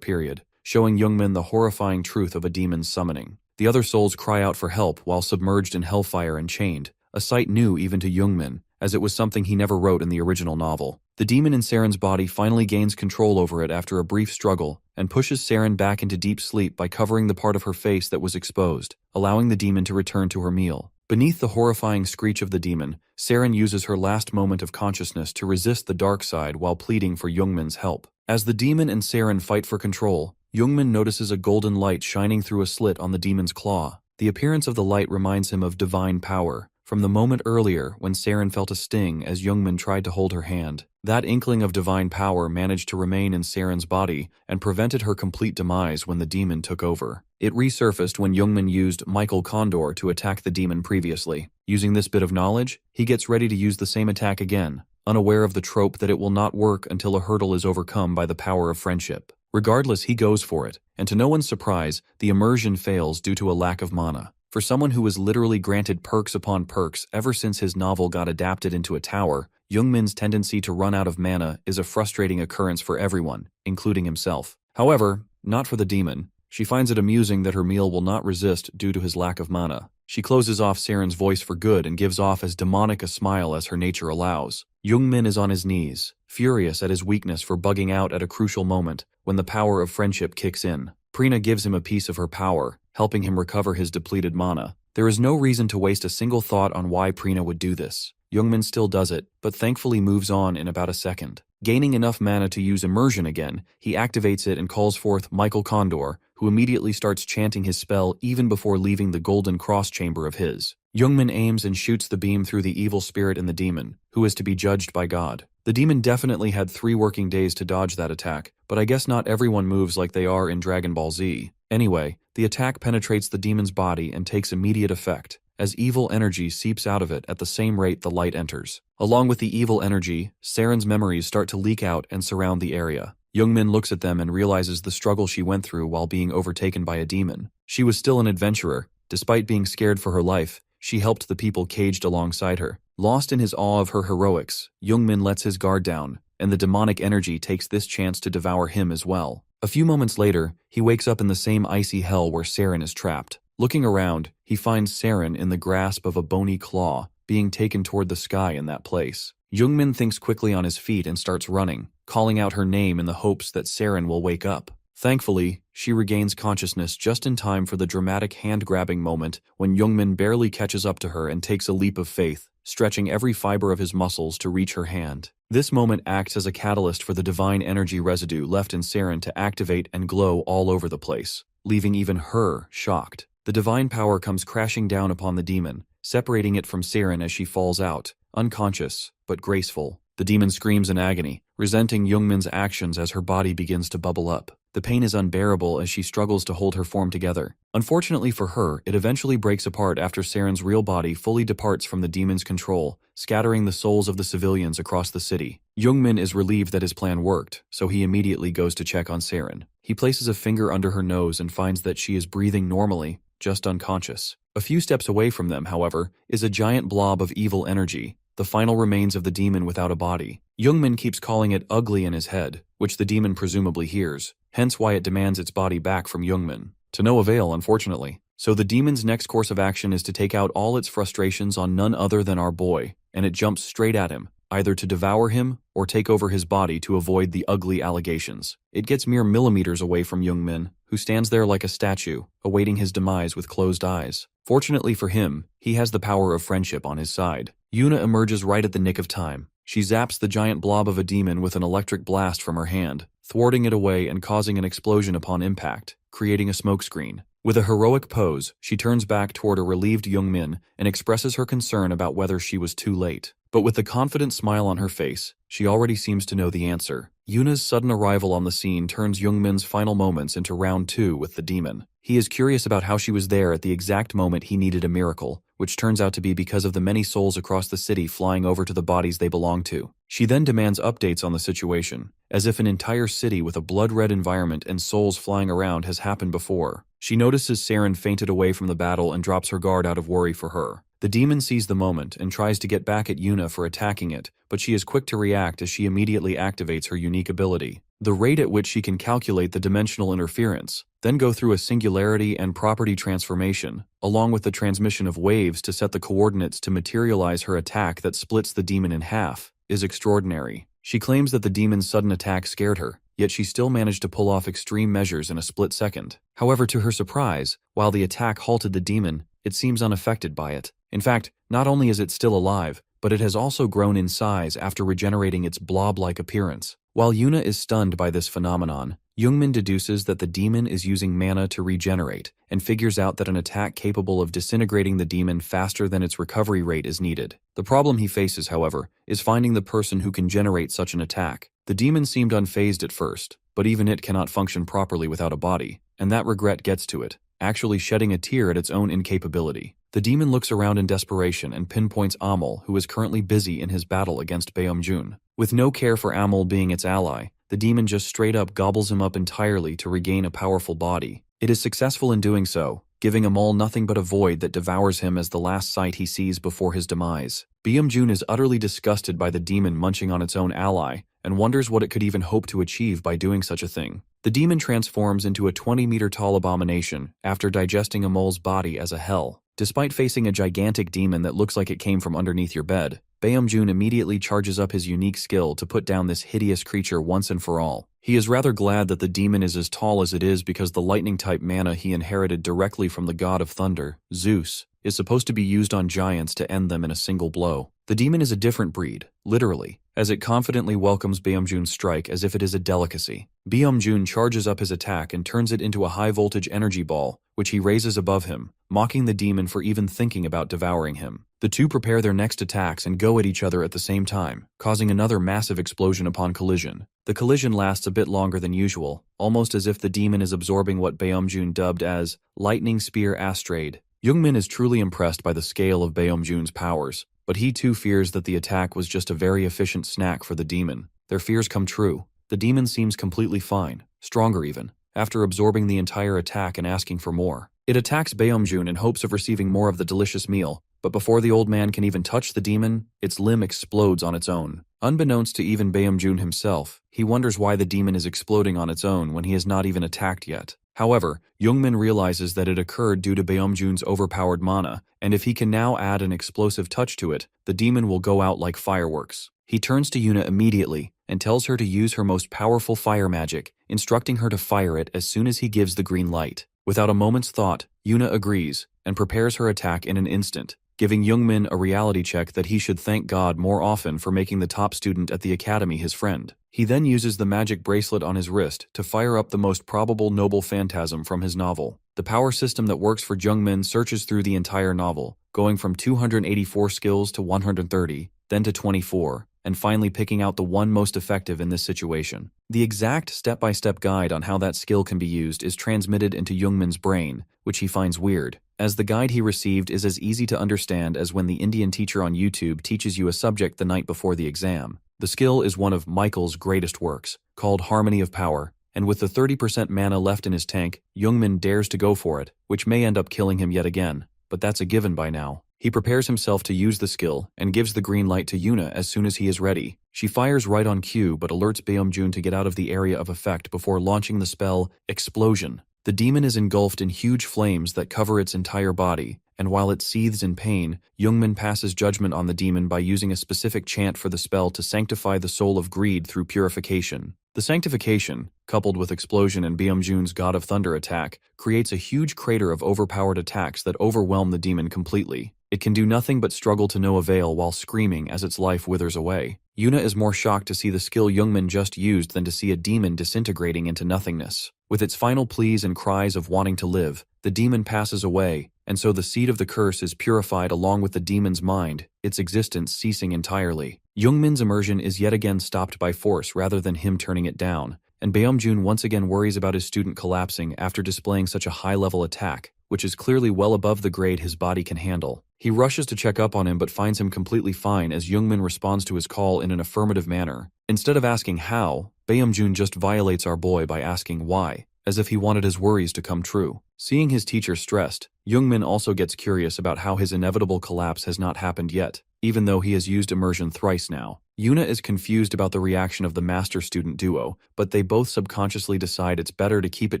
period, showing Youngmin the horrifying truth of a demon's summoning. The other souls cry out for help while submerged in hellfire and chained, a sight new even to Youngmin, as it was something he never wrote in the original novel. The demon in Saren's body finally gains control over it after a brief struggle and pushes Saren back into deep sleep by covering the part of her face that was exposed, allowing the demon to return to her meal. Beneath the horrifying screech of the demon, Saren uses her last moment of consciousness to resist the dark side while pleading for Youngmin's help. As the demon and Saren fight for control, Youngmin notices a golden light shining through a slit on the demon's claw. The appearance of the light reminds him of divine power, from the moment earlier when Saren felt a sting as Youngmin tried to hold her hand. That inkling of divine power managed to remain in Saren's body and prevented her complete demise when the demon took over. It resurfaced when Youngmin used Michael Condor to attack the demon previously. Using this bit of knowledge, he gets ready to use the same attack again, unaware of the trope that it will not work until a hurdle is overcome by the power of friendship. Regardless, he goes for it, and to no one's surprise, the immersion fails due to a lack of mana. For someone who was literally granted perks upon perks ever since his novel got adapted into a tower, Youngmin's tendency to run out of mana is a frustrating occurrence for everyone, including himself. However, not for the demon. She finds it amusing that her meal will not resist due to his lack of mana. She closes off Saren's voice for good and gives off as demonic a smile as her nature allows. Youngmin is on his knees, furious at his weakness for bugging out at a crucial moment when the power of friendship kicks in. Prina gives him a piece of her power, helping him recover his depleted mana. There is no reason to waste a single thought on why Prina would do this. Youngmin still does it, but thankfully moves on in about a second. Gaining enough mana to use immersion again, he activates it and calls forth Michael Condor, who immediately starts chanting his spell even before leaving the golden cross chamber of his. Youngmin aims and shoots the beam through the evil spirit in the demon, who is to be judged by God. The demon definitely had 3 working days to dodge that attack, but I guess not everyone moves like they are in Dragon Ball Z. Anyway, the attack penetrates the demon's body and takes immediate effect, as evil energy seeps out of it at the same rate the light enters. Along with the evil energy, Saren's memories start to leak out and surround the area. Youngmin looks at them and realizes the struggle she went through while being overtaken by a demon. She was still an adventurer. Despite being scared for her life, she helped the people caged alongside her. Lost in his awe of her heroics, Youngmin lets his guard down, and the demonic energy takes this chance to devour him as well. A few moments later, he wakes up in the same icy hell where Saren is trapped. Looking around, he finds Saren in the grasp of a bony claw, being taken toward the sky in that place. Youngmin thinks quickly on his feet and starts running, calling out her name in the hopes that Saren will wake up. Thankfully, she regains consciousness just in time for the dramatic hand-grabbing moment when Youngmin barely catches up to her and takes a leap of faith, stretching every fiber of his muscles to reach her hand. This moment acts as a catalyst for the divine energy residue left in Saren to activate and glow all over the place, leaving even her shocked. The divine power comes crashing down upon the demon, separating it from Saren as she falls out, unconscious, but graceful. The demon screams in agony, resenting Youngmin's actions as her body begins to bubble up. The pain is unbearable as she struggles to hold her form together. Unfortunately for her, it eventually breaks apart after Saren's real body fully departs from the demon's control, scattering the souls of the civilians across the city. Jungmin is relieved that his plan worked, so he immediately goes to check on Saren. He places a finger under her nose and finds that she is breathing normally, just unconscious. A few steps away from them, however, is a giant blob of evil energy, the final remains of the demon without a body. Jungmin keeps calling it ugly in his head, which the demon presumably hears, hence why it demands its body back from Jungmin. To no avail, unfortunately. So the demon's next course of action is to take out all its frustrations on none other than our boy, and it jumps straight at him, either to devour him or take over his body to avoid the ugly allegations. It gets mere millimeters away from Jungmin, who stands there like a statue, awaiting his demise with closed eyes. Fortunately for him, he has the power of friendship on his side. Yuna emerges right at the nick of time. She zaps the giant blob of a demon with an electric blast from her hand, thwarting it away and causing an explosion upon impact, creating a smokescreen. With a heroic pose, she turns back toward a relieved Jungmin and expresses her concern about whether she was too late. But with a confident smile on her face, she already seems to know the answer. Yuna's sudden arrival on the scene turns Jungmin's final moments into round 2 with the demon. He is curious about how she was there at the exact moment he needed a miracle, which turns out to be because of the many souls across the city flying over to the bodies they belong to. She then demands updates on the situation, as if an entire city with a blood-red environment and souls flying around has happened before. She notices Saren fainted away from the battle and drops her guard out of worry for her. The demon sees the moment and tries to get back at Yuna for attacking it, but she is quick to react as she immediately activates her unique ability. The rate at which she can calculate the dimensional interference, then go through a singularity and property transformation, along with the transmission of waves to set the coordinates to materialize her attack that splits the demon in half, is extraordinary. She claims that the demon's sudden attack scared her, yet she still managed to pull off extreme measures in a split second. However, to her surprise, while the attack halted the demon, it seems unaffected by it. In fact, not only is it still alive, but it has also grown in size after regenerating its blob-like appearance. While Yuna is stunned by this phenomenon, Jungmin deduces that the demon is using mana to regenerate, and figures out that an attack capable of disintegrating the demon faster than its recovery rate is needed. The problem he faces, however, is finding the person who can generate such an attack. The demon seemed unfazed at first, but even it cannot function properly without a body, and that regret gets to it, actually shedding a tear at its own incapability. The demon looks around in desperation and pinpoints Amol, who is currently busy in his battle against Beomjun. With no care for Amol being its ally, the demon just straight up gobbles him up entirely to regain a powerful body. It is successful in doing so, giving Amol nothing but a void that devours him as the last sight he sees before his demise. Beomjun is utterly disgusted by the demon munching on its own ally, and wonders what it could even hope to achieve by doing such a thing. The demon transforms into a 20-meter-tall abomination after digesting Amol's body as a hell. Despite facing a gigantic demon that looks like it came from underneath your bed, Beomjun immediately charges up his unique skill to put down this hideous creature once and for all. He is rather glad that the demon is as tall as it is because the lightning-type mana he inherited directly from the god of thunder, Zeus, is supposed to be used on giants to end them in a single blow. The demon is a different breed, literally, as it confidently welcomes Beomjun's strike as if it is a delicacy. Beomjun charges up his attack and turns it into a high-voltage energy ball, which he raises above him, mocking the demon for even thinking about devouring him. The two prepare their next attacks and go at each other at the same time, causing another massive explosion upon collision. The collision lasts a bit longer than usual, almost as if the demon is absorbing what Beomjun dubbed as Lightning Spear Astrade. Jungmin is truly impressed by the scale of Beomjun's powers, but he too fears that the attack was just a very efficient snack for the demon. Their fears come true. The demon seems completely fine, stronger even, after absorbing the entire attack and asking for more. It attacks Beomjun in hopes of receiving more of the delicious meal, but before the old man can even touch the demon, its limb explodes on its own. Unbeknownst to even Beomjun himself, he wonders why the demon is exploding on its own when he has not even attacked yet. However, Jungmin realizes that it occurred due to Beomjun's overpowered mana, and if he can now add an explosive touch to it, the demon will go out like fireworks. He turns to Yuna immediately and tells her to use her most powerful fire magic, instructing her to fire it as soon as he gives the green light. Without a moment's thought, Yuna agrees and prepares her attack in an instant, giving Jungmin a reality check that he should thank God more often for making the top student at the academy his friend. He then uses the magic bracelet on his wrist to fire up the most probable noble phantasm from his novel. The power system that works for Jungmin searches through the entire novel, going from 284 skills to 130, then to 24, and finally picking out the one most effective in this situation. The exact step-by-step guide on how that skill can be used is transmitted into Jungmin's brain, which he finds weird, as the guide he received is as easy to understand as when the Indian teacher on YouTube teaches you a subject the night before the exam. The skill is one of Michael's greatest works, called Harmony of Power, and with the 30% mana left in his tank, Jungmin dares to go for it, which may end up killing him yet again, but that's a given by now. He prepares himself to use the skill and gives the green light to Yuna as soon as he is ready. She fires right on cue but alerts Beomjun to get out of the area of effect before launching the spell Explosion. The demon is engulfed in huge flames that cover its entire body, and while it seethes in pain, Jungmin passes judgment on the demon by using a specific chant for the spell to sanctify the soul of greed through purification. The sanctification, coupled with Explosion and Beomjun's God of Thunder attack, creates a huge crater of overpowered attacks that overwhelm the demon completely. It can do nothing but struggle to no avail while screaming as its life withers away. Yuna is more shocked to see the skill Jungmin just used than to see a demon disintegrating into nothingness. With its final pleas and cries of wanting to live, the demon passes away, and so the seed of the curse is purified along with the demon's mind, its existence ceasing entirely. Jungmin's immersion is yet again stopped by force rather than him turning it down, and Beomjun once again worries about his student collapsing after displaying such a high-level attack, which is clearly well above the grade his body can handle. He rushes to check up on him but finds him completely fine as Jungmin responds to his call in an affirmative manner. Instead of asking how, Beomjun just violates our boy by asking why, as if he wanted his worries to come true. Seeing his teacher stressed, Jungmin also gets curious about how his inevitable collapse has not happened yet, even though he has used immersion thrice now. Yuna is confused about the reaction of the master-student duo, but they both subconsciously decide it's better to keep it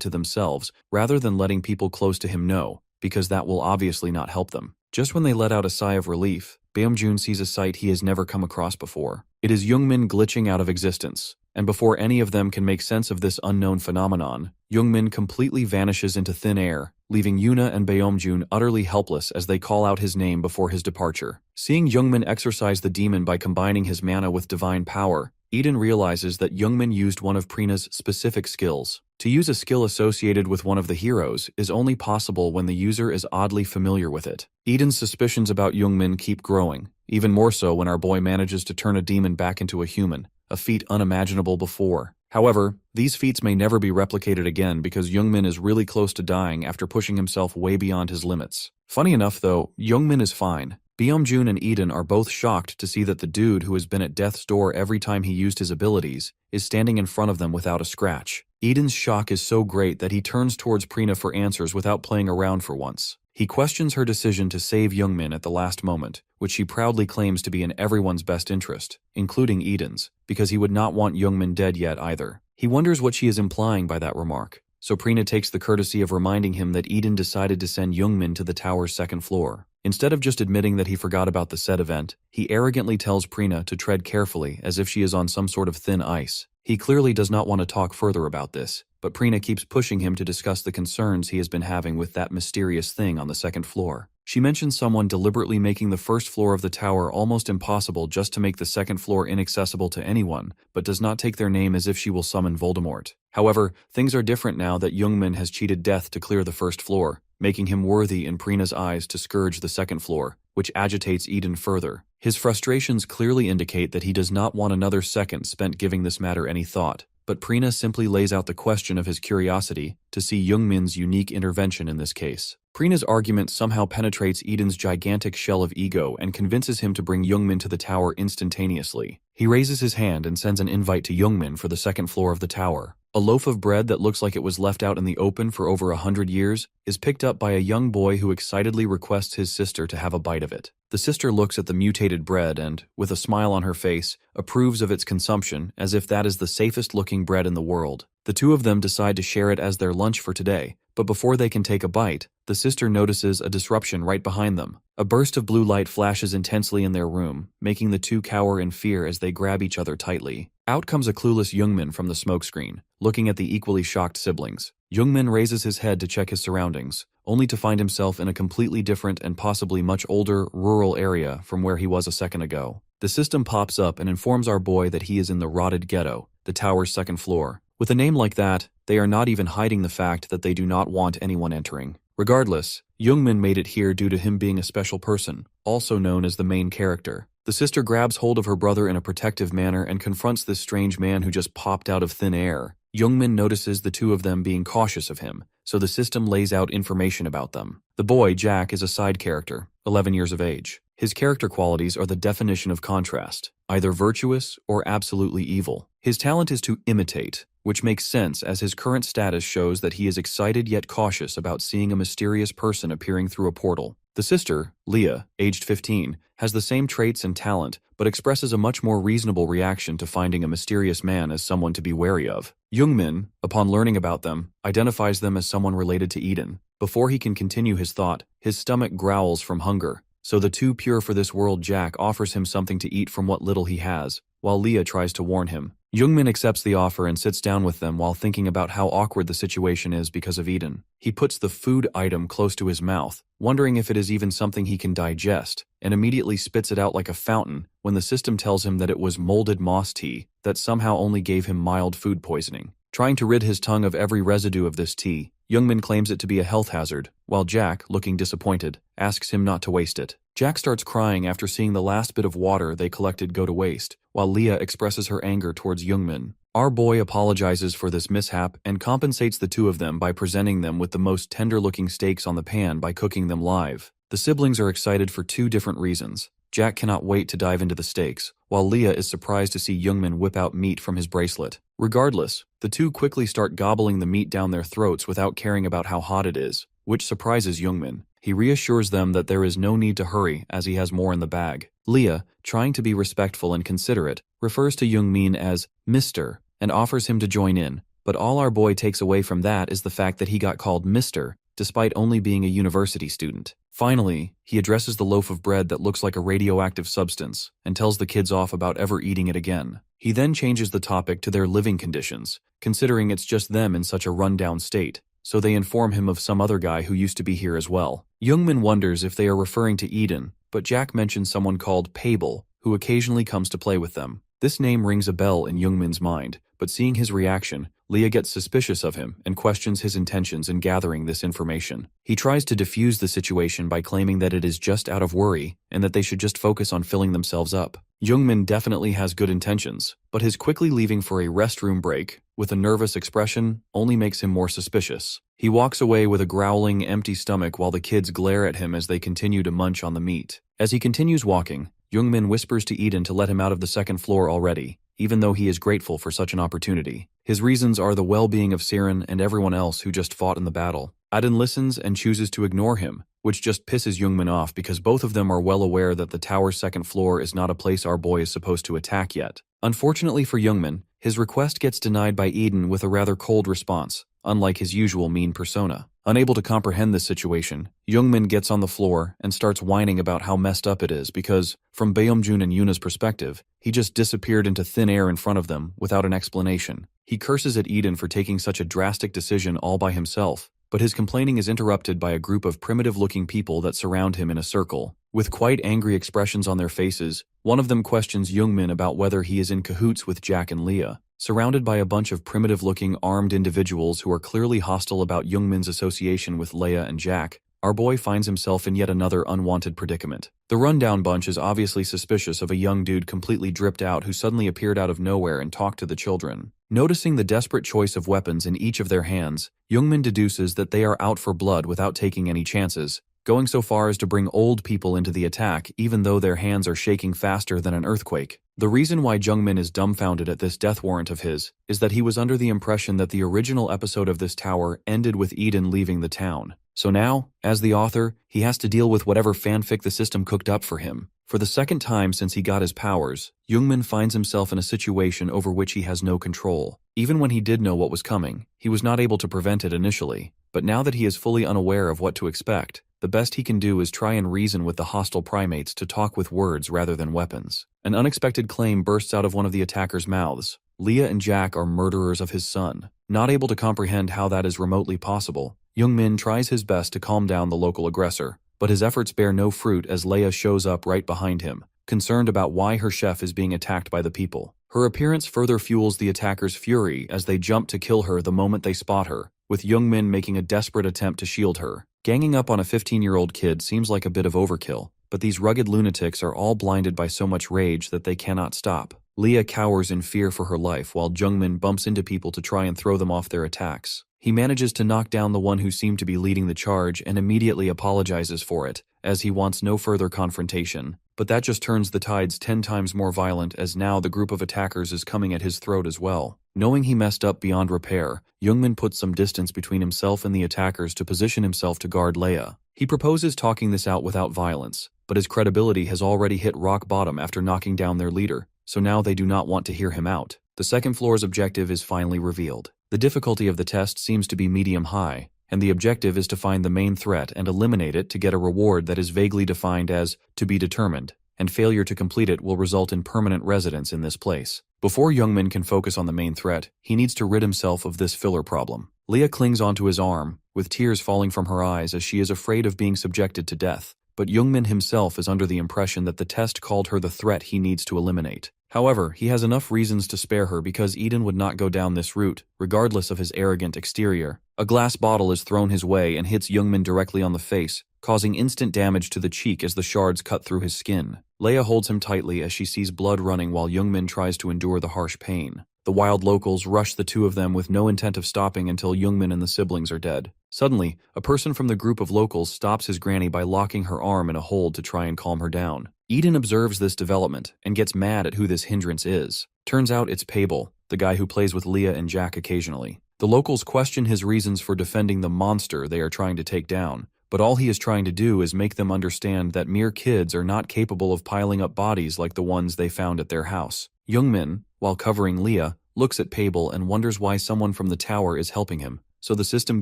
to themselves rather than letting people close to him know, because that will obviously not help them. Just when they let out a sigh of relief, Beomjun sees a sight he has never come across before. It is Jungmin glitching out of existence, and before any of them can make sense of this unknown phenomenon, Jungmin completely vanishes into thin air, leaving Yuna and Beomjun utterly helpless as they call out his name before his departure. Seeing Jungmin exorcise the demon by combining his mana with divine power, Eden realizes that Jungmin used one of Prina's specific skills. To use a skill associated with one of the heroes is only possible when the user is oddly familiar with it. Eden's suspicions about Jungmin keep growing, even more so when our boy manages to turn a demon back into a human, a feat unimaginable before. However, these feats may never be replicated again because Jungmin is really close to dying after pushing himself way beyond his limits. Funny enough though, Jungmin is fine. Beomjun and Eden are both shocked to see that the dude who has been at death's door every time he used his abilities is standing in front of them without a scratch. Eden's shock is so great that he turns towards Prina for answers without playing around for once. He questions her decision to save Jungmin at the last moment, which she proudly claims to be in everyone's best interest, including Eden's, because he would not want Jungmin dead yet either. He wonders what she is implying by that remark, so Prina takes the courtesy of reminding him that Eden decided to send Jungmin to the tower's second floor. Instead of just admitting that he forgot about the said event, he arrogantly tells Prina to tread carefully as if she is on some sort of thin ice. He clearly does not want to talk further about this, but Prina keeps pushing him to discuss the concerns he has been having with that mysterious thing on the second floor. She mentions someone deliberately making the first floor of the tower almost impossible just to make the second floor inaccessible to anyone, but does not take their name as if she will summon Voldemort. However, things are different now that Jungmin has cheated death to clear the first floor, making him worthy in Prina's eyes to scourge the second floor, which agitates Eden further. His frustrations clearly indicate that he does not want another second spent giving this matter any thought, but Prina simply lays out the question of his curiosity to see Jungmin's unique intervention in this case. Prina's argument somehow penetrates Eden's gigantic shell of ego and convinces him to bring Jungmin to the tower instantaneously. He raises his hand and sends an invite to Jungmin for the second floor of the tower. A loaf of bread that looks like it was left out in the open for over 100 years is picked up by a young boy who excitedly requests his sister to have a bite of it. The sister looks at the mutated bread and, with a smile on her face, approves of its consumption as if that is the safest looking bread in the world. The two of them decide to share it as their lunch for today, but before they can take a bite, the sister notices a disruption right behind them. A burst of blue light flashes intensely in their room, making the two cower in fear as they grab each other tightly. Out comes a clueless Jungmin from the smokescreen, looking at the equally shocked siblings. Jungmin raises his head to check his surroundings, only to find himself in a completely different and possibly much older, rural area from where he was a second ago. The system pops up and informs our boy that he is in the rotted ghetto, the tower's second floor. With a name like that, they are not even hiding the fact that they do not want anyone entering. Regardless, Jungmin made it here due to him being a special person, also known as the main character. The sister grabs hold of her brother in a protective manner and confronts this strange man who just popped out of thin air. Youngmin notices the two of them being cautious of him, so the system lays out information about them. The boy, Jack, is a side character, 11 years of age. His character qualities are the definition of contrast, either virtuous or absolutely evil. His talent is to imitate, which makes sense as his current status shows that he is excited yet cautious about seeing a mysterious person appearing through a portal. The sister, Leah, aged 15, has the same traits and talent, but expresses a much more reasonable reaction to finding a mysterious man as someone to be wary of. Youngmin, upon learning about them, identifies them as someone related to Eden. Before he can continue his thought, his stomach growls from hunger. So the too pure for this world Jack offers him something to eat from what little he has, while Leah tries to warn him. Youngmin accepts the offer and sits down with them while thinking about how awkward the situation is because of Eden. He puts the food item close to his mouth, wondering if it is even something he can digest, and immediately spits it out like a fountain when the system tells him that it was molded moss tea that somehow only gave him mild food poisoning. Trying to rid his tongue of every residue of this tea, Youngmin claims it to be a health hazard, while Jack, looking disappointed, asks him not to waste it. Jack starts crying after seeing the last bit of water they collected go to waste, while Leah expresses her anger towards Youngmin. Our boy apologizes for this mishap and compensates the two of them by presenting them with the most tender-looking steaks on the pan by cooking them live. The siblings are excited for two different reasons. Jack cannot wait to dive into the steaks, while Leah is surprised to see Youngmin whip out meat from his bracelet. Regardless, the two quickly start gobbling the meat down their throats without caring about how hot it is, which surprises Youngmin. He reassures them that there is no need to hurry as he has more in the bag. Leah, trying to be respectful and considerate, refers to Youngmin as Mr. and offers him to join in, but all our boy takes away from that is the fact that he got called Mr. despite only being a university student. Finally, he addresses the loaf of bread that looks like a radioactive substance and tells the kids off about ever eating it again. He then changes the topic to their living conditions, considering it's just them in such a rundown state, so they inform him of some other guy who used to be here as well. Youngmin wonders if they are referring to Eden, but Jack mentions someone called Pable, who occasionally comes to play with them. This name rings a bell in Youngmin's mind, but seeing his reaction, Leah gets suspicious of him and questions his intentions in gathering this information. He tries to defuse the situation by claiming that it is just out of worry and that they should just focus on filling themselves up. Youngmin definitely has good intentions, but his quickly leaving for a restroom break with a nervous expression only makes him more suspicious. He walks away with a growling, empty stomach while the kids glare at him as they continue to munch on the meat. As he continues walking, Youngmin whispers to Eden to let him out of the second floor already, even though he is grateful for such an opportunity. His reasons are the well-being of Siren and everyone else who just fought in the battle. Eden listens and chooses to ignore him, which just pisses Youngmin off because both of them are well aware that the tower's second floor is not a place our boy is supposed to attack yet. Unfortunately for Youngmin, his request gets denied by Eden with a rather cold response, unlike his usual mean persona. Unable to comprehend this situation, Youngmin gets on the floor and starts whining about how messed up it is because, from Baeomjun and Yuna's perspective, he just disappeared into thin air in front of them without an explanation. He curses at Eden for taking such a drastic decision all by himself, but his complaining is interrupted by a group of primitive-looking people that surround him in a circle. With quite angry expressions on their faces, one of them questions Youngmin about whether he is in cahoots with Jack and Leah. Surrounded by a bunch of primitive-looking armed individuals who are clearly hostile about Youngmin's association with Leia and Jack, our boy finds himself in yet another unwanted predicament. The rundown bunch is obviously suspicious of a young dude completely dripped out who suddenly appeared out of nowhere and talked to the children. Noticing the desperate choice of weapons in each of their hands, Youngmin deduces that they are out for blood without taking any chances, going so far as to bring old people into the attack even though their hands are shaking faster than an earthquake. The reason why Youngmin is dumbfounded at this death warrant of his is that he was under the impression that the original episode of this tower ended with Eden leaving the town. So now, as the author, he has to deal with whatever fanfic the system cooked up for him. For the second time since he got his powers, Youngmin finds himself in a situation over which he has no control. Even when he did know what was coming, he was not able to prevent it initially. But now that he is fully unaware of what to expect, the best he can do is try and reason with the hostile primates to talk with words rather than weapons. An unexpected claim bursts out of one of the attackers' mouths. Leah and Jack are murderers of his son. Not able to comprehend how that is remotely possible, Youngmin tries his best to calm down the local aggressor, but his efforts bear no fruit as Leia shows up right behind him, concerned about why her chef is being attacked by the people. Her appearance further fuels the attackers' fury as they jump to kill her the moment they spot her, with Youngmin making a desperate attempt to shield her. Ganging up on a 15-year-old kid seems like a bit of overkill, but these rugged lunatics are all blinded by so much rage that they cannot stop. Leah cowers in fear for her life while Jungmin bumps into people to try and throw them off their attacks. He manages to knock down the one who seemed to be leading the charge and immediately apologizes for it, as he wants no further confrontation. But that just turns the tides 10 times more violent, as now the group of attackers is coming at his throat as well. Knowing he messed up beyond repair, Jungmin puts some distance between himself and the attackers to position himself to guard Leia. He proposes talking this out without violence, but his credibility has already hit rock bottom after knocking down their leader, so now they do not want to hear him out. The second floor's objective is finally revealed. The difficulty of the test seems to be medium-high, and the objective is to find the main threat and eliminate it to get a reward that is vaguely defined as to be determined, and failure to complete it will result in permanent residence in this place. Before Jungmin can focus on the main threat, he needs to rid himself of this filler problem. Leah clings onto his arm, with tears falling from her eyes as she is afraid of being subjected to death, but Jungmin himself is under the impression that the test called her the threat he needs to eliminate. However, he has enough reasons to spare her because Eden would not go down this route, regardless of his arrogant exterior. A glass bottle is thrown his way and hits Jungmin directly on the face, causing instant damage to the cheek as the shards cut through his skin. Leia holds him tightly as she sees blood running while Jungmin tries to endure the harsh pain. The wild locals rush the two of them with no intent of stopping until Jungmin and the siblings are dead. Suddenly, a person from the group of locals stops his granny by locking her arm in a hold to try and calm her down. Eden observes this development and gets mad at who this hindrance is. Turns out it's Pable, the guy who plays with Leah and Jack occasionally. The locals question his reasons for defending the monster they are trying to take down, but all he is trying to do is make them understand that mere kids are not capable of piling up bodies like the ones they found at their house. Jungmin, while covering Leah, looks at Pable and wonders why someone from the tower is helping him, so the system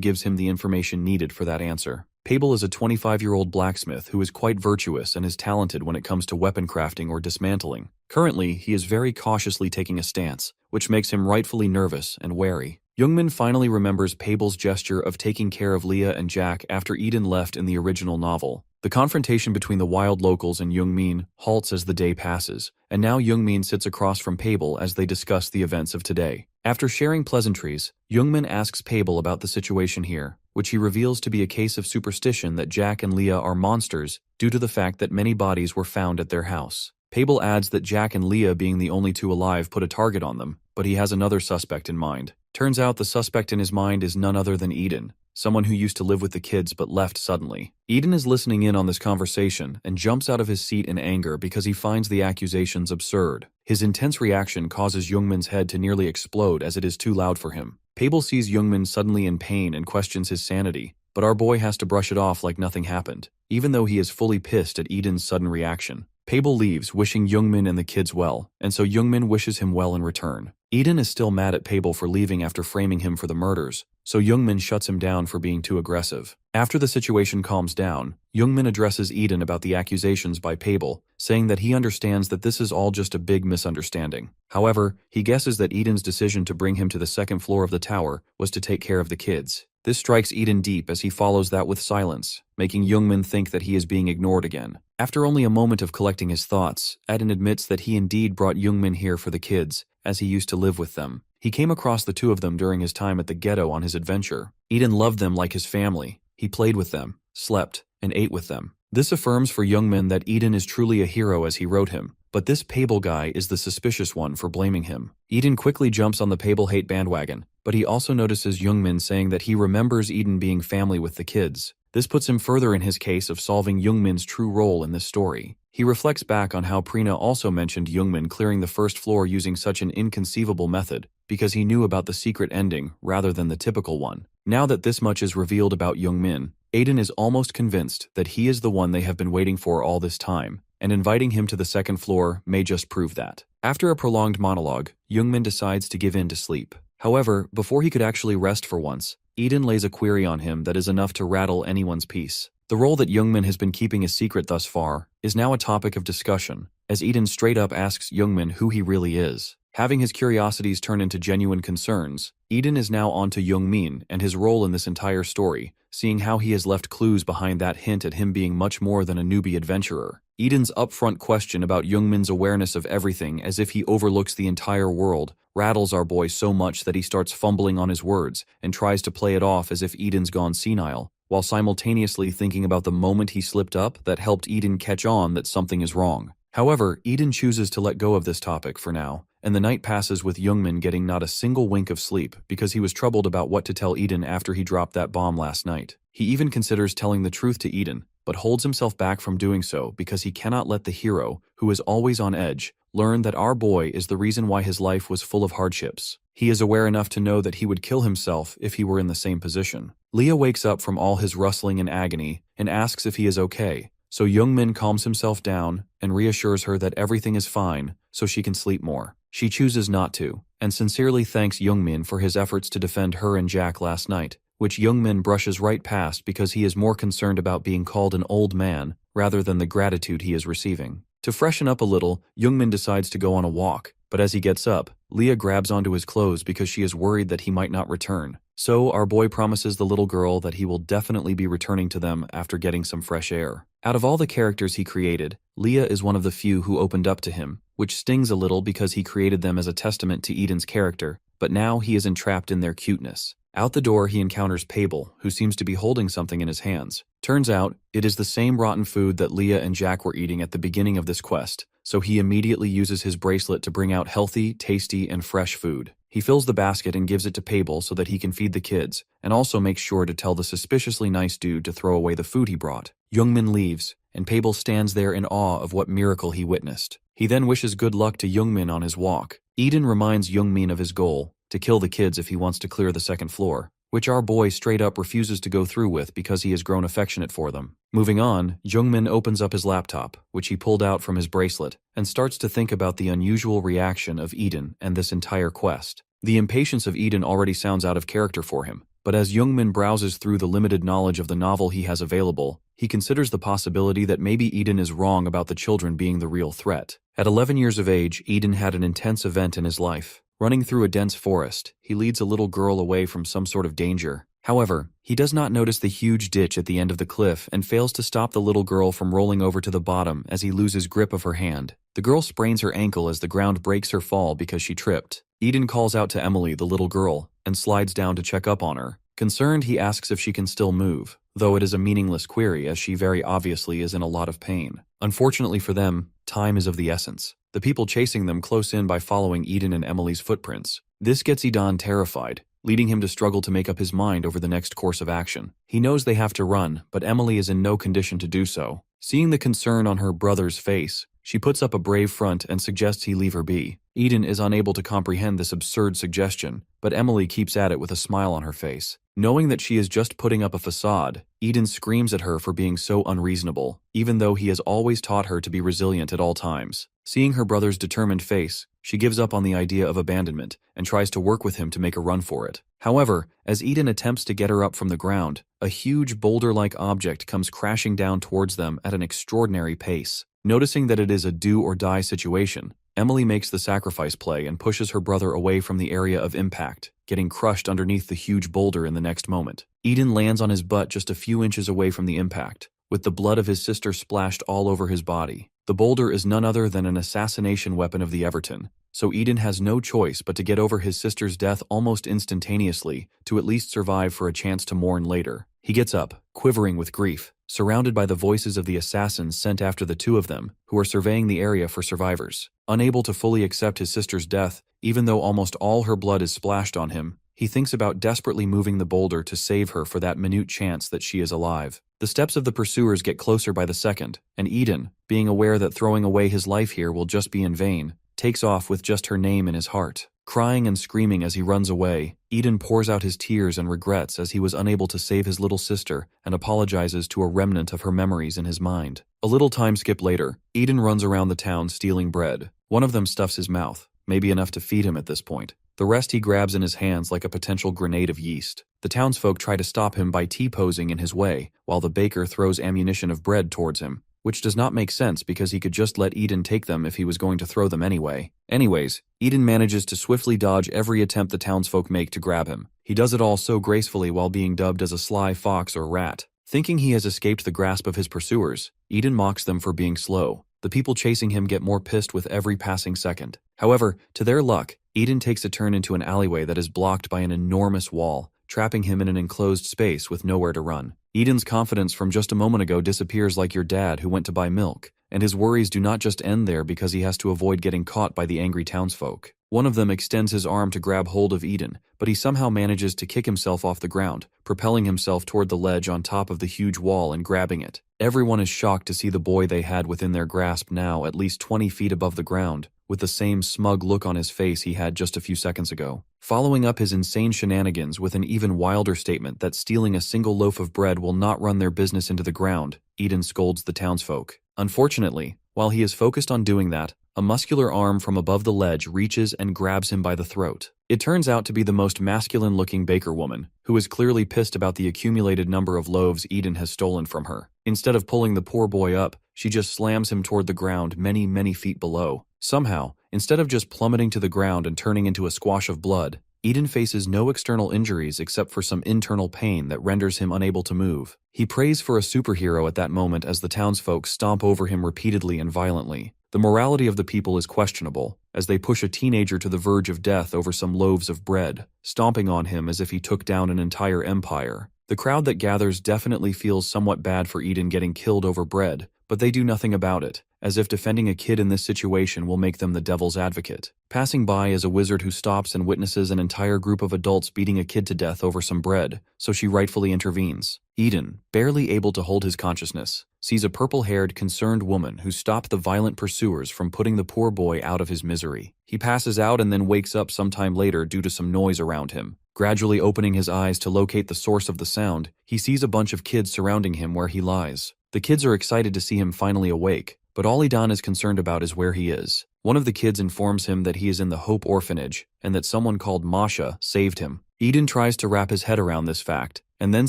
gives him the information needed for that answer. Pable is a 25-year-old blacksmith who is quite virtuous and is talented when it comes to weapon crafting or dismantling. Currently, he is very cautiously taking a stance, which makes him rightfully nervous and wary. Jungmin finally remembers Pable's gesture of taking care of Leah and Jack after Eden left in the original novel. The confrontation between the wild locals and Jungmin halts as the day passes, and now Jungmin sits across from Pable as they discuss the events of today. After sharing pleasantries, Jungmin asks Pable about the situation here, which he reveals to be a case of superstition that Jack and Leah are monsters due to the fact that many bodies were found at their house. Pable adds that Jack and Leah being the only two alive put a target on them, but he has another suspect in mind. Turns out the suspect in his mind is none other than Eden, someone who used to live with the kids but left suddenly. Eden is listening in on this conversation and jumps out of his seat in anger because he finds the accusations absurd. His intense reaction causes Jungmin's head to nearly explode as it is too loud for him. Pable sees Jungmin suddenly in pain and questions his sanity, but our boy has to brush it off like nothing happened, even though he is fully pissed at Eden's sudden reaction. Pable leaves, wishing Jungmin and the kids well, and so Jungmin wishes him well in return. Eden is still mad at Pable for leaving after framing him for the murders, so Jungmin shuts him down for being too aggressive. After the situation calms down, Jungmin addresses Eden about the accusations by Pable, saying that he understands that this is all just a big misunderstanding. However, he guesses that Eden's decision to bring him to the second floor of the tower was to take care of the kids. This strikes Eden deep as he follows that with silence, making Jungmin think that he is being ignored again. After only a moment of collecting his thoughts, Eden admits that he indeed brought Jungmin here for the kids, as he used to live with them. He came across the two of them during his time at the ghetto on his adventure. Eden loved them like his family. He played with them, slept, and ate with them. This affirms for Jungmin that Eden is truly a hero as he wrote him, but this Pable guy is the suspicious one for blaming him. Eden quickly jumps on the Pable hate bandwagon, but he also notices Jungmin saying that he remembers Eden being family with the kids. This puts him further in his case of solving Jungmin's true role in this story. He reflects back on how Prina also mentioned Jungmin clearing the first floor using such an inconceivable method, because he knew about the secret ending rather than the typical one. Now that this much is revealed about Jungmin, Aiden is almost convinced that he is the one they have been waiting for all this time, and inviting him to the second floor may just prove that. After a prolonged monologue, Jungmin decides to give in to sleep. However, before he could actually rest for once, Eden lays a query on him that is enough to rattle anyone's peace. The role that Jungmin has been keeping a secret thus far is now a topic of discussion, as Eden straight up asks Jungmin who he really is. Having his curiosities turn into genuine concerns, Eden is now on to Jungmin and his role in this entire story, seeing how he has left clues behind that hint at him being much more than a newbie adventurer. Eden's upfront question about Jungmin's awareness of everything as if he overlooks the entire world rattles our boy so much that he starts fumbling on his words and tries to play it off as if Eden's gone senile. while simultaneously thinking about the moment he slipped up that helped Eden catch on that something is wrong. However, Eden chooses to let go of this topic for now, and the night passes with Youngmin getting not a single wink of sleep because he was troubled about what to tell Eden after he dropped that bomb last night. He even considers telling the truth to Eden, but holds himself back from doing so because he cannot let the hero, who is always on edge, learn that our boy is the reason why his life was full of hardships. He is aware enough to know that he would kill himself if he were in the same position. Leah wakes up from all his rustling and agony and asks if he is okay, so Youngmin calms himself down and reassures her that everything is fine so she can sleep more. She chooses not to, and sincerely thanks Youngmin for his efforts to defend her and Jack last night, which Youngmin brushes right past because he is more concerned about being called an old man rather than the gratitude he is receiving. To freshen up a little, Youngmin decides to go on a walk, but as he gets up, Leah grabs onto his clothes because she is worried that he might not return. So our boy promises the little girl that he will definitely be returning to them after getting some fresh air. Out of all the characters he created, Leah is one of the few who opened up to him, which stings a little because he created them as a testament to Eden's character, but now he is entrapped in their cuteness. Out the door he encounters Pable, who seems to be holding something in his hands. Turns out, it is the same rotten food that Leah and Jack were eating at the beginning of this quest, so he immediately uses his bracelet to bring out healthy, tasty, and fresh food. He fills the basket and gives it to Pable so that he can feed the kids, and also makes sure to tell the suspiciously nice dude to throw away the food he brought. Youngmin leaves, and Pable stands there in awe of what miracle he witnessed. He then wishes good luck to Youngmin on his walk. Eden reminds Youngmin of his goal, to kill the kids if he wants to clear the second floor, which our boy straight up refuses to go through with because he has grown affectionate for them. Moving on, Youngmin opens up his laptop, which he pulled out from his bracelet, and starts to think about the unusual reaction of Eden and this entire quest. The impatience of Eden already sounds out of character for him, but as Youngmin browses through the limited knowledge of the novel he has available, he considers the possibility that maybe Eden is wrong about the children being the real threat. At 11 years of age, Eden had an intense event in his life. Running through a dense forest, he leads a little girl away from some sort of danger. However, he does not notice the huge ditch at the end of the cliff and fails to stop the little girl from rolling over to the bottom as he loses grip of her hand. The girl sprains her ankle as the ground breaks her fall because she tripped. Eden calls out to Emily, the little girl, and slides down to check up on her. Concerned, he asks if she can still move, though it is a meaningless query as she very obviously is in a lot of pain. Unfortunately for them, time is of the essence. The people chasing them close in by following Eden and Emily's footprints. This gets Eden terrified, leading him to struggle to make up his mind over the next course of action. He knows they have to run, but Emily is in no condition to do so. Seeing the concern on her brother's face, she puts up a brave front and suggests he leave her be. Eden is unable to comprehend this absurd suggestion, but Emily keeps at it with a smile on her face. Knowing that she is just putting up a facade, Eden screams at her for being so unreasonable, even though he has always taught her to be resilient at all times. Seeing her brother's determined face, she gives up on the idea of abandonment and tries to work with him to make a run for it. However, as Eden attempts to get her up from the ground, a huge boulder-like object comes crashing down towards them at an extraordinary pace. Noticing that it is a do-or-die situation, Emily makes the sacrifice play and pushes her brother away from the area of impact, getting crushed underneath the huge boulder in the next moment. Eden lands on his butt just a few inches away from the impact, with the blood of his sister splashed all over his body. The boulder is none other than an assassination weapon of the Everton, so Eden has no choice but to get over his sister's death almost instantaneously to at least survive for a chance to mourn later. He gets up, quivering with grief, surrounded by the voices of the assassins sent after the two of them, who are surveying the area for survivors. Unable to fully accept his sister's death, even though almost all her blood is splashed on him, he thinks about desperately moving the boulder to save her for that minute chance that she is alive. The steps of the pursuers get closer by the second, and Eden, being aware that throwing away his life here will just be in vain, takes off with just her name in his heart. Crying and screaming as he runs away, Eden pours out his tears and regrets as he was unable to save his little sister and apologizes to a remnant of her memories in his mind. A little time skip later, Eden runs around the town stealing bread. One of them stuffs his mouth, maybe enough to feed him at this point. The rest he grabs in his hands like a potential grenade of yeast. The townsfolk try to stop him by T-posing in his way, while the baker throws ammunition of bread towards him, which does not make sense because he could just let Eden take them if he was going to throw them anyway. Anyways, Eden manages to swiftly dodge every attempt the townsfolk make to grab him. He does it all so gracefully while being dubbed as a sly fox or rat. Thinking he has escaped the grasp of his pursuers, Eden mocks them for being slow. The people chasing him get more pissed with every passing second. However, to their luck, Eden takes a turn into an alleyway that is blocked by an enormous wall, trapping him in an enclosed space with nowhere to run. Eden's confidence from just a moment ago disappears like your dad who went to buy milk, and his worries do not just end there because he has to avoid getting caught by the angry townsfolk. One of them extends his arm to grab hold of Eden, but he somehow manages to kick himself off the ground, propelling himself toward the ledge on top of the huge wall and grabbing it. Everyone is shocked to see the boy they had within their grasp now at least 20 feet above the ground, with the same smug look on his face he had just a few seconds ago. Following up his insane shenanigans with an even wilder statement that stealing a single loaf of bread will not run their business into the ground, Eden scolds the townsfolk. Unfortunately, while he is focused on doing that, a muscular arm from above the ledge reaches and grabs him by the throat. It turns out to be the most masculine-looking baker woman, who is clearly pissed about the accumulated number of loaves Eden has stolen from her. Instead of pulling the poor boy up, she just slams him toward the ground many, many feet below. Somehow, instead of just plummeting to the ground and turning into a squash of blood, Eden faces no external injuries except for some internal pain that renders him unable to move. He prays for a superhero at that moment as the townsfolk stomp over him repeatedly and violently. The morality of the people is questionable, as they push a teenager to the verge of death over some loaves of bread, stomping on him as if he took down an entire empire. The crowd that gathers definitely feels somewhat bad for Eden getting killed over bread, but they do nothing about it, as if defending a kid in this situation will make them the devil's advocate. Passing by is a wizard who stops and witnesses an entire group of adults beating a kid to death over some bread, so she rightfully intervenes. Eden, barely able to hold his consciousness, sees a purple-haired, concerned woman who stopped the violent pursuers from putting the poor boy out of his misery. He passes out and then wakes up sometime later due to some noise around him. Gradually opening his eyes to locate the source of the sound, he sees a bunch of kids surrounding him where he lies. The kids are excited to see him finally awake, but all Eden is concerned about is where he is. One of the kids informs him that he is in the Hope Orphanage, and that someone called Masha saved him. Eden tries to wrap his head around this fact, and then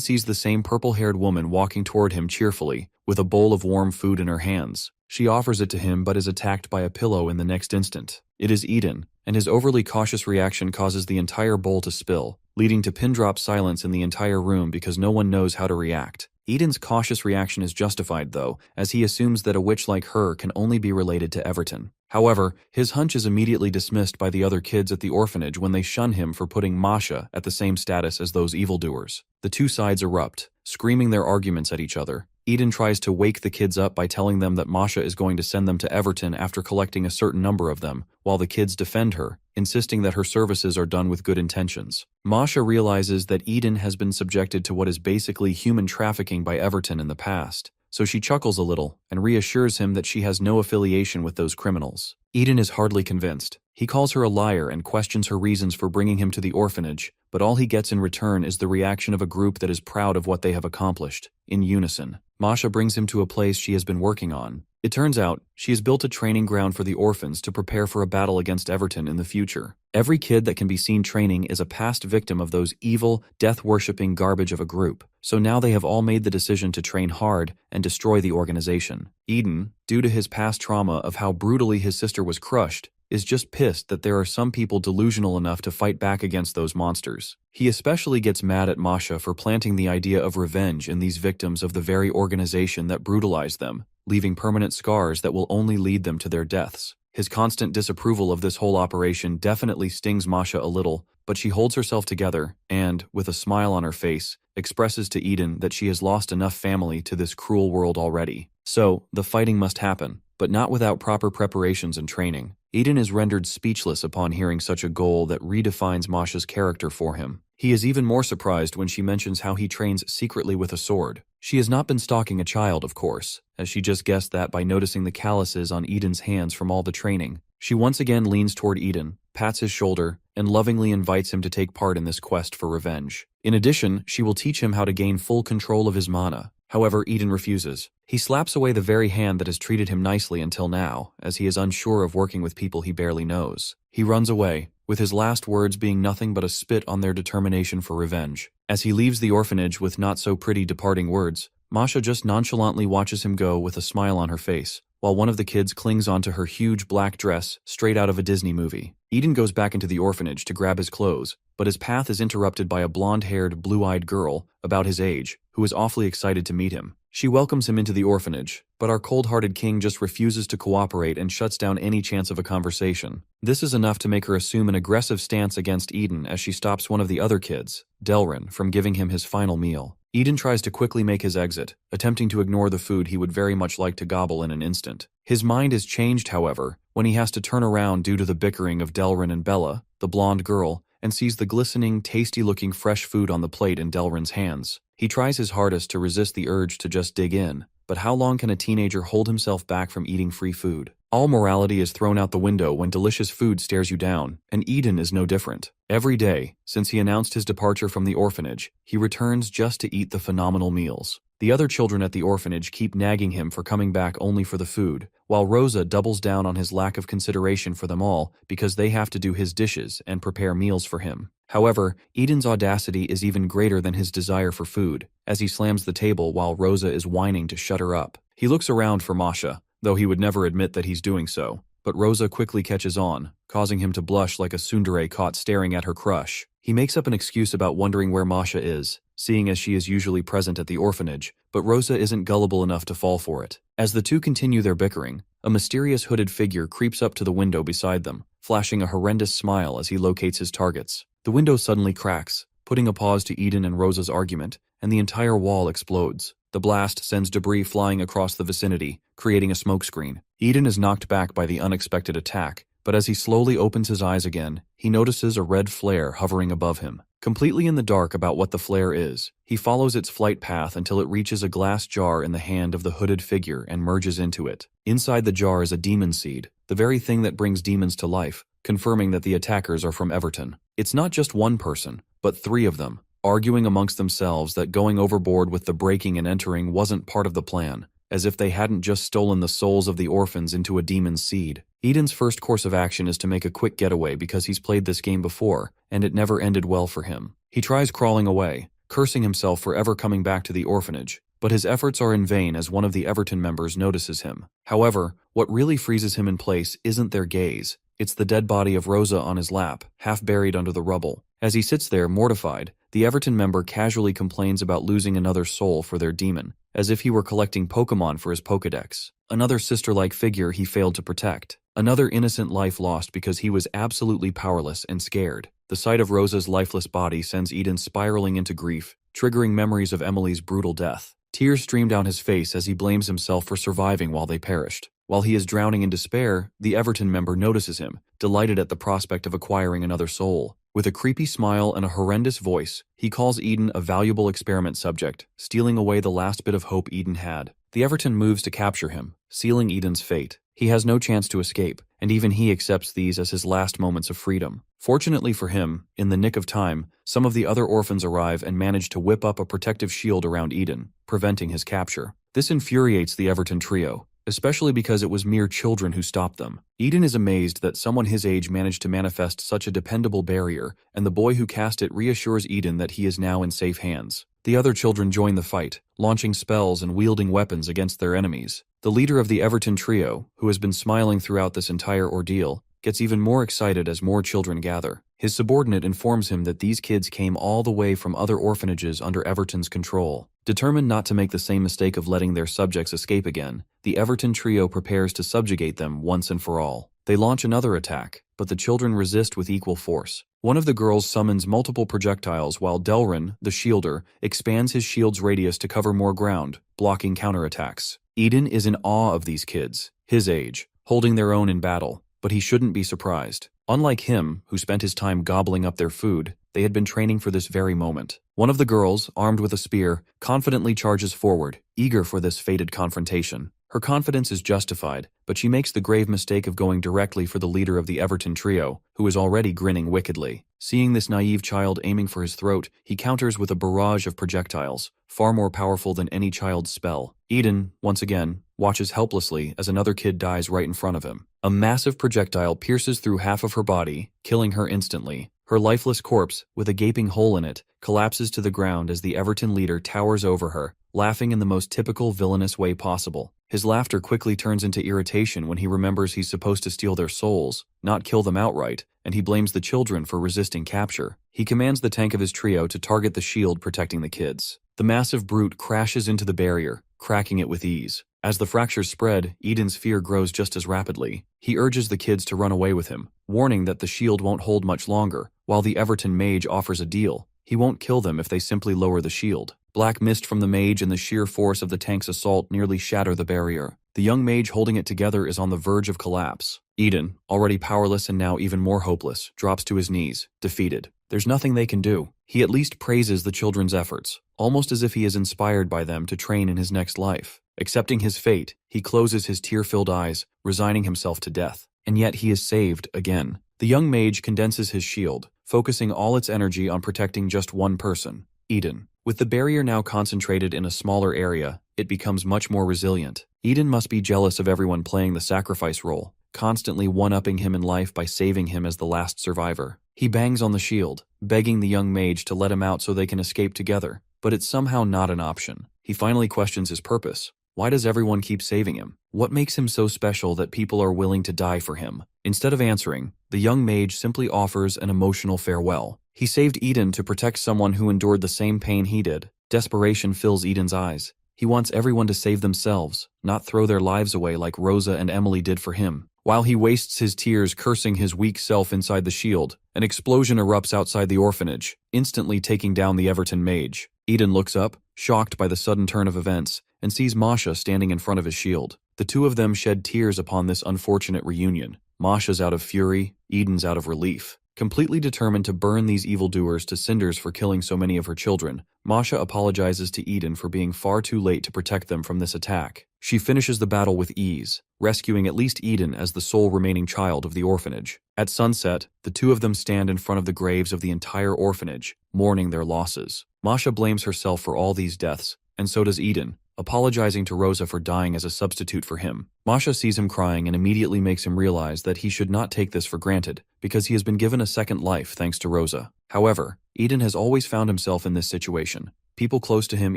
sees the same purple-haired woman walking toward him cheerfully, with a bowl of warm food in her hands. She offers it to him but is attacked by a pillow in the next instant. It is Eden, and his overly cautious reaction causes the entire bowl to spill, leading to pin-drop silence in the entire room because no one knows how to react. Eden's cautious reaction is justified, though, as he assumes that a witch like her can only be related to Everton. However, his hunch is immediately dismissed by the other kids at the orphanage when they shun him for putting Masha at the same status as those evildoers. The two sides erupt, screaming their arguments at each other. Eden tries to wake the kids up by telling them that Masha is going to send them to Everton after collecting a certain number of them, while the kids defend her, insisting that her services are done with good intentions. Masha realizes that Eden has been subjected to what is basically human trafficking by Everton in the past, so she chuckles a little and reassures him that she has no affiliation with those criminals. Eden is hardly convinced. He calls her a liar and questions her reasons for bringing him to the orphanage, but all he gets in return is the reaction of a group that is proud of what they have accomplished, in unison. Masha brings him to a place she has been working on. It turns out, she has built a training ground for the orphans to prepare for a battle against Everton in the future. Every kid that can be seen training is a past victim of those evil, death-worshipping garbage of a group, so now they have all made the decision to train hard and destroy the organization. Eden, due to his past trauma of how brutally his sister was crushed, is just pissed that there are some people delusional enough to fight back against those monsters. He especially gets mad at Masha for planting the idea of revenge in these victims of the very organization that brutalized them, leaving permanent scars that will only lead them to their deaths. His constant disapproval of this whole operation definitely stings Masha a little, but she holds herself together and, with a smile on her face, expresses to Eden that she has lost enough family to this cruel world already. So, the fighting must happen, but not without proper preparations and training. Eden is rendered speechless upon hearing such a goal that redefines Masha's character for him. He is even more surprised when she mentions how he trains secretly with a sword. She has not been stalking a child, of course, as she just guessed that by noticing the calluses on Eden's hands from all the training. She once again leans toward Eden, pats his shoulder, and lovingly invites him to take part in this quest for revenge. In addition, she will teach him how to gain full control of his mana. However, Eden refuses. He slaps away the very hand that has treated him nicely until now, as he is unsure of working with people he barely knows. He runs away, with his last words being nothing but a spit on their determination for revenge. As he leaves the orphanage with not-so-pretty departing words, Masha just nonchalantly watches him go with a smile on her face, while one of the kids clings onto her huge black dress straight out of a Disney movie. Eden goes back into the orphanage to grab his clothes, but his path is interrupted by a blonde-haired, blue-eyed girl, about his age, who is awfully excited to meet him. She welcomes him into the orphanage, but our cold-hearted king just refuses to cooperate and shuts down any chance of a conversation. This is enough to make her assume an aggressive stance against Eden as she stops one of the other kids, Delrin, from giving him his final meal. Eden tries to quickly make his exit, attempting to ignore the food he would very much like to gobble in an instant. His mind is changed, however, when he has to turn around due to the bickering of Delrin and Bella, the blonde girl, and sees the glistening, tasty-looking fresh food on the plate in Delrin's hands. He tries his hardest to resist the urge to just dig in, but how long can a teenager hold himself back from eating free food? All morality is thrown out the window when delicious food stares you down, and Eden is no different. Every day, since he announced his departure from the orphanage, he returns just to eat the phenomenal meals. The other children at the orphanage keep nagging him for coming back only for the food, while Rosa doubles down on his lack of consideration for them all because they have to do his dishes and prepare meals for him. However, Eden's audacity is even greater than his desire for food, as he slams the table while Rosa is whining to shut her up. He looks around for Masha, though he would never admit that he's doing so, but Rosa quickly catches on, causing him to blush like a tsundere caught staring at her crush. He makes up an excuse about wondering where Masha is, seeing as she is usually present at the orphanage, but Rosa isn't gullible enough to fall for it. As the two continue their bickering, a mysterious hooded figure creeps up to the window beside them, flashing a horrendous smile as he locates his targets. The window suddenly cracks, putting a pause to Eden and Rosa's argument, and the entire wall explodes. The blast sends debris flying across the vicinity, creating a smokescreen. Eden is knocked back by the unexpected attack, but as he slowly opens his eyes again, he notices a red flare hovering above him. Completely in the dark about what the flare is, he follows its flight path until it reaches a glass jar in the hand of the hooded figure and merges into it. Inside the jar is a demon seed, the very thing that brings demons to life, confirming that the attackers are from Everton. It's not just one person, but three of them, arguing amongst themselves that going overboard with the breaking and entering wasn't part of the plan, as if they hadn't just stolen the souls of the orphans into a demon's seed. Eden's first course of action is to make a quick getaway because he's played this game before, and it never ended well for him. He tries crawling away, cursing himself for ever coming back to the orphanage, but his efforts are in vain as one of the Everton members notices him. However, what really freezes him in place isn't their gaze. It's the dead body of Rosa on his lap, half buried under the rubble. As he sits there, mortified, the Everton member casually complains about losing another soul for their demon, as if he were collecting Pokemon for his Pokedex. Another sister-like figure he failed to protect. Another innocent life lost because he was absolutely powerless and scared. The sight of Rosa's lifeless body sends Eden spiraling into grief, triggering memories of Emily's brutal death. Tears stream down his face as he blames himself for surviving while they perished. While he is drowning in despair, the Everton member notices him, delighted at the prospect of acquiring another soul. With a creepy smile and a horrendous voice, he calls Eden a valuable experiment subject, stealing away the last bit of hope Eden had. The Everton moves to capture him, sealing Eden's fate. He has no chance to escape, and even he accepts these as his last moments of freedom. Fortunately for him, in the nick of time, some of the other orphans arrive and manage to whip up a protective shield around Eden, preventing his capture. This infuriates the Everton trio, especially because it was mere children who stopped them. Eden is amazed that someone his age managed to manifest such a dependable barrier, and the boy who cast it reassures Eden that he is now in safe hands. The other children join the fight, launching spells and wielding weapons against their enemies. The leader of the Everton trio, who has been smiling throughout this entire ordeal, gets even more excited as more children gather. His subordinate informs him that these kids came all the way from other orphanages under Everton's control. Determined not to make the same mistake of letting their subjects escape again, the Everton trio prepares to subjugate them once and for all. They launch another attack, but the children resist with equal force. One of the girls summons multiple projectiles while Delrin, the shielder, expands his shield's radius to cover more ground, blocking counterattacks. Eden is in awe of these kids, his age, holding their own in battle, but he shouldn't be surprised. Unlike him, who spent his time gobbling up their food, they had been training for this very moment. One of the girls, armed with a spear, confidently charges forward, eager for this fated confrontation. Her confidence is justified, but she makes the grave mistake of going directly for the leader of the Everton trio, who is already grinning wickedly. Seeing this naive child aiming for his throat, he counters with a barrage of projectiles, far more powerful than any child's spell. Eden, once again, watches helplessly as another kid dies right in front of him. A massive projectile pierces through half of her body, killing her instantly. Her lifeless corpse, with a gaping hole in it, collapses to the ground as the Everton leader towers over her, laughing in the most typical villainous way possible. His laughter quickly turns into irritation when he remembers he's supposed to steal their souls, not kill them outright, and he blames the children for resisting capture. He commands the tank of his trio to target the shield protecting the kids. The massive brute crashes into the barrier, cracking it with ease. As the fractures spread, Eden's fear grows just as rapidly. He urges the kids to run away with him, warning that the shield won't hold much longer, while the Everton mage offers a deal. He won't kill them if they simply lower the shield. Black mist from the mage and the sheer force of the tank's assault nearly shatter the barrier. The young mage holding it together is on the verge of collapse. Eden, already powerless and now even more hopeless, drops to his knees, defeated. There's nothing they can do. He at least praises the children's efforts, almost as if he is inspired by them to train in his next life. Accepting his fate, he closes his tear-filled eyes, resigning himself to death. And yet he is saved again. The young mage condenses his shield, focusing all its energy on protecting just one person, Eden. With the barrier now concentrated in a smaller area, it becomes much more resilient. Eden must be jealous of everyone playing the sacrifice role, constantly one-upping him in life by saving him as the last survivor. He bangs on the shield, begging the young mage to let him out so they can escape together, but it's somehow not an option. He finally questions his purpose. Why does everyone keep saving him? What makes him so special that people are willing to die for him? Instead of answering, the young mage simply offers an emotional farewell. He saved Eden to protect someone who endured the same pain he did. Desperation fills Eden's eyes. He wants everyone to save themselves, not throw their lives away like Rosa and Emily did for him. While he wastes his tears cursing his weak self inside the shield, an explosion erupts outside the orphanage, instantly taking down the Everton mage. Eden looks up, shocked by the sudden turn of events, and sees Masha standing in front of his shield. The two of them shed tears upon this unfortunate reunion. Masha's out of fury, Eden's out of relief. Completely determined to burn these evildoers to cinders for killing so many of her children, Masha apologizes to Eden for being far too late to protect them from this attack. She finishes the battle with ease, rescuing at least Eden as the sole remaining child of the orphanage. At sunset, the two of them stand in front of the graves of the entire orphanage, mourning their losses. Masha blames herself for all these deaths, and so does Eden, apologizing to Rosa for dying as a substitute for him. Masha sees him crying and immediately makes him realize that he should not take this for granted, because he has been given a second life thanks to Rosa. However, Eden has always found himself in this situation. People close to him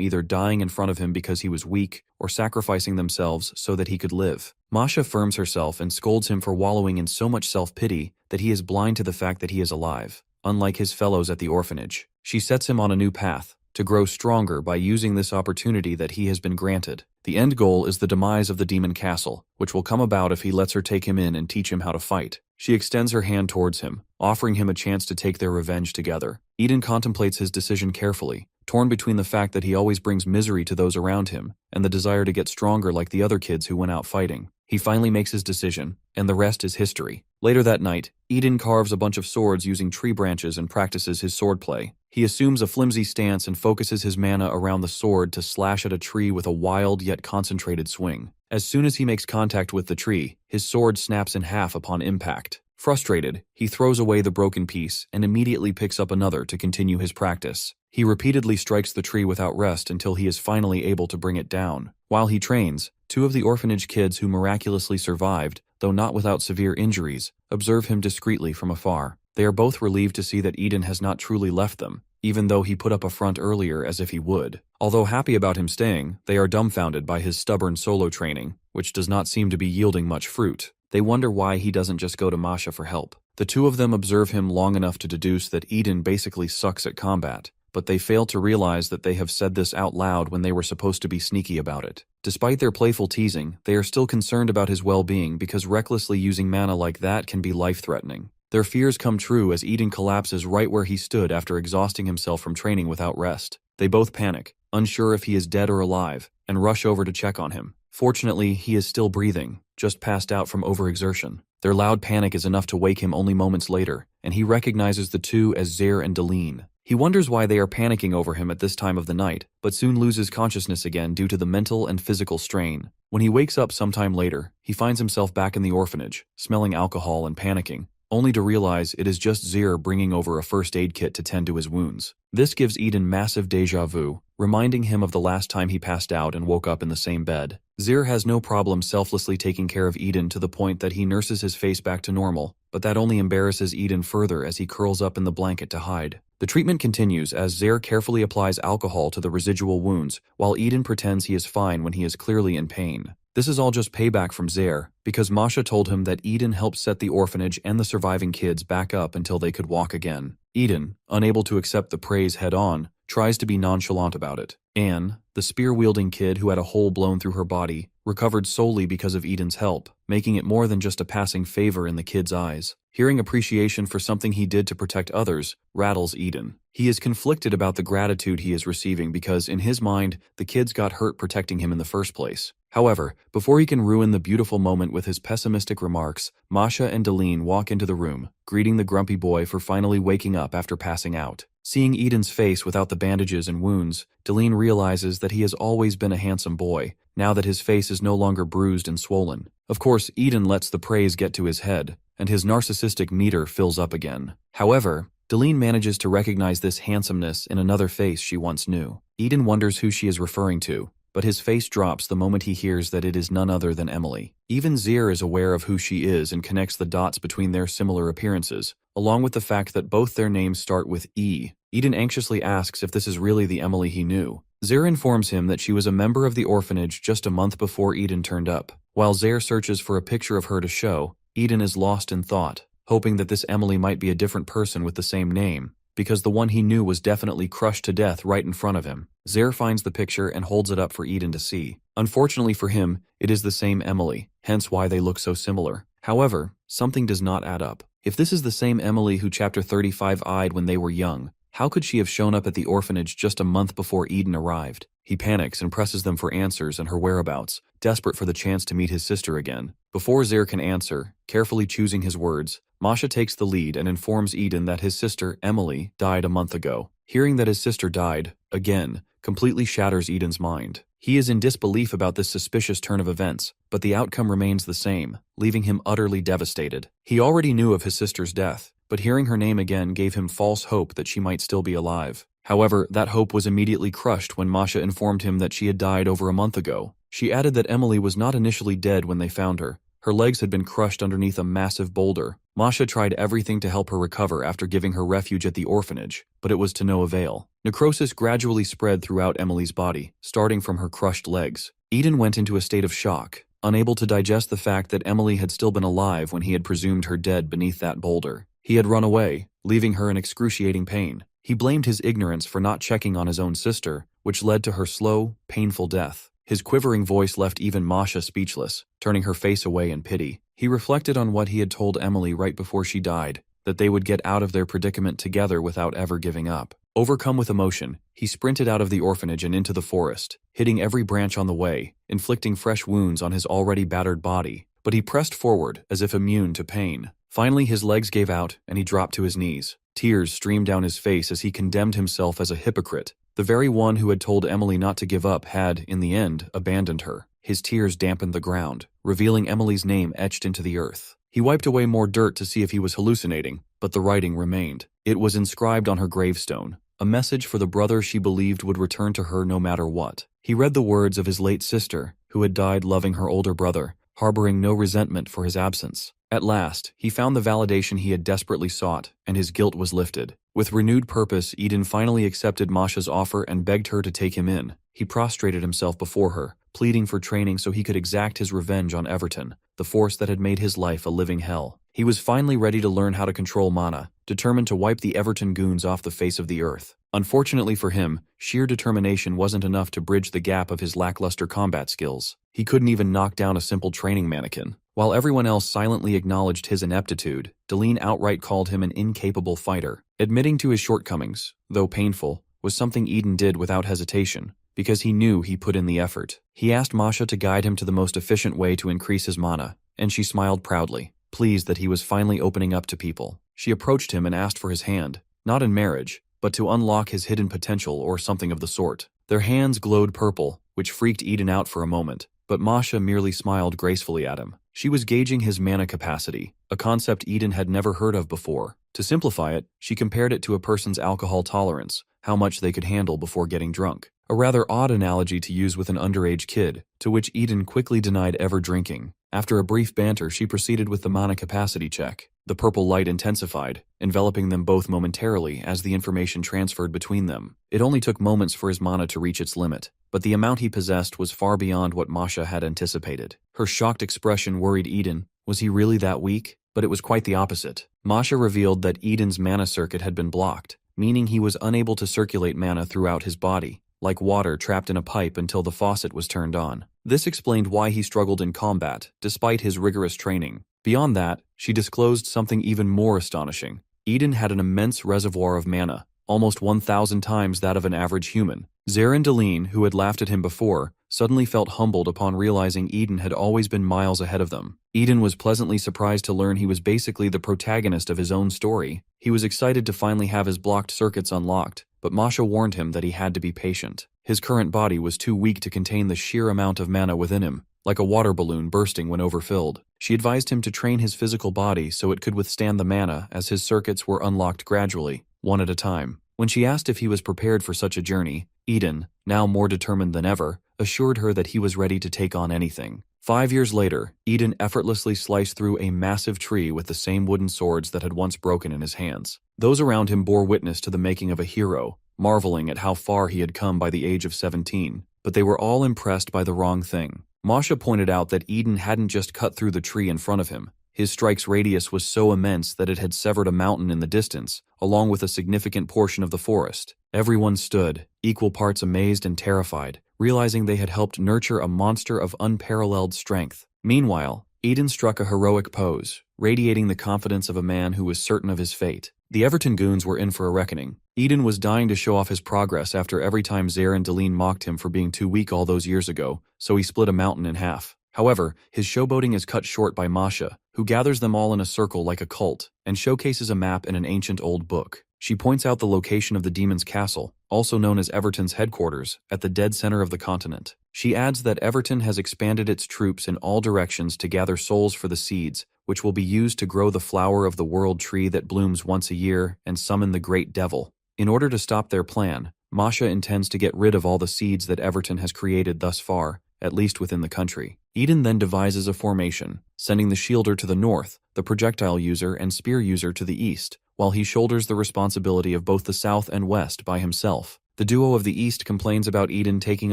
either dying in front of him because he was weak, or sacrificing themselves so that he could live. Masha firms herself and scolds him for wallowing in so much self-pity that he is blind to the fact that he is alive, unlike his fellows at the orphanage. She sets him on a new path, to grow stronger by using this opportunity that he has been granted. The end goal is the demise of the demon castle, which will come about if he lets her take him in and teach him how to fight. She extends her hand towards him, offering him a chance to take their revenge together. Eden contemplates his decision carefully, torn between the fact that he always brings misery to those around him, and the desire to get stronger like the other kids who went out fighting. He finally makes his decision, and the rest is history. Later that night, Eden carves a bunch of swords using tree branches and practices his swordplay. He assumes a flimsy stance and focuses his mana around the sword to slash at a tree with a wild yet concentrated swing. As soon as he makes contact with the tree, his sword snaps in half upon impact. Frustrated, he throws away the broken piece and immediately picks up another to continue his practice. He repeatedly strikes the tree without rest until he is finally able to bring it down. While he trains, two of the orphanage kids who miraculously survived, though not without severe injuries, observe him discreetly from afar. They are both relieved to see that Eden has not truly left them, even though he put up a front earlier as if he would. Although happy about him staying, they are dumbfounded by his stubborn solo training, which does not seem to be yielding much fruit. They wonder why he doesn't just go to Masha for help. The two of them observe him long enough to deduce that Eden basically sucks at combat, but they fail to realize that they have said this out loud when they were supposed to be sneaky about it. Despite their playful teasing, they are still concerned about his well-being because recklessly using mana like that can be life-threatening. Their fears come true as Eden collapses right where he stood after exhausting himself from training without rest. They both panic, unsure if he is dead or alive, and rush over to check on him. Fortunately, he is still breathing, just passed out from overexertion. Their loud panic is enough to wake him only moments later, and he recognizes the two as Zer and Deline. He wonders why they are panicking over him at this time of the night, but soon loses consciousness again due to the mental and physical strain. When he wakes up sometime later, he finds himself back in the orphanage, smelling alcohol and panicking, only to realize it is just Zer bringing over a first aid kit to tend to his wounds. This gives Eden massive déjà vu, reminding him of the last time he passed out and woke up in the same bed. Zer has no problem selflessly taking care of Eden to the point that he nurses his face back to normal, but that only embarrasses Eden further as he curls up in the blanket to hide. The treatment continues as Zer carefully applies alcohol to the residual wounds, while Eden pretends he is fine when he is clearly in pain. This is all just payback from Zer, because Masha told him that Eden helped set the orphanage and the surviving kids back up until they could walk again. Eden, unable to accept the praise head-on, tries to be nonchalant about it. Anne, the spear-wielding kid who had a hole blown through her body, recovered solely because of Eden's help, making it more than just a passing favor in the kid's eyes. Hearing appreciation for something he did to protect others rattles Eden. He is conflicted about the gratitude he is receiving because, in his mind, the kids got hurt protecting him in the first place. However, before he can ruin the beautiful moment with his pessimistic remarks, Masha and Deline walk into the room, greeting the grumpy boy for finally waking up after passing out. Seeing Eden's face without the bandages and wounds, Deline realizes that he has always been a handsome boy, now that his face is no longer bruised and swollen. Of course, Eden lets the praise get to his head, and his narcissistic meter fills up again. However, Deline manages to recognize this handsomeness in another face she once knew. Eden wonders who she is referring to, but his face drops the moment he hears that it is none other than Emily. Even Zir is aware of who she is and connects the dots between their similar appearances, along with the fact that both their names start with E. Eden anxiously asks if this is really the Emily he knew. Zir informs him that she was a member of the orphanage just a month before Eden turned up. While Zir searches for a picture of her to show, Eden is lost in thought, hoping that this Emily might be a different person with the same name, because the one he knew was definitely crushed to death right in front of him. Zir finds the picture and holds it up for Eden to see. Unfortunately for him, it is the same Emily, hence why they look so similar. However, something does not add up. If this is the same Emily who Chapter 35 eyed when they were young, how could she have shown up at the orphanage just a month before Eden arrived? He panics and presses them for answers and her whereabouts, desperate for the chance to meet his sister again. Before Zir can answer, carefully choosing his words, Masha takes the lead and informs Eden that his sister, Emily, died a month ago. Hearing that his sister died, again, completely shatters Eden's mind. He is in disbelief about this suspicious turn of events, but the outcome remains the same, leaving him utterly devastated. He already knew of his sister's death, but hearing her name again gave him false hope that she might still be alive. However, that hope was immediately crushed when Masha informed him that she had died over a month ago. She added that Emily was not initially dead when they found her. Her legs had been crushed underneath a massive boulder. Masha tried everything to help her recover after giving her refuge at the orphanage, but it was to no avail. Necrosis gradually spread throughout Emily's body, starting from her crushed legs. Eden went into a state of shock, unable to digest the fact that Emily had still been alive when he had presumed her dead beneath that boulder. He had run away, leaving her in excruciating pain. He blamed his ignorance for not checking on his own sister, which led to her slow, painful death. His quivering voice left even Masha speechless, turning her face away in pity. He reflected on what he had told Emily right before she died, that they would get out of their predicament together without ever giving up. Overcome with emotion, he sprinted out of the orphanage and into the forest, hitting every branch on the way, inflicting fresh wounds on his already battered body. But he pressed forward, as if immune to pain. Finally, his legs gave out, and he dropped to his knees. Tears streamed down his face as he condemned himself as a hypocrite. The very one who had told Emily not to give up had, in the end, abandoned her. His tears dampened the ground, revealing Emily's name etched into the earth. He wiped away more dirt to see if he was hallucinating, but the writing remained. It was inscribed on her gravestone, a message for the brother she believed would return to her no matter what. He read the words of his late sister, who had died loving her older brother, harboring no resentment for his absence. At last, he found the validation he had desperately sought, and his guilt was lifted. With renewed purpose, Eden finally accepted Masha's offer and begged her to take him in. He prostrated himself before her, pleading for training so he could exact his revenge on Everton, the force that had made his life a living hell. He was finally ready to learn how to control mana, determined to wipe the Everton goons off the face of the earth. Unfortunately for him, sheer determination wasn't enough to bridge the gap of his lackluster combat skills. He couldn't even knock down a simple training mannequin. While everyone else silently acknowledged his ineptitude, Deline outright called him an incapable fighter. Admitting to his shortcomings, though painful, was something Eden did without hesitation, because he knew he put in the effort. He asked Masha to guide him to the most efficient way to increase his mana, and she smiled proudly, pleased that he was finally opening up to people. She approached him and asked for his hand, not in marriage, but to unlock his hidden potential or something of the sort. Their hands glowed purple, which freaked Eden out for a moment, but Masha merely smiled gracefully at him. She was gauging his mana capacity, a concept Eden had never heard of before. To simplify it, she compared it to a person's alcohol tolerance, how much they could handle before getting drunk. A rather odd analogy to use with an underage kid, to which Eden quickly denied ever drinking. After a brief banter, she proceeded with the mana capacity check. The purple light intensified, enveloping them both momentarily as the information transferred between them. It only took moments for his mana to reach its limit, but the amount he possessed was far beyond what Masha had anticipated. Her shocked expression worried Eden. Was he really that weak? But it was quite the opposite. Masha revealed that Eden's mana circuit had been blocked, meaning he was unable to circulate mana throughout his body, like water trapped in a pipe until the faucet was turned on. This explained why he struggled in combat, despite his rigorous training. Beyond that, she disclosed something even more astonishing. Eden had an immense reservoir of mana, almost 1,000 times that of an average human. Zarendaline, who had laughed at him before, suddenly felt humbled upon realizing Eden had always been miles ahead of them. Eden was pleasantly surprised to learn he was basically the protagonist of his own story. He was excited to finally have his blocked circuits unlocked, but Masha warned him that he had to be patient. His current body was too weak to contain the sheer amount of mana within him, like a water balloon bursting when overfilled. She advised him to train his physical body so it could withstand the mana as his circuits were unlocked gradually, one at a time. When she asked if he was prepared for such a journey, Eden, now more determined than ever, assured her that he was ready to take on anything. 5 years later, Eden effortlessly sliced through a massive tree with the same wooden swords that had once broken in his hands. Those around him bore witness to the making of a hero, marveling at how far he had come by the age of 17, but they were all impressed by the wrong thing. Masha pointed out that Eden hadn't just cut through the tree in front of him. His strike's radius was so immense that it had severed a mountain in the distance, along with a significant portion of the forest. Everyone stood, equal parts amazed and terrified, realizing they had helped nurture a monster of unparalleled strength. Meanwhile, Eden struck a heroic pose, radiating the confidence of a man who was certain of his fate. The Everton goons were in for a reckoning. Eden was dying to show off his progress after every time Zarendaline mocked him for being too weak all those years ago, so he split a mountain in half. However, his showboating is cut short by Masha, who gathers them all in a circle like a cult, and showcases a map in an ancient old book. She points out the location of the demon's castle, also known as Everton's headquarters, at the dead center of the continent. She adds that Everton has expanded its troops in all directions to gather souls for the seeds, which will be used to grow the flower of the world tree that blooms once a year and summon the great devil. In order to stop their plan, Masha intends to get rid of all the seeds that Everton has created thus far, at least within the country. Eden then devises a formation, sending the shielder to the north, the projectile user and spear user to the east, while he shoulders the responsibility of both the south and west by himself. The duo of the east complains about Eden taking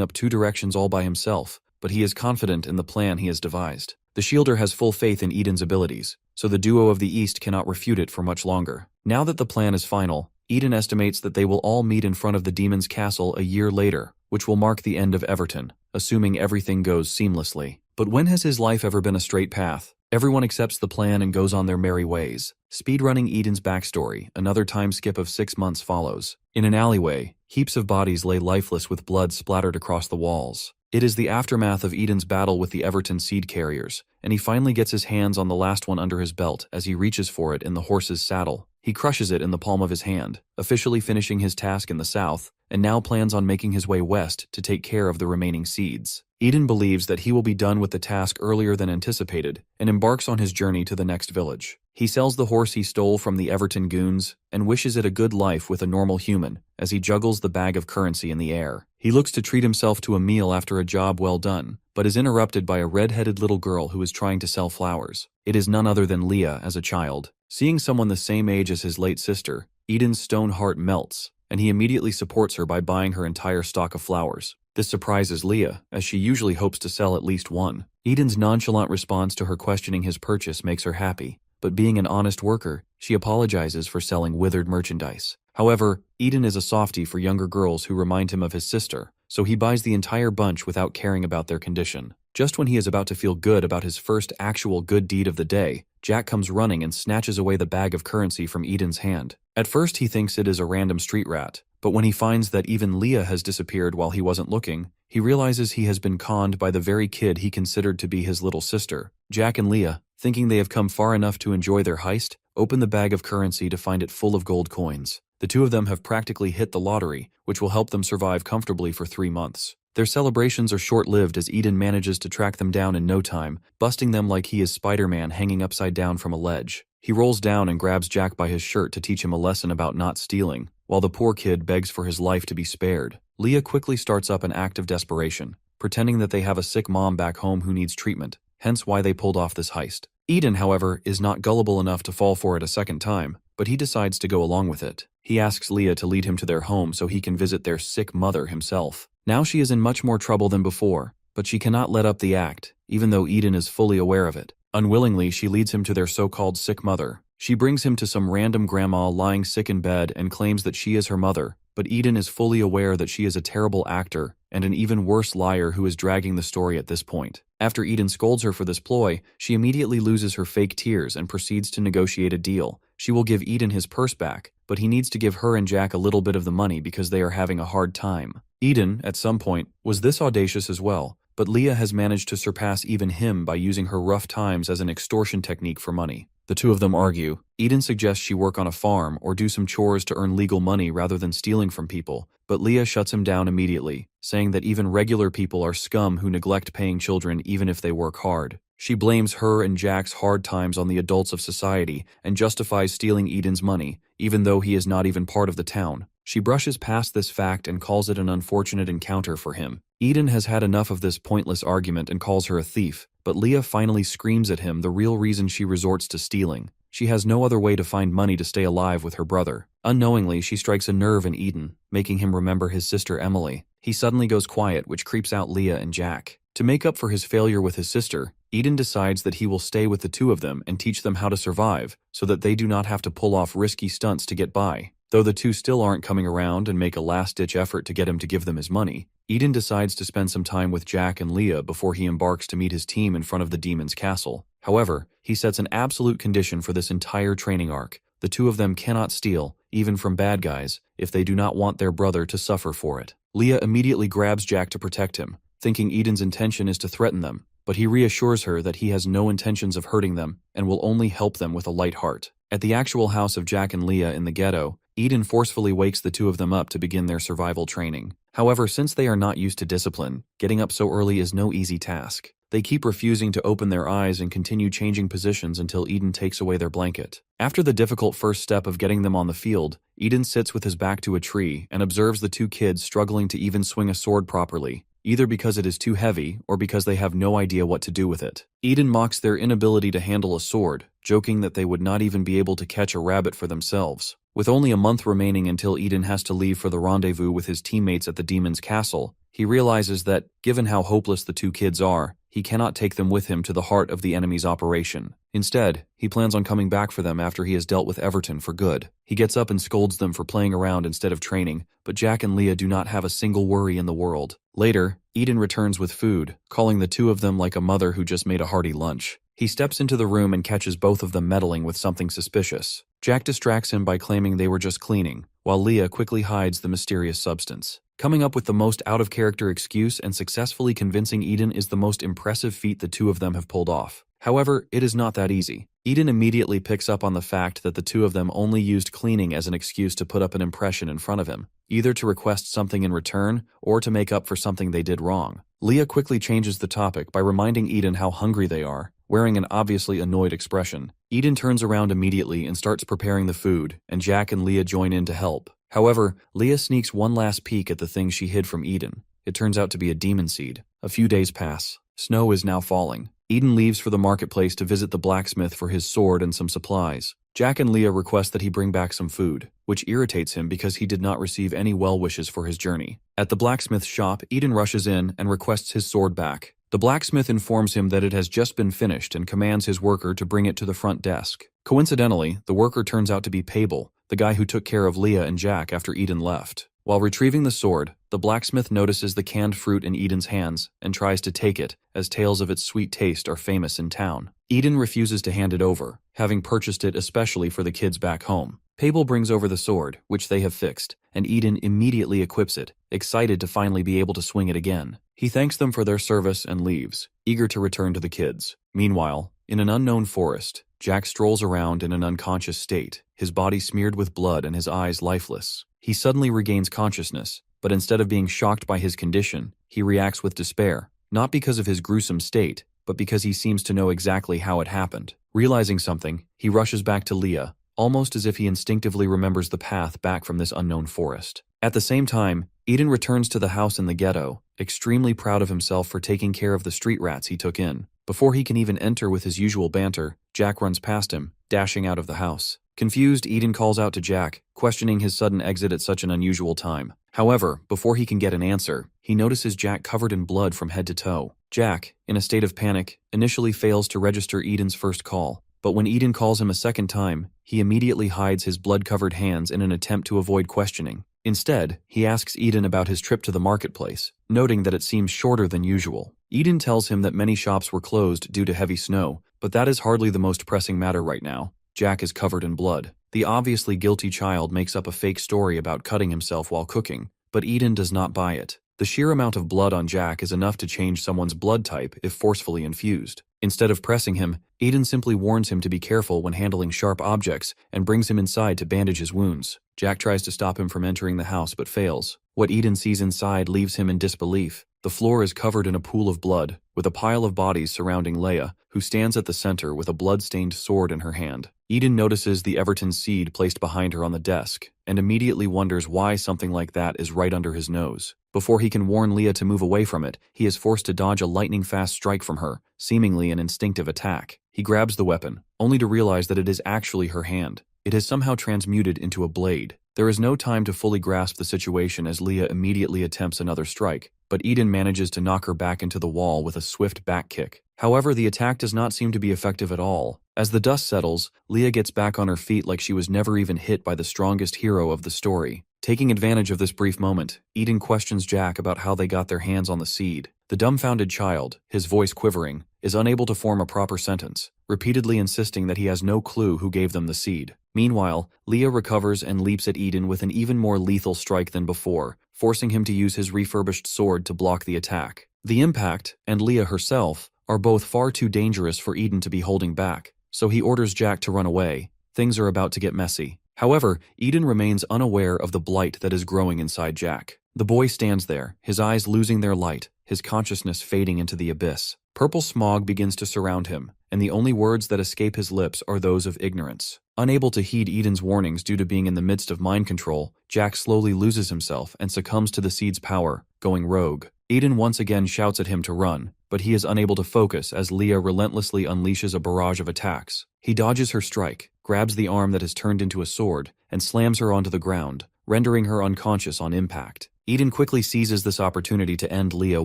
up 2 directions all by himself, but he is confident in the plan he has devised. The shielder has full faith in Eden's abilities, so the duo of the east cannot refute it for much longer. Now that the plan is final, Eden estimates that they will all meet in front of the demon's castle a year later, which will mark the end of Everton, assuming everything goes seamlessly. But when has his life ever been a straight path? Everyone accepts the plan and goes on their merry ways. Speedrunning Eden's backstory, another time skip of 6 months follows. In an alleyway, heaps of bodies lay lifeless with blood splattered across the walls. It is the aftermath of Eden's battle with the Everton seed carriers, and he finally gets his hands on the last one under his belt as he reaches for it in the horse's saddle. He crushes it in the palm of his hand, officially finishing his task in the south, and now plans on making his way west to take care of the remaining seeds. Eden believes that he will be done with the task earlier than anticipated, and embarks on his journey to the next village. He sells the horse he stole from the Everton goons, and wishes it a good life with a normal human, as he juggles the bag of currency in the air. He looks to treat himself to a meal after a job well done, but is interrupted by a red-headed little girl who is trying to sell flowers. It is none other than Leah as a child. Seeing someone the same age as his late sister, Eden's stone heart melts, and he immediately supports her by buying her entire stock of flowers. This surprises Leah, as she usually hopes to sell at least one. Eden's nonchalant response to her questioning his purchase makes her happy, but being an honest worker, she apologizes for selling withered merchandise. However, Eden is a softie for younger girls who remind him of his sister, so he buys the entire bunch without caring about their condition. Just when he is about to feel good about his first actual good deed of the day, Jack comes running and snatches away the bag of currency from Eden's hand. At first he thinks it is a random street rat, but when he finds that even Leah has disappeared while he wasn't looking, he realizes he has been conned by the very kid he considered to be his little sister. Jack and Leah, thinking they have come far enough to enjoy their heist, open the bag of currency to find it full of gold coins. The two of them have practically hit the lottery, which will help them survive comfortably for 3 months. Their celebrations are short-lived as Eden manages to track them down in no time, busting them like he is Spider-Man hanging upside down from a ledge. He rolls down and grabs Jack by his shirt to teach him a lesson about not stealing, while the poor kid begs for his life to be spared. Leah quickly starts up an act of desperation, pretending that they have a sick mom back home who needs treatment, hence why they pulled off this heist. Eden, however, is not gullible enough to fall for it a second time, but he decides to go along with it. He asks Leah to lead him to their home so he can visit their sick mother himself. Now she is in much more trouble than before, but she cannot let up the act, even though Eden is fully aware of it. Unwillingly, she leads him to their so-called sick mother. She brings him to some random grandma lying sick in bed and claims that she is her mother, but Eden is fully aware that she is a terrible actor and an even worse liar who is dragging the story at this point. After Eden scolds her for this ploy, she immediately loses her fake tears and proceeds to negotiate a deal. She will give Eden his purse back, but he needs to give her and Jack a little bit of the money because they are having a hard time. Eden, at some point, was this audacious as well, but Leah has managed to surpass even him by using her rough times as an extortion technique for money. The two of them argue. Eden suggests she work on a farm or do some chores to earn legal money rather than stealing from people, but Leah shuts him down immediately, saying that even regular people are scum who neglect paying children even if they work hard. She blames her and Jack's hard times on the adults of society and justifies stealing Eden's money, even though he is not even part of the town. She brushes past this fact and calls it an unfortunate encounter for him. Eden has had enough of this pointless argument and calls her a thief, but Leah finally screams at him the real reason she resorts to stealing. She has no other way to find money to stay alive with her brother. Unknowingly, she strikes a nerve in Eden, making him remember his sister Emily. He suddenly goes quiet, which creeps out Leah and Jack. To make up for his failure with his sister, Eden decides that he will stay with the two of them and teach them how to survive, so that they do not have to pull off risky stunts to get by. Though the two still aren't coming around and make a last-ditch effort to get him to give them his money, Eden decides to spend some time with Jack and Leah before he embarks to meet his team in front of the demon's castle. However, he sets an absolute condition for this entire training arc. The two of them cannot steal, even from bad guys, if they do not want their brother to suffer for it. Leah immediately grabs Jack to protect him, thinking Eden's intention is to threaten them, but he reassures her that he has no intentions of hurting them and will only help them with a light heart. At the actual house of Jack and Leah in the ghetto, Eden forcefully wakes the two of them up to begin their survival training. However, since they are not used to discipline, getting up so early is no easy task. They keep refusing to open their eyes and continue changing positions until Eden takes away their blanket. After the difficult first step of getting them on the field, Eden sits with his back to a tree and observes the two kids struggling to even swing a sword properly, either because it is too heavy or because they have no idea what to do with it. Eden mocks their inability to handle a sword, joking that they would not even be able to catch a rabbit for themselves. With only a month remaining until Eden has to leave for the rendezvous with his teammates at the demon's castle, he realizes that, given how hopeless the two kids are, he cannot take them with him to the heart of the enemy's operation. Instead, he plans on coming back for them after he has dealt with Everton for good. He gets up and scolds them for playing around instead of training, but Jack and Leah do not have a single worry in the world. Later, Eden returns with food, calling the two of them like a mother who just made a hearty lunch. He steps into the room and catches both of them meddling with something suspicious. Jack distracts him by claiming they were just cleaning, while Leah quickly hides the mysterious substance. Coming up with the most out-of-character excuse and successfully convincing Eden is the most impressive feat the two of them have pulled off. However, it is not that easy. Eden immediately picks up on the fact that the two of them only used cleaning as an excuse to put up an impression in front of him, either to request something in return or to make up for something they did wrong. Leah quickly changes the topic by reminding Eden how hungry they are, wearing an obviously annoyed expression. Eden turns around immediately and starts preparing the food, and Jack and Leah join in to help. However, Leah sneaks one last peek at the thing she hid from Eden. It turns out to be a demon seed. A few days pass. Snow is now falling. Eden leaves for the marketplace to visit the blacksmith for his sword and some supplies. Jack and Leah request that he bring back some food, which irritates him because he did not receive any well wishes for his journey. At the blacksmith's shop, Eden rushes in and requests his sword back. The blacksmith informs him that it has just been finished and commands his worker to bring it to the front desk. Coincidentally, the worker turns out to be Pable, the guy who took care of Leah and Jack after Eden left. While retrieving the sword, the blacksmith notices the canned fruit in Eden's hands and tries to take it, as tales of its sweet taste are famous in town. Eden refuses to hand it over, having purchased it especially for the kids back home. Pable brings over the sword, which they have fixed, and Eden immediately equips it, excited to finally be able to swing it again. He thanks them for their service and leaves, eager to return to the kids. Meanwhile, in an unknown forest, Jack strolls around in an unconscious state, his body smeared with blood and his eyes lifeless. He suddenly regains consciousness, but instead of being shocked by his condition, he reacts with despair, not because of his gruesome state, but because he seems to know exactly how it happened. Realizing something, he rushes back to Leah, almost as if he instinctively remembers the path back from this unknown forest. At the same time, Eden returns to the house in the ghetto, extremely proud of himself for taking care of the street rats he took in. Before he can even enter with his usual banter, Jack runs past him, dashing out of the house. Confused, Eden calls out to Jack, questioning his sudden exit at such an unusual time. However, before he can get an answer, he notices Jack covered in blood from head to toe. Jack, in a state of panic, initially fails to register Eden's first call, but when Eden calls him a second time, he immediately hides his blood-covered hands in an attempt to avoid questioning. Instead, he asks Eden about his trip to the marketplace, noting that it seems shorter than usual. Eden tells him that many shops were closed due to heavy snow, but that is hardly the most pressing matter right now. Jack is covered in blood. The obviously guilty child makes up a fake story about cutting himself while cooking, but Eden does not buy it. The sheer amount of blood on Jack is enough to change someone's blood type if forcefully infused. Instead of pressing him, Eden simply warns him to be careful when handling sharp objects and brings him inside to bandage his wounds. Jack tries to stop him from entering the house but fails. What Eden sees inside leaves him in disbelief. The floor is covered in a pool of blood, with a pile of bodies surrounding Leia, who stands at the center with a blood-stained sword in her hand. Eden notices the Everton seed placed behind her on the desk, and immediately wonders why something like that is right under his nose. Before he can warn Leia to move away from it, he is forced to dodge a lightning-fast strike from her, seemingly an instinctive attack. He grabs the weapon, only to realize that it is actually her hand. It has somehow transmuted into a blade. There is no time to fully grasp the situation as Leia immediately attempts another strike, but Eden manages to knock her back into the wall with a swift back kick. However, the attack does not seem to be effective at all. As the dust settles, Leia gets back on her feet like she was never even hit by the strongest hero of the story. Taking advantage of this brief moment, Eden questions Jack about how they got their hands on the seed. The dumbfounded child, his voice quivering, is unable to form a proper sentence, repeatedly insisting that he has no clue who gave them the seed. Meanwhile, Leia recovers and leaps at Eden with an even more lethal strike than before, forcing him to use his refurbished sword to block the attack. The impact, and Leia herself, are both far too dangerous for Eden to be holding back, so he orders Jack to run away. Things are about to get messy. However, Eden remains unaware of the blight that is growing inside Jack. The boy stands there, his eyes losing their light, his consciousness fading into the abyss. Purple smog begins to surround him, and the only words that escape his lips are those of ignorance. Unable to heed Eden's warnings due to being in the midst of mind control, Jack slowly loses himself and succumbs to the seed's power, going rogue. Eden once again shouts at him to run, but he is unable to focus as Leia relentlessly unleashes a barrage of attacks. He dodges her strike, grabs the arm that has turned into a sword, and slams her onto the ground, rendering her unconscious on impact. Eden quickly seizes this opportunity to end Leia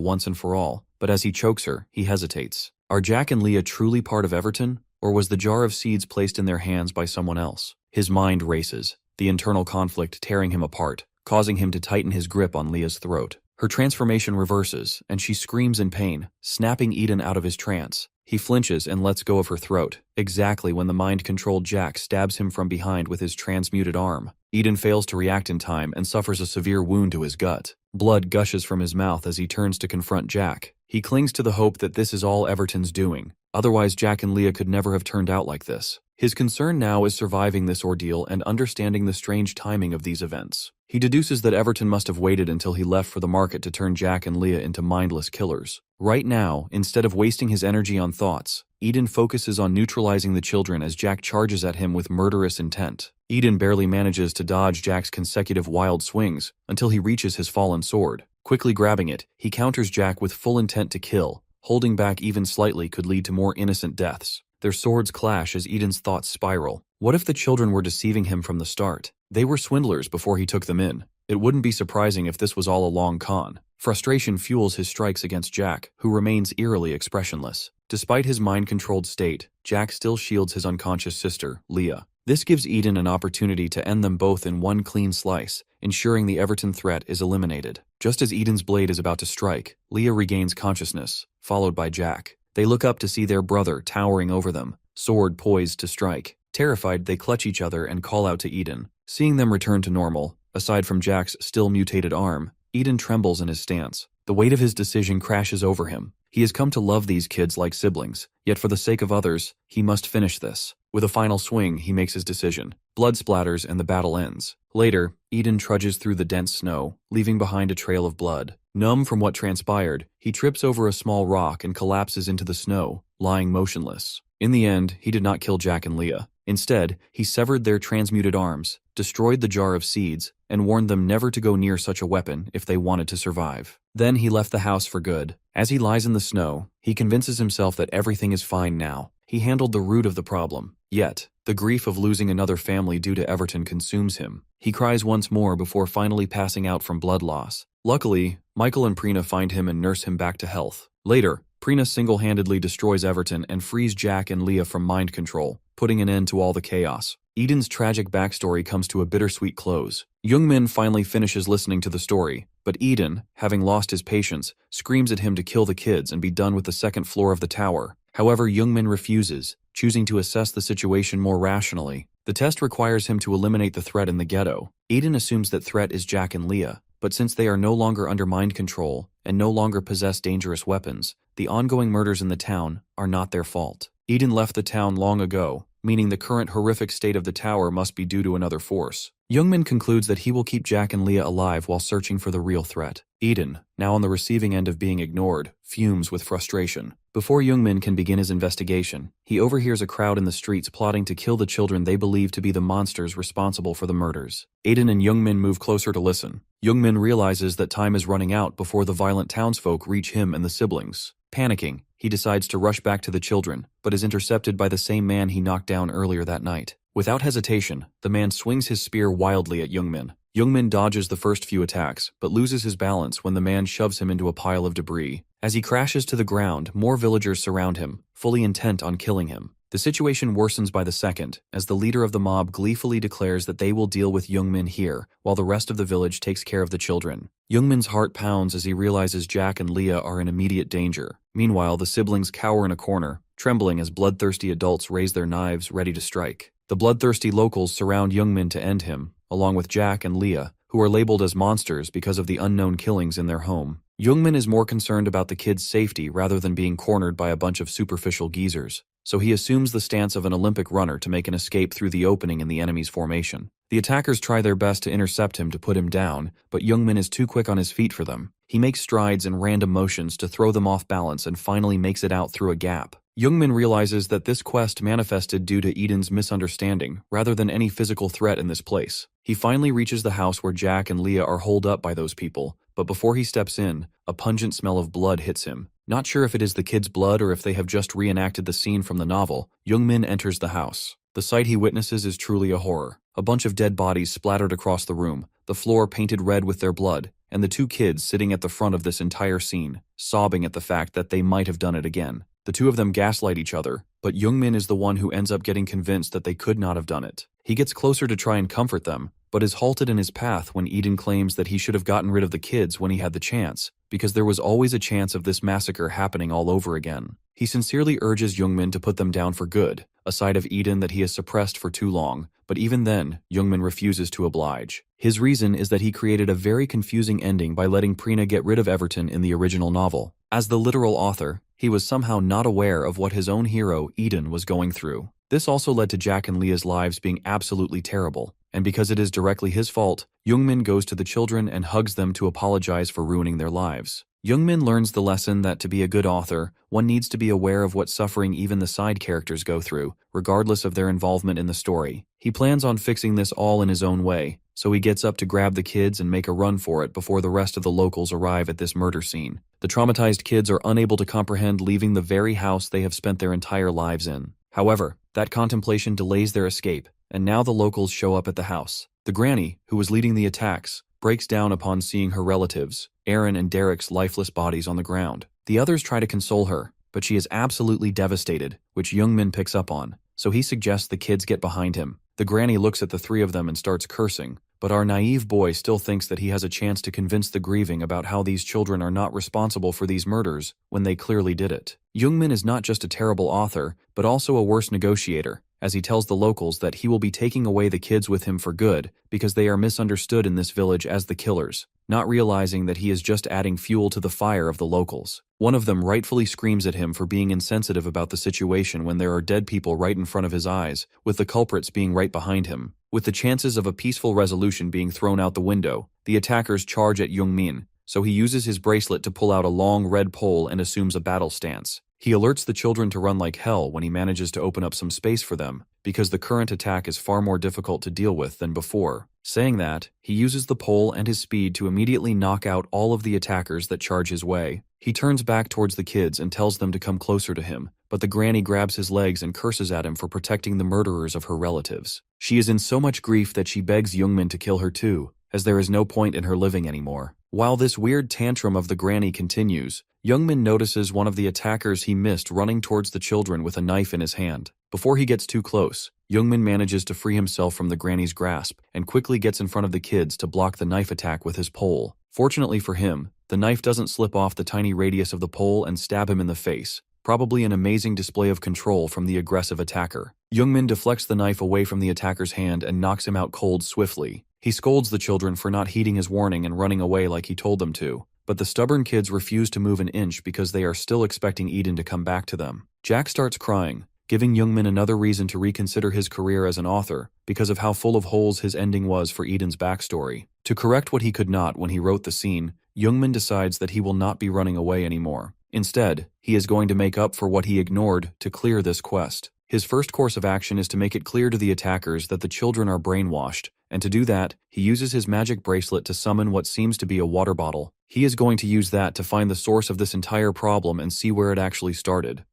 once and for all, but as he chokes her, he hesitates. Are Jack and Leia truly part of Everton, or was the jar of seeds placed in their hands by someone else? His mind races, the internal conflict tearing him apart, causing him to tighten his grip on Leia's throat. Her transformation reverses, and she screams in pain, snapping Eden out of his trance. He flinches and lets go of her throat, exactly when the mind-controlled Jack stabs him from behind with his transmuted arm. Eden fails to react in time and suffers a severe wound to his gut. Blood gushes from his mouth as he turns to confront Jack. He clings to the hope that this is all Everton's doing. Otherwise, Jack and Leia could never have turned out like this. His concern now is surviving this ordeal and understanding the strange timing of these events. He deduces that Everton must have waited until he left for the market to turn Jack and Leia into mindless killers. Right now, instead of wasting his energy on thoughts, Eden focuses on neutralizing the children as Jack charges at him with murderous intent. Eden barely manages to dodge Jack's consecutive wild swings until he reaches his fallen sword. Quickly grabbing it, he counters Jack with full intent to kill. Holding back even slightly could lead to more innocent deaths. Their swords clash as Eden's thoughts spiral. What if the children were deceiving him from the start? They were swindlers before he took them in. It wouldn't be surprising if this was all a long con. Frustration fuels his strikes against Jack, who remains eerily expressionless. Despite his mind-controlled state, Jack still shields his unconscious sister, Leia. This gives Eden an opportunity to end them both in one clean slice, ensuring the Everton threat is eliminated. Just as Eden's blade is about to strike, Leia regains consciousness, followed by Jack. They look up to see their brother towering over them, sword poised to strike. Terrified, they clutch each other and call out to Eden. Seeing them return to normal, aside from Jack's still mutated arm, Eden trembles in his stance. The weight of his decision crashes over him. He has come to love these kids like siblings, yet for the sake of others, he must finish this. With a final swing, he makes his decision. Blood splatters and the battle ends. Later, Eden trudges through the dense snow, leaving behind a trail of blood. Numb from what transpired, he trips over a small rock and collapses into the snow, lying motionless. In the end, he did not kill Jack and Leia. Instead, he severed their transmuted arms, destroyed the jar of seeds, and warned them never to go near such a weapon if they wanted to survive. Then he left the house for good. As he lies in the snow, he convinces himself that everything is fine now. He handled the root of the problem. Yet, the grief of losing another family due to Everton consumes him. He cries once more before finally passing out from blood loss. Luckily, Michael and Prina find him and nurse him back to health. Later, Prina single-handedly destroys Everton and frees Jack and Leah from mind control, putting an end to all the chaos. Eden's tragic backstory comes to a bittersweet close. Youngmin finally finishes listening to the story, but Eden, having lost his patience, screams at him to kill the kids and be done with the second floor of the tower. However, Youngmin refuses, choosing to assess the situation more rationally. The test requires him to eliminate the threat in the ghetto. Eden assumes that threat is Jack and Leah, but since they are no longer under mind control and no longer possess dangerous weapons, the ongoing murders in the town are not their fault. Eden left the town long ago, meaning the current horrific state of the tower must be due to another force. Youngmin concludes that he will keep Jack and Leah alive while searching for the real threat. Eden, now on the receiving end of being ignored, fumes with frustration. Before Youngmin can begin his investigation, he overhears a crowd in the streets plotting to kill the children they believe to be the monsters responsible for the murders. Eden and Youngmin move closer to listen. Youngmin realizes that time is running out before the violent townsfolk reach him and the siblings. Panicking, he decides to rush back to the children, but is intercepted by the same man he knocked down earlier that night. Without hesitation, the man swings his spear wildly at Youngmin. Youngmin dodges the first few attacks, but loses his balance when the man shoves him into a pile of debris. As he crashes to the ground, more villagers surround him, fully intent on killing him. The situation worsens by the second, as the leader of the mob gleefully declares that they will deal with Youngmin here, while the rest of the village takes care of the children. Youngmin's heart pounds as he realizes Jack and Leah are in immediate danger. Meanwhile, the siblings cower in a corner, trembling as bloodthirsty adults raise their knives ready to strike. The bloodthirsty locals surround Youngmin to end him, along with Jack and Leah, who are labeled as monsters because of the unknown killings in their home. Youngmin is more concerned about the kids' safety rather than being cornered by a bunch of superficial geezers, so he assumes the stance of an Olympic runner to make an escape through the opening in the enemy's formation. The attackers try their best to intercept him to put him down, but Youngmin is too quick on his feet for them. He makes strides and random motions to throw them off balance and finally makes it out through a gap. Youngmin realizes that this quest manifested due to Eden's misunderstanding rather than any physical threat in this place. He finally reaches the house where Jack and Leah are holed up by those people, but before he steps in, a pungent smell of blood hits him. Not sure if it is the kids' blood or if they have just reenacted the scene from the novel, Youngmin enters the house. The sight he witnesses is truly a horror. A bunch of dead bodies splattered across the room, the floor painted red with their blood, and the two kids sitting at the front of this entire scene, sobbing at the fact that they might have done it again. The two of them gaslight each other, but Youngmin is the one who ends up getting convinced that they could not have done it. He gets closer to try and comfort them, but is halted in his path when Eden claims that he should have gotten rid of the kids when he had the chance, because there was always a chance of this massacre happening all over again. He sincerely urges Youngmin to put them down for good, a side of Eden that he has suppressed for too long, but even then, Youngmin refuses to oblige. His reason is that he created a very confusing ending by letting Prina get rid of Everton in the original novel. As the literal author, he was somehow not aware of what his own hero, Eden, was going through. This also led to Jack and Leah's lives being absolutely terrible, and because it is directly his fault, Youngmin goes to the children and hugs them to apologize for ruining their lives. Youngmin learns the lesson that to be a good author, one needs to be aware of what suffering even the side characters go through, regardless of their involvement in the story. He plans on fixing this all in his own way, so he gets up to grab the kids and make a run for it before the rest of the locals arrive at this murder scene. The traumatized kids are unable to comprehend leaving the very house they have spent their entire lives in. However, that contemplation delays their escape, and now the locals show up at the house. The granny, who was leading the attacks, breaks down upon seeing her relatives, Aaron and Derek's lifeless bodies on the ground. The others try to console her, but she is absolutely devastated, which Youngmin picks up on, so he suggests the kids get behind him. The granny looks at the three of them and starts cursing, but our naive boy still thinks that he has a chance to convince the grieving about how these children are not responsible for these murders when they clearly did it. Youngmin is not just a terrible author, but also a worse negotiator, as he tells the locals that he will be taking away the kids with him for good because they are misunderstood in this village as the killers, not realizing that he is just adding fuel to the fire of the locals. One of them rightfully screams at him for being insensitive about the situation when there are dead people right in front of his eyes, with the culprits being right behind him. With the chances of a peaceful resolution being thrown out the window, the attackers charge at Youngmin, so he uses his bracelet to pull out a long red pole and assumes a battle stance. He alerts the children to run like hell when he manages to open up some space for them, because the current attack is far more difficult to deal with than before. Saying that, he uses the pole and his speed to immediately knock out all of the attackers that charge his way. He turns back towards the kids and tells them to come closer to him, but the granny grabs his legs and curses at him for protecting the murderers of her relatives. She is in so much grief that she begs Youngmin to kill her too, as there is no point in her living anymore. While this weird tantrum of the granny continues, Youngmin notices one of the attackers he missed running towards the children with a knife in his hand. Before he gets too close, Youngmin manages to free himself from the granny's grasp and quickly gets in front of the kids to block the knife attack with his pole. Fortunately for him, the knife doesn't slip off the tiny radius of the pole and stab him in the face, probably an amazing display of control from the aggressive attacker. Youngmin deflects the knife away from the attacker's hand and knocks him out cold swiftly. He scolds the children for not heeding his warning and running away like he told them to, but the stubborn kids refuse to move an inch because they are still expecting Eden to come back to them. Jack starts crying, giving Youngmin another reason to reconsider his career as an author because of how full of holes his ending was for Eden's backstory. To correct what he could not when he wrote the scene, Youngmin decides that he will not be running away anymore. Instead, he is going to make up for what he ignored to clear this quest. His first course of action is to make it clear to the attackers that the children are brainwashed, and to do that, he uses his magic bracelet to summon what seems to be a water bottle. He is going to use that to find the source of this entire problem and see where it actually started.